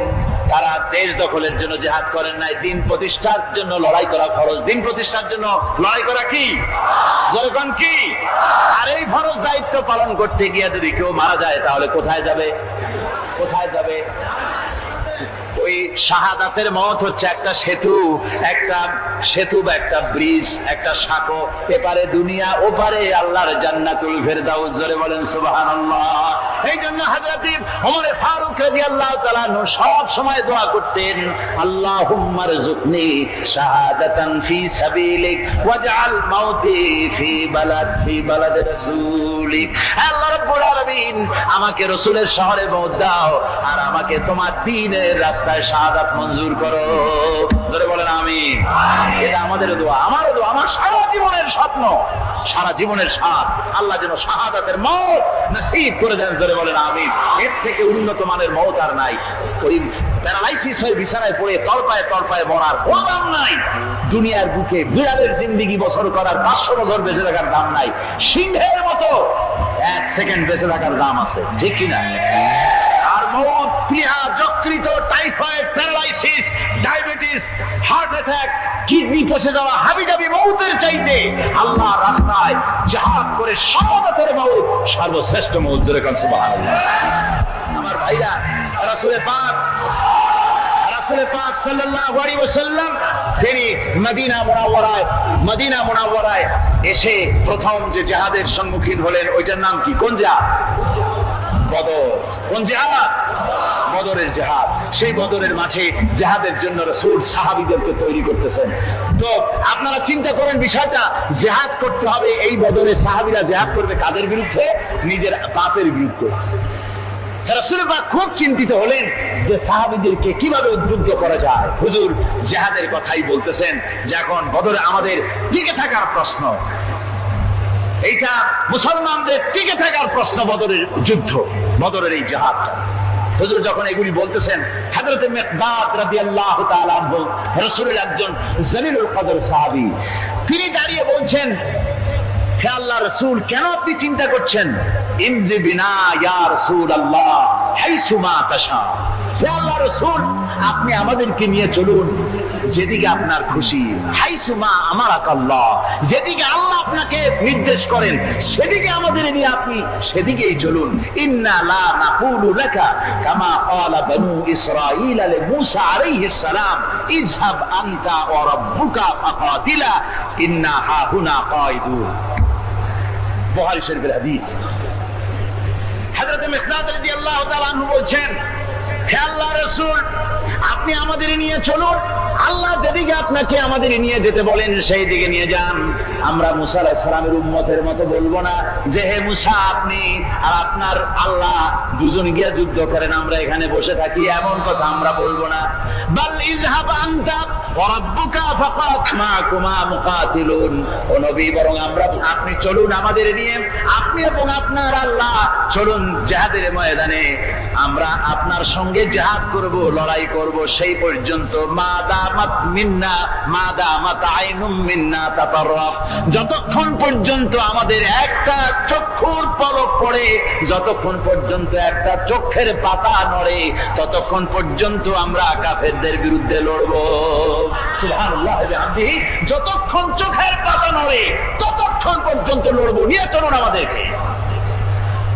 তারা দেশ দখলের জন্য জিহাদ করেন নাই, দ্বীন প্রতিষ্ঠার জন্য লড়াই করা ফরজ। দ্বীন প্রতিষ্ঠার জন্য লড়াই করা কি? যখন কি? আর এই ফরজ দায়িত্ব পালন করতে গিয়ে যদি কেউ মারা যায়, তাহলে কোথায় যাবে? কোথায় যাবে? ওই শাহাদাতের মত হচ্ছে একটা সেতু, বা একটা ব্রিজ, একটা সাঁকো। এপারে দুনিয়া, ওপারে আল্লাহর জান্নাতুল ফেরদাউস। জোরে বলেন সুবহানাল্লাহ। এই জন্য হযরত ওমর ফারুক রাদিয়াল্লাহু তাআলা সব সময় দোয়া করতেন, আল্লাহুম্মা রযুকনি শাহাদাতান ফি সাবিলিক ওয়াজআল মাউতি ফি বালাদ রাসূলিক। আল্লাহ রাব্বুল আলামিন, আমাকে রাসূলের শহরে মওত দাও, আর আমাকে তোমার দ্বীনের রাস্তায় শাহাদাত মঞ্জুর করো। জোরে বলেন আমিন। এটা আমাদের দোয়া, আমার দোয়া, আমার সারা জীবনের স্বপ্ন, সারা জীবনের স্বাদ, আল্লাহ যেন শাহাদাতের মওত নসিব করে দেন। জোরে বলেন আমিন। এর থেকে উন্নত মানের মওত আর নাই। ওই প্যারালাইসিস হয়ে বিছানায় পড়ে তড়পায় মরার কোনো দাম নাই। দুনিয়ার বুকে বিড়ালের জিন্দেগি বছর করার 500 বছর বেঁচে থাকার দাম নাই। সিংহের মতো 1 সেকেন্ড বেঁচে থাকার দাম আছে, ঠিক কিনা? আর মওত, প্লীহা, যকৃত, typhoid, paralysis, diabetes, heart attack, kidney পচে যাওয়া, হাবিজাবি মওতের চাইতে আল্লাহর রাস্তায় জিহাদ করে শাহাদাতের মওত সর্বশ্রেষ্ঠ মওত। জোরে বলেন সুবহানাল্লাহ। আমার ভাইরা, রাসূল পাক সাল্লাল্লাহু আলাইহি ওয়াসাল্লাম তিনি মদিনা মুনাওয়ারায় এসে প্রথম যে জিহাদের সম্মুখীন হলেন, ওইটার নাম কি? কোন জিহাদ? বদর। কোন জিহাদ? বদরের জিহাদ। সেই বদরের মাঠে জিহাদের জন্য রাসূল সাহাবীদেরকে তৈরি করতেছেন। তো আপনারা চিন্তা করেন বিষয়টা, জিহাদ করতে হবে। এই বদরে সাহাবীরা জিহাদ করবে কাদের বিরুদ্ধে? নিজের বাপের বিরুদ্ধে। রাসূল পাক খুব চিন্তিত হলেন যে সাহাবীদেরকে কিভাবে উদ্বুদ্ধ করা যায়। হুজুর জিহাদের কথাই বলতেছেন যে এখন বদরে আমাদের টিকে থাকার প্রশ্ন, এইটা মুসলমানদের টিকে থাকার প্রশ্ন। বদরের যুদ্ধ, বদরের এই জিহাদটা। হুজুর যখন এগুলি বলতেছেন, হযরত মিকদাদ রাদিয়াল্লাহু তাআলা আনহু রাসূলের একজন জলিলুল কদর সাহাবী, তিনি দাঁড়িয়ে বলছেন, হে আল্লাহ রাসূল, কেন আপনি চিন্তা করছেন? ইমজি বিনা ইয়া রাসূলুল্লাহ হাইসুমা তাশা। হে আল্লাহ রাসূল, আপনি আমাদেরকে নিয়ে চলুন যেদিকে আপনার খুশি। হাইসুমা আমারাকাল্লাহ, যেদিকে আল্লাহ আপনাকে নির্দেশ করেন সেদিকে আমাদের নিয়ে আপনি সেদিকেই চলুন। ইন্না লা নাকুলু লাকা কামা ক্বালা বনু ইসরাঈল লিমূসা আলাইহিস সালাম, ইযহাব আনতা ওয়া রাব্বুকা ফাকাতিলা ইন্না হাহুনা কায়িদুন। বুখারী শরীফের হাদিস। হযরত মিকদাদ রাদিয়াল্লাহু তাআলা আনহু বলছেন, হে আল্লাহর রাসূল, আপনি আমাদের নিয়ে চলুন আল্লাহ যেদিকে আপনাকে আমাদের নিয়ে যেতে বলেন সেই দিকে নিয়ে যান। আমরা মুসা আলাইহিস সালামের উম্মতের মতো বলবো না যে হে মুসা আপনি আর আপনার আল্লাহ দুজন গিয়া যুদ্ধ করেন, আমরা এখানে বসে থাকি, এমন কথা আমরা বলবো না। বাল ইযহাব আনতা ওয়া রাব্বুকা ফাকাত মাকুমা মুকাতিলুন, ও নবী বরং আপনি চলুন আমাদের নিয়ে, আপনি এবং আপনার আল্লাহ চলুন জিহাদের ময়দানে, আমরা আপনার সঙ্গে জিহাদ করব, লড়াই করব সেই পর্যন্ত। মাদামাত মিন্না মাদামাত আইনুম মিন্না তাতাররাফ, যতক্ষণ পর্যন্ত আমাদের একটা চক্ষুর পলক পড়ে, যতক্ষণ পর্যন্ত একটা চোখের পাতা নড়ে, ততক্ষণ পর্যন্ত আমরা কাফেরদের বিরুদ্ধে লড়ব। সুবহানাল্লাহ ওয়া বিহামদিহি, যতক্ষণ চোখের পাতা নড়ে ততক্ষণ পর্যন্ত লড়ব, নিয়ে চলুন আমাদেরকে।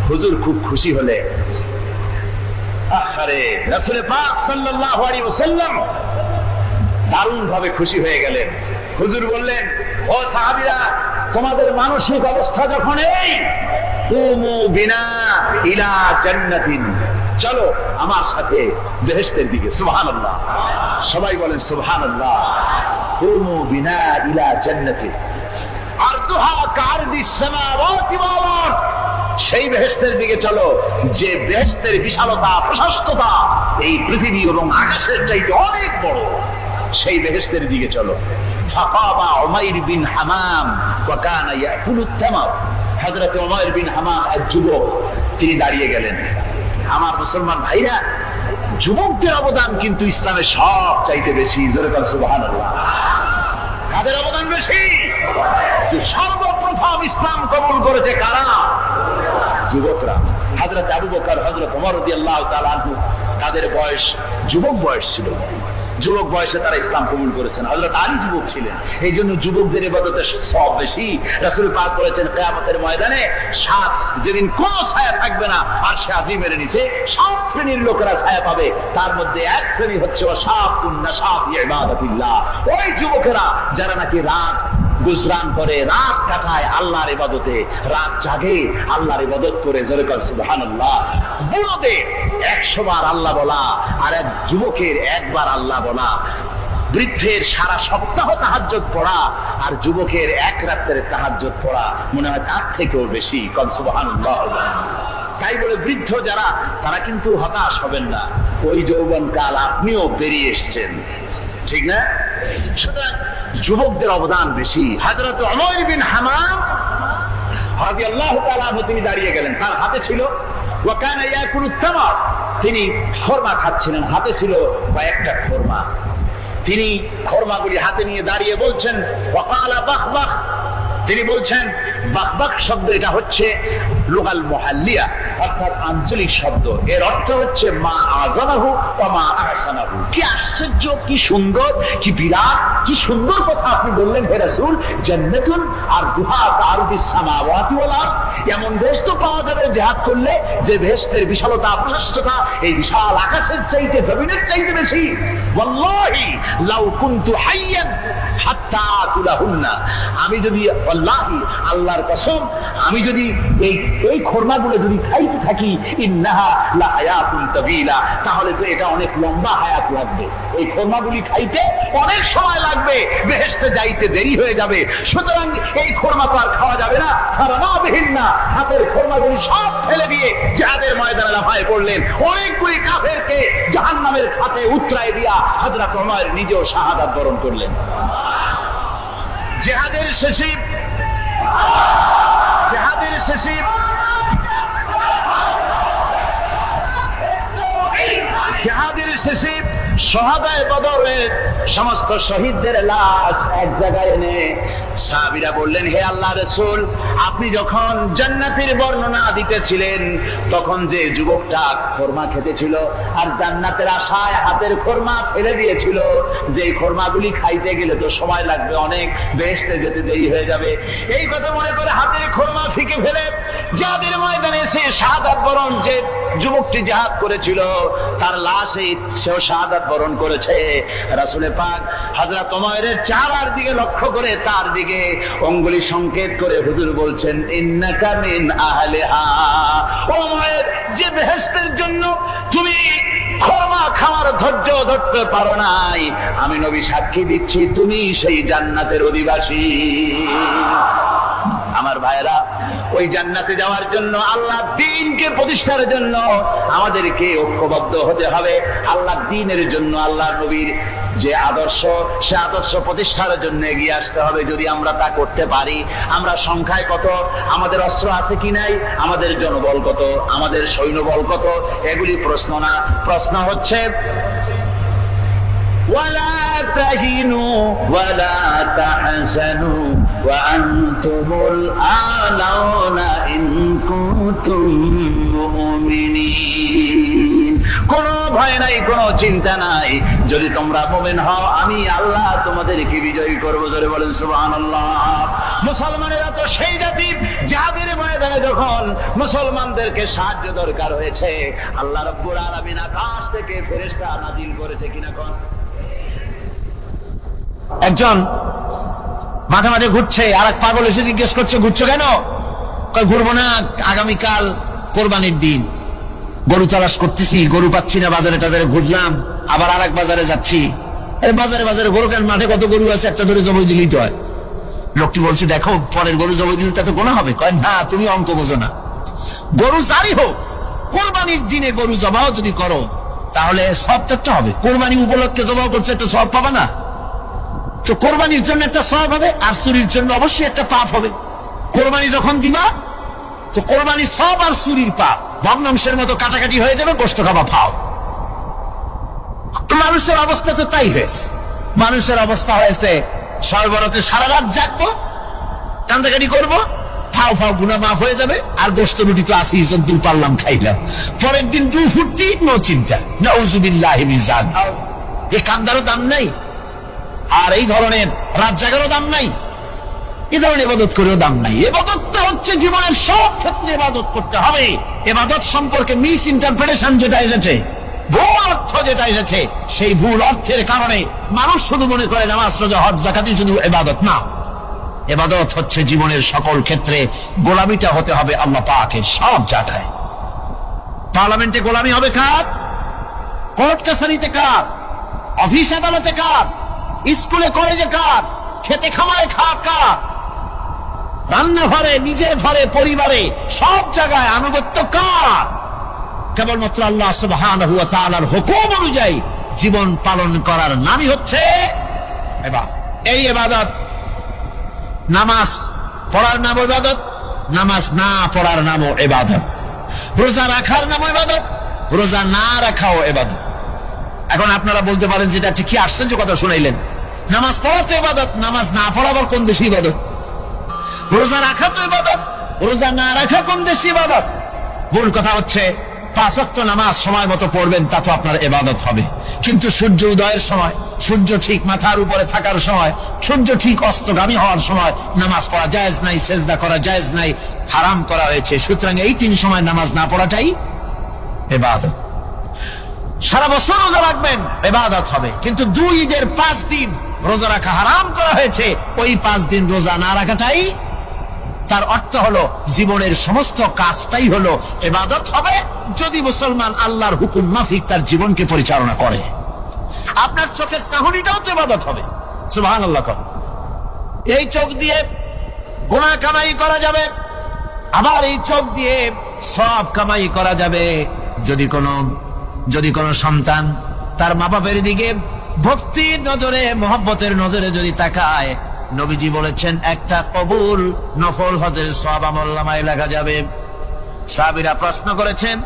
হুজুর খুব খুশি হলে আরে রাসূল পাক সাল্লাল্লাহু আলাইহি ওয়াসাল্লাম দারুণ ভাবে খুশি হয়ে গেলেন। হুজুর বললেন, ও সাহাবীরা, তোমাদের মানসিক অবস্থা যখন এই, কুমু বিনা ইলা জান্নাতিন, চলো আমার সাথে বেহেশতের দিকে। সুবহানাল্লাহ, সবাই বলেন সুবহানাল্লাহ। কুমু বিনা ইলা জান্নাতিন আরদুহা কারদিস সামাওয়াতি ওয়াল আরদ, সেই বেহেশতের দিকে চলো যে বেহেশতের বিশালতা প্রশস্ততা এই পৃথিবী এবং আকাশের চাইতে অনেক বড়, সেই বেহেশতের দিকে চলো। ফাকামা উমাইর বিন হামাম ওয়া কানা ইয়াকুলুত তামার, হযরত উমাইর বিন হামাম এক যুবক, তিনি দাঁড়িয়ে গেলেন। আমার মুসলমান ভাইরা, যুবকদের অবদান কিন্তু ইসলামের সব চাইতে বেশি। জোরে বলেন সুবহানাল্লাহ। কাদের অবদান বেশি? সর্বপ্রথম ইসলাম কবুল করেছে কারা? যুবকরা। হযরত আবু বকর, হযরত ওমর রাদিয়াল্লাহু তাআলা আনহু, তাদের বয়স যুবক বয়স ছিল, যুবক বয়সে তারা ইসলাম কবুল করেছেন। হযরত আলী যুবক ছিলেন, এই জন্য যুবকদের ইবাদতের সওয়াব বেশি। রাসূল পাক বলেছেন কিয়ামতের ময়দানে যেদিন কোন ছায়া থাকবে না আরশে আজিমের নিচে, সব শ্রেণীর লোকেরা ছায়া পাবে, তার মধ্যে এক শ্রেণী হচ্ছে ওয়াশাবুন নাশাত ইবাদাতিল্লাহ, ওই যুবকেরা যারা নাকি রাত গুজরান করে, রাত কাটায় আল্লাহর ইবাদতে, রাত জাগে আল্লাহর ইবাদত করে। জোরে বলেন সুবহানাল্লাহ। বুড়োদের 100 বার আল্লাহ বলা আর এক যুবকের একবার আল্লাহ বলা, বৃদ্ধের সারা সপ্তাহ তাহাজ্জুদ পড়া আর যুবকের এক রাতের তাহাজ্জুদ পড়া মনে হয় তার থেকেও বেশি। কোন সুবহানাল্লাহ। তাই বলে বৃদ্ধ যারা, তারা কিন্তু হতাশ হবেন না, ওই যৌবনকাল আপনিও বেরিয়ে এসেছেন, ঠিক না? সুতরাং যুবকদের অবদান বেশি। হযরত উমাইর বিন হামাম রাদিয়াল্লাহু তাআলা আনহু, তিনি দাঁড়িয়ে গেলেন, তার হাতে ছিল ওয়া কানা ইয়াকুলুত তামার, তিনি খরমা খাচ্ছিলেন, হাতে ছিল কয়েকটা খরমা। তিনি খরমাগুলি হাতে নিয়ে দাঁড়িয়ে বলছেন ওয়াকালা বাখবাখ, তিনি বলছেন বাখবাখ শব্দ, এটা হচ্ছে লুগাল মুহাল্লিয়া, অর্থাৎ আঞ্চলিক শব্দ। এর অর্থ হচ্ছে মা আযামাহু ওয়া মা আহসানাহু। কি আশ্চর্য, কি সুন্দর, কি বিরাট, কি সুন্দর কথা আপনি বললেন হে রাসূল। জান্নাতুন আরদুহা কারদিস সামাওয়াতি ওয়াল আরদ, এমন দেশ তো পাওয়া যাবে জিহাদ করলে যে বেহেশতের বিশালতা প্রশস্ততা এই বিশাল আকাশের চাইতে, জমিনের চাইতে বেশি। ওয়াল্লাহি লাউ কুনতু হাইয়ান হাত্তা আকুলাহুন্না, আমি যদি, ওয়াল্লাহি আল্লাহর কসম, আমি যদি এই খরমাগুলো যদি খাইতে থাকি, ইন্নাহা লা হায়াতুন তাবিলা, তাহলে তো এটা অনেক লম্বা হায়াত লাগবে। এই খরমাগুলি খাইতে অনেক সময় লাগবে, বেহেশতে যাইতে দেরি হয়ে যাবে। সুতরাং এই খরমা তো আর খাওয়া যাবে না। ফারানাবিহিন্না, হাতের খরমাগুলি সব ফেলে দিয়ে জিহাদের ময়দানে লাফায় পড়লেন। অনেকগুলি কাফেরকে জাহান্নামের খাতে উতরায় দিয়া হযরত ওমর নিজেও শাহাদাত বরণ করলেন। জিহাদের শেষে শহাদায়ে বদরের সমস্ত শহীদদের লাশ এক জায়গায় এনে সাহাবীরা বললেন, হে আল্লাহর রাসূল, আপনি যখন জান্নাতের বর্ণনা দিতেছিলেন তখন যে যুবকটা খরমা খেতেছিল আর জান্নাতের আশায় হাতের খরমা ফেলে দিয়েছিল, যে খরমাগুলি খাইতে গেলে তো সময় লাগবে অনেক, বেহেশতে যেতে দেরি হয়ে যাবে, এই কথা মনে করে হাতের খরমা ফিকে ফেলে জিহাদের ময়দানে এসে শাহাদাত বরণ, যে যুবকটি জিহাদ করেছিল তার লাশে সেও শাহাদাত বরণ করেছে। রাসূল পাক হযরত ওমরের চেহারার দিকে লক্ষ্য করে তার দিকে অঙ্গুলি সংকেত করে হুজুর বলছেন, ইন্নাকা মিন আহলিহা, ওমর, যে বেহেশতের জন্য তুমি খরমা খাওয়ার ধৈর্য ধরতে পারো নাই, আমি নবী সাক্ষী দিচ্ছি তুমি সেই জান্নাতের অধিবাসী। আমার ভাইরা, ওই জান্নাতে যাওয়ার জন্য, আল্লাহ দ্বীনকে প্রতিষ্ঠার জন্য আমাদেরকে ঐক্যবদ্ধ হতে হবে। আল্লাহ দ্বীনের জন্য, আল্লাহ নবীর যে আদর্শ, সে আদর্শ প্রতিষ্ঠার জন্য এগিয়ে আসতে হবে। যদি আমরা তা করতে পারি, আমরা সংখ্যায় কত, আমাদের অস্ত্র আছে কি নাই, আমাদের জনবল কত, আমাদের সৈন্যবল কত, এগুলি প্রশ্ন না। প্রশ্ন হচ্ছে ولا تهنوا ولا تحزنوا وأنتم الأعلون إن كنتم مؤمنين। কোনো ভয় নাই, কোনো চিন্তা নাই, যদি তোমরা মুমিন হও আমি আল্লাহ তোমাদেরকে বিজয়ী করব। জোরে বলেন সুবহানাল্লাহ। মুসলমানেরা তো সেই জাতি যাদের ময়দানে যখন মুসলমানদেরকে সাহায্য দরকার হয়েছে, আল্লাহ রাব্বুল আলামিন আকাশ থেকে ফেরেশতা নাযিল করেছে কিনা কোন? একজন মাঠে মাঠে ঘুরছে, আর এক পাগল এসে জিজ্ঞেস করছে ঘুরছো কেন? কয় ঘুরবো না, আগামীকাল কোরবানির দিন, গরু তালাশ করতেছি, গরু পাচ্ছি না, বাজারে টাজারে ঘুরলাম, আবার আর এক বাজারে যাচ্ছি। বাজারে বাজারে গরু কেন, মাঠে কত গরু আছে, একটা ধরে জবাই দিলেই তো হয়। লোকটি বলছে দেখো পরের গরু জবাই দিলে তাতে গোনা হবে। কয় না, তুমি অঙ্ক বোঝো না, গরু যারই হোক কোরবানির দিনে গরু জবাও যদি করো তাহলে সব একটা হবে। কোরবানি উপলক্ষে জবাও করছে, একটা সব পাবা না? তো কোরবানির জন্য একটা সওয়াব হবে, আর চুরির জন্য অবশ্যই একটা পাপ হবে। কোরবানি যখন দিবা তো কোরবানির সওয়াব আর চুরির পাপ ভগ্নাংশের মতো কাটাকাটি হয়ে যাবে, গোশত খাবা ফাও। মানুষের অবস্থা তো তাই হয়েছে। মানুষের অবস্থা হয়েছে সর্বরতে সারা রাত জাগবো, কান্দাকাটি করবো, ফাও ফাও গুনাহ মাফ হয়ে যাবে, আর গোশত রুটি তো আসি যদ্দুর পারলাম খাইলাম। পরের দিন দু ফুর্তি, নো চিন্তা। নাউযুবিল্লাহি মিন যালিক। এই কান্দারও দাম নাই, আর এই ধরনের রাত জাগারও দাম নাই, এই ধরনের ইবাদত করেও দাম নাই। ইবাদতটা হচ্ছে জীবনের সব ক্ষেত্রে ইবাদত করতে হবে। ইবাদত সম্পর্কে মিস ইন্টারপ্রিটেশন যেটা এসেছে, ভুল অর্থ যেটা এসেছে, সেই ভুল অর্থের কারণে মানুষ শুধু মনে করে নামাজ রোজা হজ যাকাতই শুধু ইবাদত না। ইবাদত হচ্ছে জীবনের সকল ক্ষেত্রে গোলামিটা হতে হবে আল্লাহ পাকের সব জায়গায়। পার্লামেন্টে গোলামি হবে কার? কোর্ট কাছারিতে কার? অফিস আদালতে কার? স্কুলে কলেজে কার? খেতে খামারে কার? রান্নাঘরে, নিজের ঘরে, পরিবারে, সব জায়গায় আনুগত্য কার? কেবলমাত্র আল্লাহ সুবহানাহু ওয়া তাআলার হুকুম অনুযায়ী জীবন পালন করার নামই হচ্ছে ইবাদত। এই ইবাদত, নামাজ পড়ার নাম ইবাদত, নামাজ না পড়ার নামও ইবাদত। রোজা রাখার নাম ইবাদত, রোজা না রাখাও ইবাদত। এখন আপনারা বলতে পারেন যেটা ঠিক, কি আশ্চর্য কথা শুনাইলেন। নামাজ পড়া তো ইবাদত, নামাজ না পড়া আবার কোন দেশে ইবাদত? রোজা রাখা তো ইবাদত, রোজা না রাখা কোন দেশে ইবাদত? মূল কথা হচ্ছে 5 ওয়াক্ত নামাজ সময় মতো পড়বেন, তা তো আপনার ইবাদত হবে। কিন্তু সূর্য উদয়ের সময়, সূর্য ঠিক মাথার উপরে থাকার সময়, সূর্য ঠিক অস্তগামী হওয়ার সময় নামাজ পড়া জায়েজ নাই, সেজদা করা জায়েজ নাই, হারাম করা হয়েছে। সুতরাং এই 3 সময় নামাজ না পড়াটাই ইবাদত। সারা বছর রোজা রাখবেন, ইবাদত হবে। কিন্তু 2 ঈদের 5 দিন রোজা রাখা হারাম করা হয়েছে, ওই 5 দিন রোজা না রাখাটাই, তার অর্থ হলো জীবনের সমস্ত কাজটাই হলো ইবাদত হবে, যদি মুসলমান আল্লাহর হুকুম মাফিক তার জীবনকে পরিচালনা করে। আপনার চোখের চাহনিটাও তো ইবাদত হবে। সুবহানাল্লাহ। এই চোখ দিয়ে গুনাহ কামাই করা যাবে, আবার এই চোখ দিয়ে সব কামাই করা যাবে। যদি কোনো সন্তান তার মা বাপের দিকে ভক্তির নজরে, মহব্বতের নজরে যদি তাকায়, নবীজি বলেছেন একটা কবুল নফল হজের সওয়াব আমলনামায় লেখা যাবে। সাহাবীরা প্রশ্ন করেছেন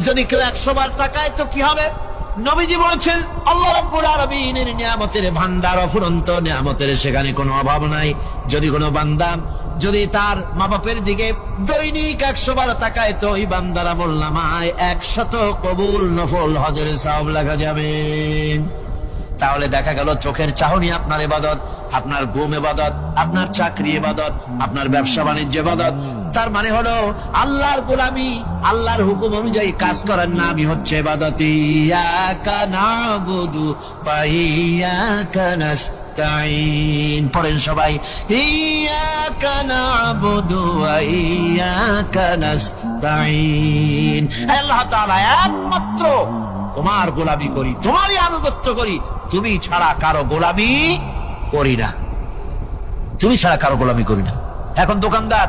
যদি কেউ 100 বার তাকায় তো কি হবে? নবীজি বলেছেন আল্লাহ রাব্বুল আলামিনের নিয়ামতের ভান্ডার, অফুরন্ত নিয়ামতের সেখানে কোনো অভাব নাই। যদি কোনো বান্দা যদি তার মা বাপের দিকে দৈনিক 100 বার তাকায় তো ওই বান্দার আমলনামায় 100 কবুল নফল হজের সওয়াব লেখা যাবে। তাহলে দেখা গেল চোখের চাহনি আপনার ইবাদত, আপনার ঘুম ইবাদত, আপনার চাকরি ইবাদত, আপনার ব্যবসা বাণিজ্য ইবাদত। তার মানে হলো আল্লাহর গোলামি, আল্লাহর হুকুম অনুযায়ী কাজ করার নামই হচ্ছে ইবাদত। ইয়াকা নাবুদু ওয়া ইয়াকা নাস্তাইন। পড়েন সবাই, ইয়াকা নাবুদু ওয়া ইয়াকা নাস্তাইন। আল্লাহ তাআলা একমাত্র তোমার গোলামি করি, তোমারই আনুগত্য করি, তুমি ছাড়া কারো গোলামি করি না, তুমি ছাড়া কারো গোলামি করি না। এখন দোকানদার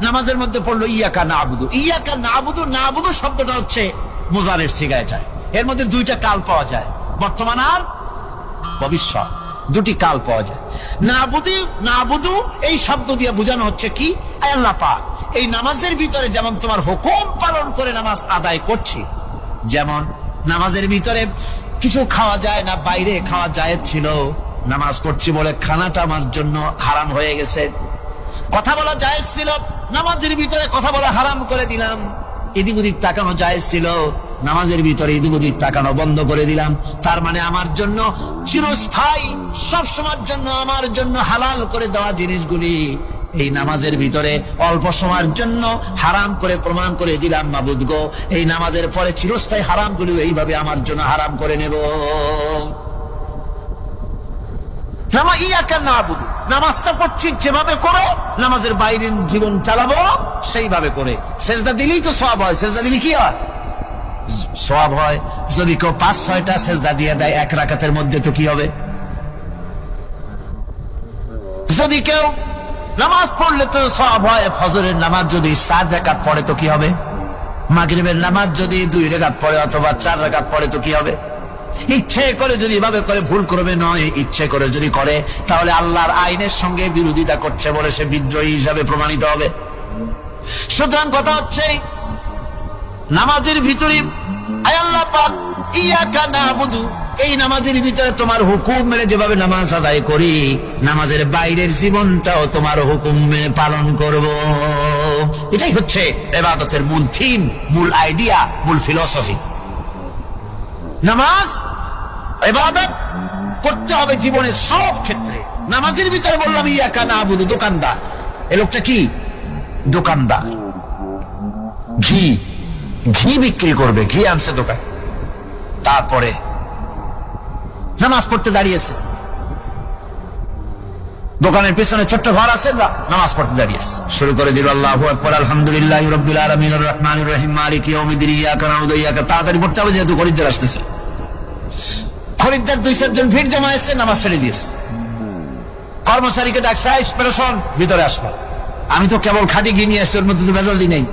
নামাজের মধ্যে পড়লো ইয়াকা নাবুদু, ইয়াকা নাবুদু, নাবুদু শব্দটা হচ্ছে মোজারের সিগারেটায়, এর মধ্যে দুইটা কাল পাওয়া যায়, বর্তমান আর ভবিষ্যৎ, দুটি কাল পাওয়া যায়। নাবুদু, নাবুদু এই শব্দ দিয়ে বোঝানো হচ্ছে কি, আল্লাহ পাক এই নামাজের ভিতরে যেমন তোমার হুকুম পালন করে নামাজ আদায় করছি, যেমন নামাজের ভিতরে কিছু খাওয়া যায় না, বাইরে খাওয়া জায়েজ ছিল, নামাজ পড়ছি বলে খানাটা আমার জন্য হারাম হয়ে গেছে, কথা বলা জায়েজ ছিল, নামাজের ভিতরে কথা বলা হারাম করে দিলাম, এদিক ওদিক তাকানো জায়েজ ছিল, নামাজের ভিতরে এদিক ওদিক তাকানো বন্ধ করে দিলাম, তার মানে আমার জন্য চিরস্থায়ী সব সময়ের জন্য আমার জন্য হালাল করে দেওয়া জিনিসগুলি এই নামাজের ভিতরে অল্প সময়ের জন্য হারাম করে প্রমাণ করে দিলাম, মাবুদ গো এই নামাজের পরে চিরস্থায়ী হারামগুলি এইভাবে আমার জন্য হারাম করে নেব। নামাজটা পড়ছি যেভাবে করে, নামাজের বাইরের জীবন চালাবো সেইভাবে করে, সেজদা দিলেই তো সওয়াব হয়, সেজদা দিলে কি হয়, সওয়াব হয়। যদি কেউ 5-6টা সেজদা দিয়ে দেয় এক রাকাতের মধ্যে তো কি হবে, যদি কেউ নামাজ পড়লে তো সওয়াব হয়, ফজরের নামাজ যদি 4 রাকাত পড়ে তো কি হবে, মাগরিবের নামাজ যদি 2 রাকাত পড়ে অথবা 4 রাকাত পড়ে তো কি হবে। ইচ্ছে করে যদি এভাবে করে, ভুল করবে নয়, ইচ্ছে করে যদি করে তাহলে আল্লাহর আইনের সঙ্গে বিরোধিতা করছে বলে সে বিদ্রোহী হিসাবে প্রমাণিত হবে। সুতরাং কথা হচ্ছে নামাজের ভিতরে আল্লাহ পাক ইয়াকা নাবুদু, এই নামাজের ভিতরে তোমার হুকুম মেনে যেভাবে নামাজ আদায় করি, নামাজের বাইরের জীবনটাও তোমার হুকুম মেনে পালন করব। এটাই হচ্ছে ইবাদতের মূল থিম, মূল আইডিয়া, মূল ফিলোসফি। নামাজ ইবাদত করতে হবে জীবনের সব ক্ষেত্রে। নামাজের ভিতরে বললাম ইয়াকা নাবুদু, দোকানদার, এই লোকটা কি দোকানদার, ঘি বিক্রি করবে, ঘি আনছে দোকান, তারপরে নামাজ পড়তে দাঁড়িয়েছে, দোকানের পিছনে ছোট্ট ঘর আছে, নামাজ পড়তে দাঁড়িয়েছে, শুরু করে দিল আল্লাহু আকবার, আলহামদুলিল্লাহি রাব্বিল আলামিন আর রহমানির রহিম মালিকি ইয়াউমিদ্দিন, ইয়াকা নাবুদু ইয়াকা, তাড়াতাড়ি পড়তে হবে যেহেতু খরিদ্দার আসতেছে। খরিদ্দার 2-4 জন ভিড় জমায়েছে, নামাজ ছেড়ে দিয়েছে, কর্মচারীকে ডাকছে, পেরেশন ভিতরে আসলো, আমি তো কেবল খাঁটি ঘি নিয়ে আসছি, ওর মধ্যে তো ভেজাল দিই নাই,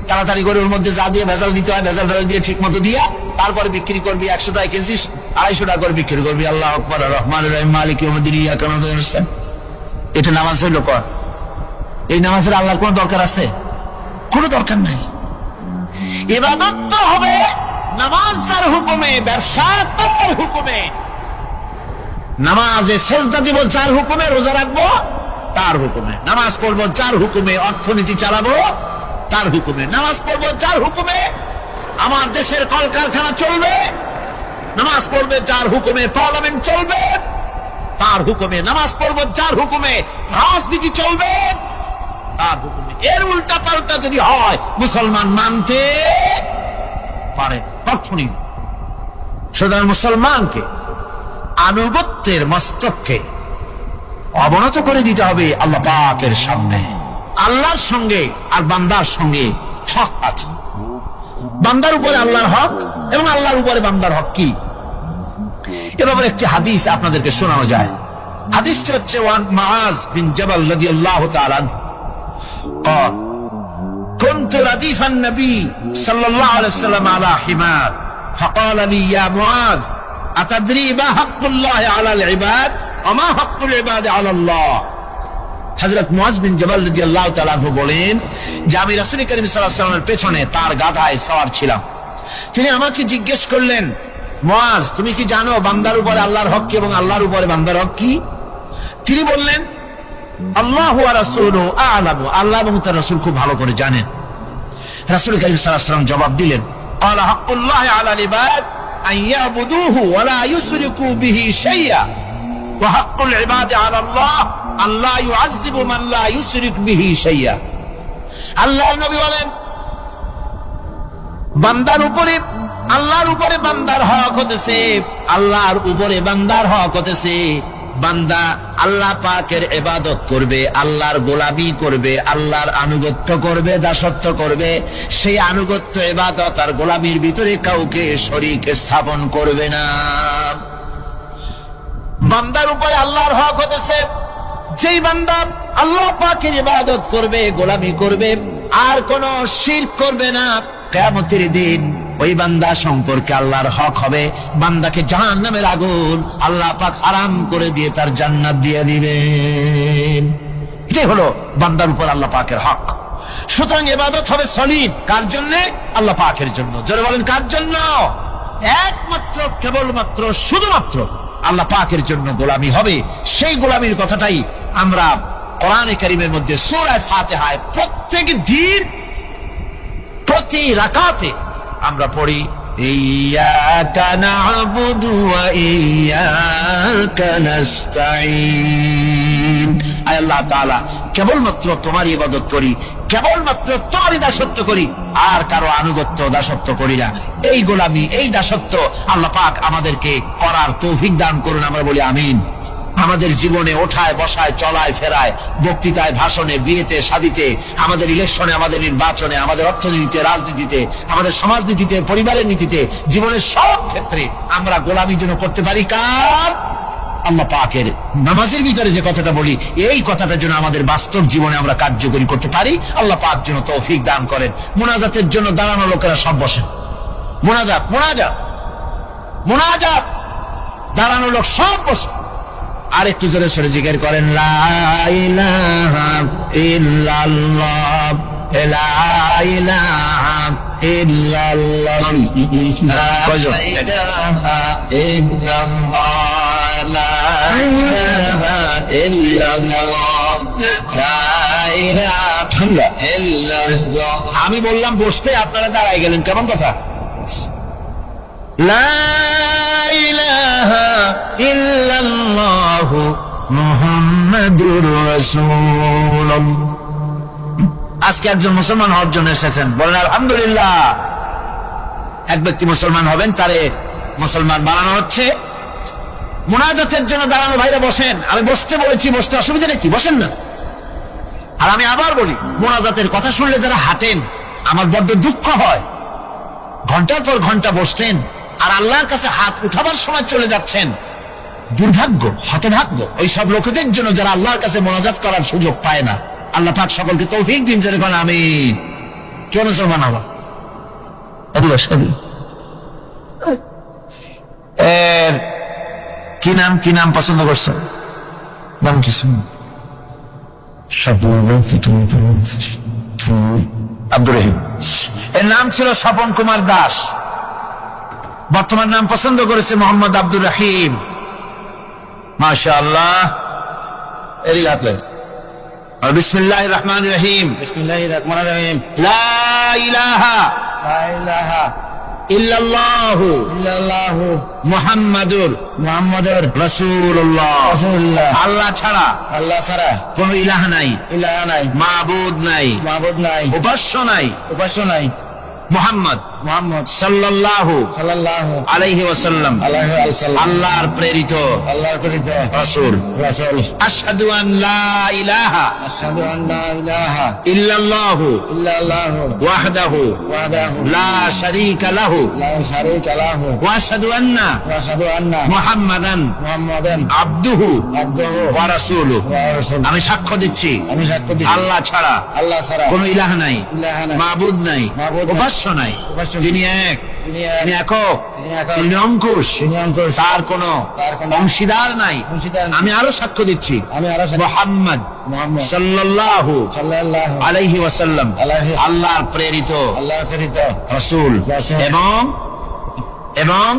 তাড়াতাড়ি করে ওর মধ্যে যা দিয়ে ভেজাল দিতে হয় ভেজাল দিয়ে ঠিক মতো দিয়া তারপরে বিক্রি করবি, 100 টাকা কেজি 250 টাকা করে বিক্রি করবি। আল্লাহু আকবার, রহমানির রহিম মালিকি ইয়াউমিদ্দিন, ইয়াকা নাবুদু ওয়া ইয়াকা। এটা নামাজ হইল কর? এই নামাজের আল্লাহর কোন দরকার আছে? কোনো দরকার নাই। ইবাদত তো হবে নামাজ যার হুকুমে, ব্যবসা তার হুকুমে, নামাজে সেজদা দিব যার হুকুমে, রোজা রাখবো তার হুকুমে, নামাজ পড়বো যার হুকুমে, অর্থনীতি চালাবো তার হুকুমে, নামাজ পড়বো যার হুকুমে, আমার দেশের কলকারখানা চলবে, নামাজ পড়বে যার হুকুমে, পার্লামেন্ট চলবে তার হুকুমে, নামাজ পড়বো যার হুকুমে, রাজনীতি চলবে তার হুকুমে। এর উল্টা পাল্টা যদি হয় মুসলমান মানতে পারে কখনই। সুতরাং মুসলমানকে আনুগত্যের মস্তককে অবনত করে দিতে হবে আল্লাহ পাকের সামনে। আল্লাহর সঙ্গে আর বান্দার সঙ্গে হক আছে, বান্দার উপরে আল্লাহর হক এবং আল্লাহর উপরে বান্দার হক কি, এ ব্যাপারে একটি হাদিস আপনাদেরকে শোনানো যায়। হাদিসটি হচ্ছে ওয়ান মুআজ বিন জাবাল রাদিয়াল্লাহু তাআলা আনহু قال كنت رديف النبي صلى الله عليه وسلم على حمار فقال لي يا معاذ أتدري ما حق الله على العباد وما حق العباد على الله। হযরত মুআজ বিন জাবাল রাদিয়াল্লাহু তাআলা আনহু বলেন যে আমি রাসূল করিম সাল্লাল্লাহু আলাইহি ওয়াসাল্লামের পেছনে তার গাধায় সওয়ার ছিলাম, তিনি আমাকে জিজ্ঞেস করলেন, মুআজ তুমি কি জানো বান্দার উপরে আল্লাহর হক কি এবং আল্লাহর উপরে বান্দার হক কি? তিনি বললেন আল্লাহু ওয়া রাসূলুহু আ'লামু, আল্লাহ এবং তার রাসূল খুব ভালো করে জানেন। রাসূল কারীম সাল্লাল্লাহু আলাইহি ওয়াসাল্লাম জবাব দিলেন, ক্বালা হাক্কুল্লাহি আলাল ইবাদ আন ইয়াবুদুহু ওয়া লা ইউশরিকু বিহি শাইআ ওয়া হাক্কুল ইবাদি আলাল্লাহ আল্লা ইউআযযিবু মান লা ইউশরিক বিহি শাইআ। আল্লাহর নবী বলেন বান্দার উপরে আল্লাহর উপরে বান্দার হক হতেছে, আল্লাহর উপরে বান্দার হক হতেছে বান্দা আল্লাহ পাকের ইবাদত করবে, আল্লাহর গোলামি করবে, আল্লাহর আনুগত্য করবে, দাসত্ব করবে, সেই আনুগত্য ইবাদত আর গোলামির ভিতরে কাউকে শরীক স্থাপন করবে না। বান্দার উপরে আল্লাহর হক হতেছে যেই বান্দা আল্লাহ পাকের ইবাদত করবে, গোলামি করবে, আর কোন শিরক করবে না, কিয়ামতের দিন ওই বান্দা সম্পর্কে আল্লাহর হক হবে বান্দাকে জাহান্নামের আগুন আল্লাহ পাক হারাম করে দিয়ে তার জান্নাত দিয়ে দিবেন। এটাই হলো বান্দার উপর আল্লাহ পাকের হক। সুতরাং ইবাদত হবে সলিড কার জন্য? আল্লাহ পাকের জন্য। যারা বলেন কার জন্য? একমাত্র কেবলমাত্র শুধুমাত্র আল্লাহ পাকের জন্য গোলামি হবে। সেই গোলামির কথাটাই আমরা কোরআনে কারীমের মধ্যে সূরা ফাতিহায় প্রত্যেক দিন প্রতি রাকাতে আমরা পড়ি, ইয়্যাকা না'বুদু ওয়া ইয়্যাকা নাস্তাঈন। আয় আল্লাহ তাআলা, কেবলমাত্র তোমার ইবাদত করি, কেবলমাত্র তোমারই দাসত্ব করি, আর কারো আনুগত্য দাসত্ব করি না। এই গোলামি, এই দাসত্ব আল্লাহ পাক আমাদেরকে করার তৌফিক দান করুন। আমরা বলি আমিন। আমাদের জীবনে ওঠায় বসায় চলায় ফেরায়, বক্তৃতায় ভাষণে, বিয়েতে শাদীতে, আমাদের ইলেকশনে, আমাদের নির্বাচনে, আমাদের অর্থনীতিতে, রাজনীতিতে, আমাদের সমাজনীতিতে, পরিবারের নীতিতে, জীবনের সব ক্ষেত্রে আমরা গোলামি যেন করতে পারি কার? আল্লাহ পাকের। নামাজের ভিতরে যে কথাটা বলি, এই কথাটা যেন আমাদের বাস্তব জীবনে আমরা কার্যকরী করতে পারি। আল্লাহ পাক যেন তৌফিক দান করেন। মুনাজাতের জন্য দাঁড়ানো লোকেরা সব বসেন। মুনাজাত মুনাজাত মুনাজাত, দাঁড়ানো লোক সব বসে। আর একটু জোরে সরে জিকির করেন, লা ইলাহা ইল্লাল্লাহ, লা ইলাহা ইল্লাল্লাহ, লা ইলাহা ইল্লাল্লাহ, লা ইলাহা ইল্লাল্লাহ, লা ইলাহা ইল্লাল্লাহ। আমি বললাম বসতে, আপনারা দাঁড়ায় গেলেন, কেমন কথা? লা ইলাহা ইল্লাল্লাহু মুহাম্মাদুর রাসূলুল্লাহ। আজকে একজন মুসলমান হওয়ার জন্য এসেছেন, বলেন আলহামদুলিল্লাহ। এক ব্যক্তি মুসলমান হবেন, তারে মুসলমান বানানো হচ্ছে। মুনাজাতের জন্য দাঁড়ানো ভাইরা বসেন। আমি বসতে বলেছি, বসতে অসুবিধা নেই, বসেন না। আর আমি আবার বলি, মুনাজাতের কথা শুনলে যারা হাঁটেন, আমার বড্ড দুঃখ হয়। ঘন্টার পর ঘন্টা বসছেন আর আল্লাহর কাছে হাত উঠাবার সময় চলে যাচ্ছেন। দুর্ভাগ্য, হতভাগ্য ওই সব লোকদের জন্য যারা আল্লাহর কাছে মোনাজাত করার সুযোগ পায় না। আল্লাহ পাক সকলকে তৌফিক দিন। যেরকম আমি কে মুসলমান হব? কি নাম, কি নাম পছন্দ করছো? নাম কিছু আব্দুর রহিম। এর নাম ছিল স্বপন কুমার দাস। বর্তমান নাম পছন্দ করেছে মোহাম্মদ আব্দুর রহিম। মাশাআল্লাহ। এরই হাতে বিসমিল্লাহির রহমানির রহিম। বিসমিল্লাহির রহমানির রহিম। লা ইলাহা ইল্লাল্লাহু মুহাম্মাদুর রাসূলুল্লাহ। আল্লাহ ছাড়া কোন ইলাহ নাই, মাবুদ নাই, উপাস্য নাই। মুহাম্মদ সাল্লাল্লাহু আলাইহি ওয়াসাল্লাম আল্লাহর প্রেরিত রাসূল। আশহাদু আন লা ইলাহা ইল্লাল্লাহু ওয়াহদাহু লা শারীকা লাহু ওয়া আশহাদু আন্না মুহাম্মাদান আবদুহু ওয়া রাসূলুহু। আমি সাক্ষ্য দিচ্ছি আল্লাহ ছাড়া কোন ইলাহ নাই, মাবুদ নাই, উপাস্য নাই। তিনি এক, তিনি একক, তিনি নিরঙ্কুশ, তার কোন অংশীদার নাই। আমি আরো সাক্ষ্য দিচ্ছি মুহাম্মদ সাল্লাল্লাহু আলাইহি ওয়াসাল্লাম আল্লাহর প্রেরিত রাসূল এবং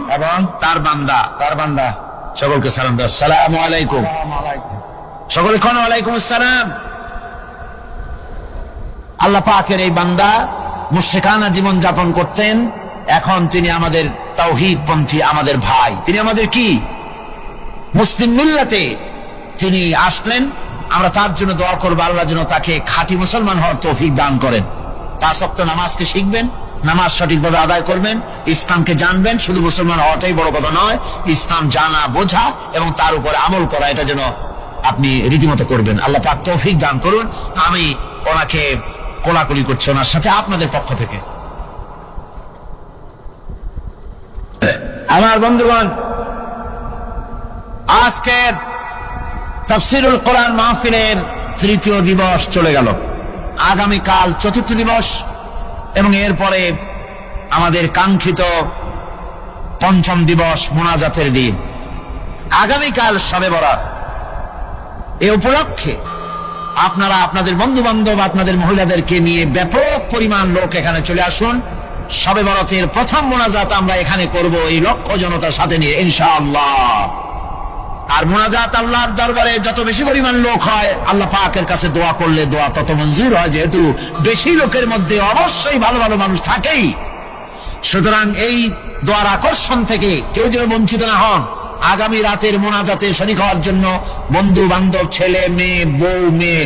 তার বান্দা। সকলকে সালাম দাও। আসসালামু আলাইকুম। সকলে কোন ওয়ালাইকুম আসসালাম। আল্লাহ পাকের এই বান্দা মুশরিকানা জীবন যাপন করতেন। এখন তিনি আমাদের তাওহীদ পন্থী, আমাদের ভাই। তিনি আমাদের কি মুসলিম মিল্লাতে তিনি আসলেন। আমরা তার জন্য দোয়া করব, আল্লাহ যেন তাকে খাঁটি মুসলমান হওয়ার তৌফিক দান করেন। 5 ওয়াক্ত নামাজকে শিখবেন, নামাজ সঠিকভাবে আদায় করবেন, ইসলামকে জানবেন। শুধু মুসলমান হওয়াটাই বড় কথা নয়, ইসলাম জানা, বোঝা এবং তার উপরে আমল করা, এটা যেন আপনি রীতিমতো করবেন। আল্লাহ পাক তৌফিক দান করুন। আমি ওনাকে কোলাকুলি করছি ওনার সাথে আপনাদের পক্ষ থেকে। আমার বন্ধুগণ, আজকের তাফসীরুল কোরআন মাহফিলের তৃতীয় দিবস চলে গেল। আগামীকাল চতুর্থ দিবস এবং এরপরে আমাদের কাঙ্ক্ষিত পঞ্চম দিবস মোনাজাতের দিন। আগামীকাল শবে বরাত। এ উপলক্ষে আপনারা আপনাদের বন্ধু বান্ধব, আপনাদের মহিলাদেরকে নিয়ে ব্যাপক পরিমাণ লোক এখানে চলে আসুন। শবে বরাতের প্রথম মোনাজাত আমরা এখানে করব এই লক্ষ জনতার সাথে নিয়ে ইনশাআল্লাহ। আর মোনাজাত আল্লাহর দরবারে যত বেশি পরিমাণ লোক হয়, আল্লাহ পাকের কাছে দোয়া করলে দোয়া তত মঞ্জুর হয়, যেহেতু বেশি লোকের মধ্যে অবশ্যই ভালো ভালো মানুষ থাকেই। সুতরাং এই দোয়ার আকর্ষণ থেকে কেউ যেন বঞ্চিত না হন। আগামী রাতের মোনাজাতে শরীক হওয়ার জন্য বন্ধু বান্ধব, ছেলে মেয়ে, বউ মেয়ে,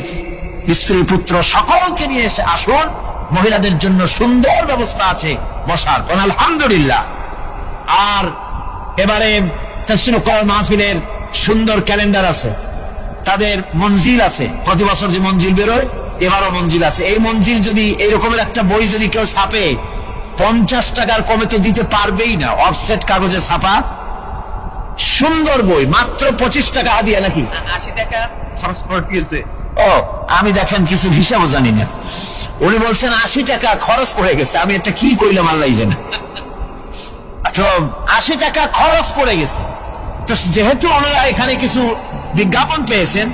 স্ত্রী পুত্র সকলকে নিয়ে এসে আসুন। মহিলাদের জন্য সুন্দর ব্যবস্থা আছে বসার, আলহামদুলিল্লাহ। আর এবারে তাফসীরুল কোরআন মাহফিলের সুন্দর ক্যালেন্ডার আছে, তাদের মঞ্জিল আছে। প্রতি বছর যে মঞ্জিল বেরোয়, এবারও মঞ্জিল আছে। এই মঞ্জিল যদি এরকমের একটা বই যদি কেউ ছাপে, 50 টাকার কমে তো দিতে পারবেই না। অফসেট কাগজে ছাপা সুন্দর বই, মাত্র 25 টাকা হাদিয়া। নাকি 80 টাকা খরচ করে দিয়েছে। ও, আমি দেখেন কিছু হিসাব জানি না। উনি বলছেন 80 টাকা খরচ পড়ে গেছে। আমি একটা কি কইলাম আল্লাহ জানে। তো 80 টাকা খরচ পড়ে গেছে। তো যেহেতু ওনারা এখানে কিছু বিজ্ঞাপন পেয়েছেন,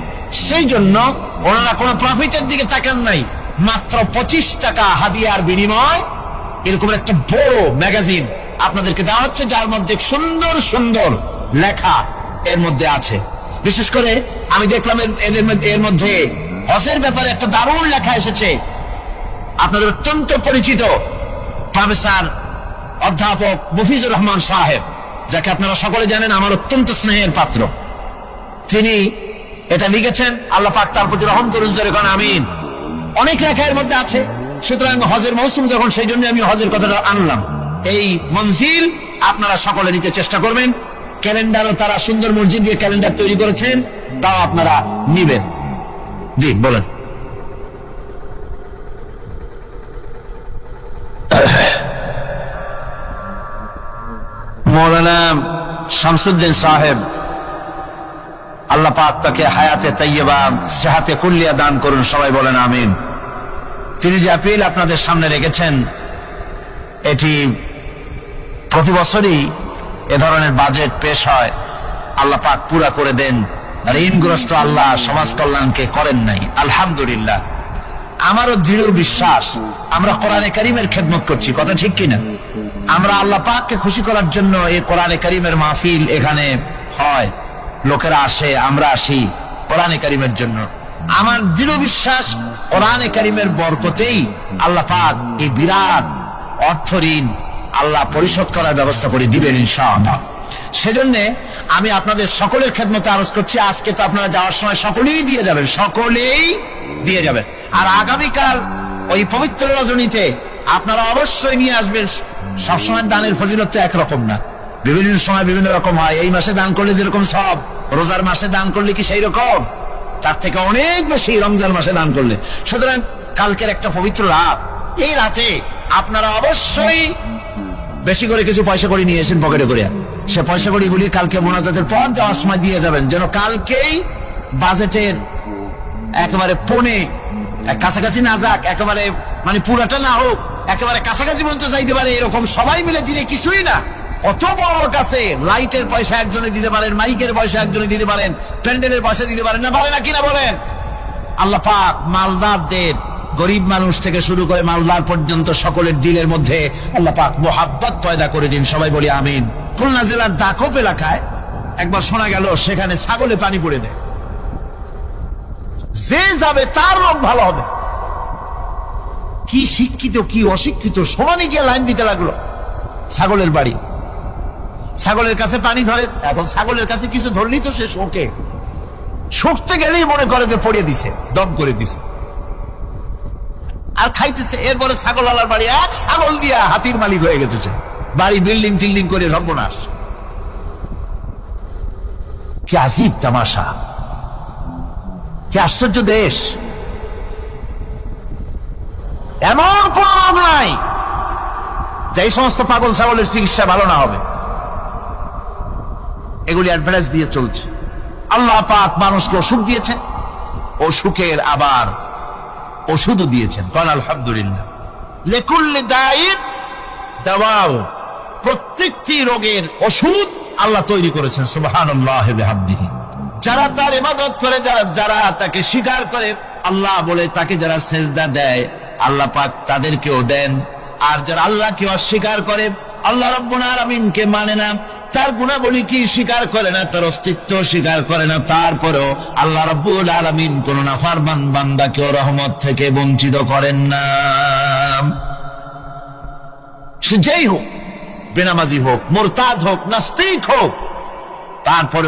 সেই জন্য ওনারা কোনো প্রফিটের দিকে তাকান নাই। মাত্র 25 টাকা হাদিয়ার বিনিময় এরকম একটা বড় ম্যাগাজিন আপনাদেরকে দেওয়া হচ্ছে, যার মধ্যে সুন্দর সুন্দর লেখা এর মধ্যে আছে। বিশেষ করে আমি দেখলাম এর মধ্যে হজের ব্যাপারে একটা দারুণ লেখা এসেছে। আপনাদের অত্যন্ত পরিচিত প্রফেসর অধ্যাপক মফিজুর রহমান সাহেব, যাকে আপনারা সকলে জানেন, আমার অত্যন্ত স্নেহের পাত্র, তিনি এটা লিখেছেন। আল্লাহ পাক তার প্রতি রহম করুন, জোরে কোন আমিন। অনেক লেখা এর মধ্যে আছে। সুতরাং হজের মৌসুম যখন, সেই জন্য আমি হজের কথাটা আনলাম। এই মঞ্জিল আপনারা সকলে নিতে চেষ্টা করবেন। ক্যালেন্ডারও তারা সুন্দর মসজিদ দিয়ে ক্যালেন্ডার তৈরি করেছেন, তাও আপনারা নিবেন। জি বলেন। মৌলানা শামসুদ্দিন সাহেব, আল্লাহ পাক তাকে হায়াতে তাইয়্যিবা, সেহাতে কুল্লিয়া দান করুন, সবাই বলেন আমিন। তিনি যে আপিল আপনাদের সামনে রেখেছেন, এটি প্রতি বছরই এ ধরনের বাজেট পেশ হয়। আল্লাহ পাক পুরা করে দেন। ঋণগ্রস্ত আল্লাহ সমাজ কল্যাণকে করেন নাই, আলহামদুলিল্লাহ। আমারও দৃঢ় বিশ্বাস আমরা কোরআনে কারীমের খেদমত করছি, কথা ঠিক কিনা? আমরা আল্লাহ পাককে খুশি করার জন্য এই কোরআনে কারীমের মাহফিল এখানে হয়, লোকেরা আসে, আমরা আসি কোরআনে কারীমের জন্য। আমার দৃঢ় বিশ্বাস কোরআনে কারীমের বরকতেই আল্লাহ পাক এই বিরাট অর্থ ঋণ আল্লাহ পরিশোধ করার ব্যবস্থা করে দিবেন ইনশাআল্লাহ। সেজন্য আমি আপনাদের সকলের খেদমতে আরজ করছি, আজকে তো আপনারা যাওয়ার সময় সকলেই দিয়ে যাবেন, সকলেই দিয়ে যাবেন। আর আগামীকাল ওই পবিত্র রজনীতে আপনারা অবশ্যই নিয়ে আসবেন। সবসময় দানের ফজিলত তো একরকম না, বিভিন্ন সময় বিভিন্ন রকম হয়। এই মাসে দান করলে যেরকম সব, রোজার মাসে দান করলে কি সেই রকম? তার থেকে অনেক বেশি রমজান মাসে দান করলে। সুতরাং কালকের একটা পবিত্র রাত, এই রাতে আপনারা অবশ্যই বেশি করে কিছু পয়সা করে নিয়ে এসেন পকেটে করে। সে পয়সা করি গুলি কালকে মোনাজাতের পর যাওয়ার সময় দিয়ে যাবেন, যেন কালকেই বাজেটের একেবারে পৌনে কাছাকাছি না যাক, একেবারে মানে পুরাটা না হোক, একেবারে কাছাকাছি পর্যন্ত যাইতে পারে। এরকম সবাই মিলে দিলে কিছুই না। কত বড় কাছে লাইটের পয়সা একজনে দিতে পারেন, মাইকের পয়সা একজনে দিতে পারেন, প্যান্ডেলের পয়সা দিতে পারেন, না পারে না কিনা বলেন? আল্লাহ পাক মালদারদের, গরিব মানুষ থেকে শুরু করে মালদার পর্যন্ত সকলের দিলের মধ্যে আল্লাহ পাক মোহাব্বত পয়দা করে দিন, সবাই বলি আমিন। খুলনা জেলার দাকপ এলাকায় একবার শোনা গেল সেখানে ছাগলে পানি পড়ে দেয়, যে যাবে তার রোগ ভালো হবে। কি শিক্ষিত কি অশিক্ষিত সমানে গিয়ে লাইন দিতে লাগলো। ছাগলের বাড়ি, ছাগলের কাছে পানি ধরে। এখন ছাগলের কাছে কিছু ধরলি তো সে শোকে, শোকতে গেলেই মনে করে যে পড়িয়ে দিছে, দম করে দিছে। আর খাইতেছে। এরপরে ছাগল আলার বাড়ি, এক ছাগল দিয়া হাতির মালিক হয়ে গেছে সে, বাড়ি বিল্ডিং টিল্ডিং করে সর্বনাশ। কি আজীব তামাশা, কি আশ্চর্য দেশ। এমন কোন রোগ নাই যে এই সমস্ত পাগল ছাগলের চিকিৎসা ভালো না হবে। এগুলি অ্যাডভার্টাইজ দিয়ে চলছে। আল্লাহ পাক মানুষকে অসুখ দিয়েছেন, অসুখের আবার ওষুধও দিয়েছেন। কারণ আলহামদুলিল্লাহ, লিকুল্লি দাইন দাওয়াও, প্রত্যেকটি রোগের ওষুধ আল্লাহ তৈরি করেছেন। সুবহানাল্লাহি ওয়া বিহামদিহি। যারা তার ইবাদত করে, যারা তাকে স্বীকার করে, আল্লাহ বলে তাকে যারা সেজদা দেয়, আল্লাহ পাক তাদেরকেও দেন। আর যারা আল্লাহকে অস্বীকার করে, আল্লাহ রাব্বুল আলামিনকে মানে না, তার গুণাবলী কি স্বীকার করে না, তার অস্তিত্ব স্বীকার করে না, তারপরেও আল্লাহ রাব্বুল আলামিন কোন নাফরমান বান্দাকেও রহমত থেকে বঞ্চিত করেন না। সে যেই হোক, বেনামাজি হোক, মুরতাদ হোক, নাস্তিক হোক, তারপরে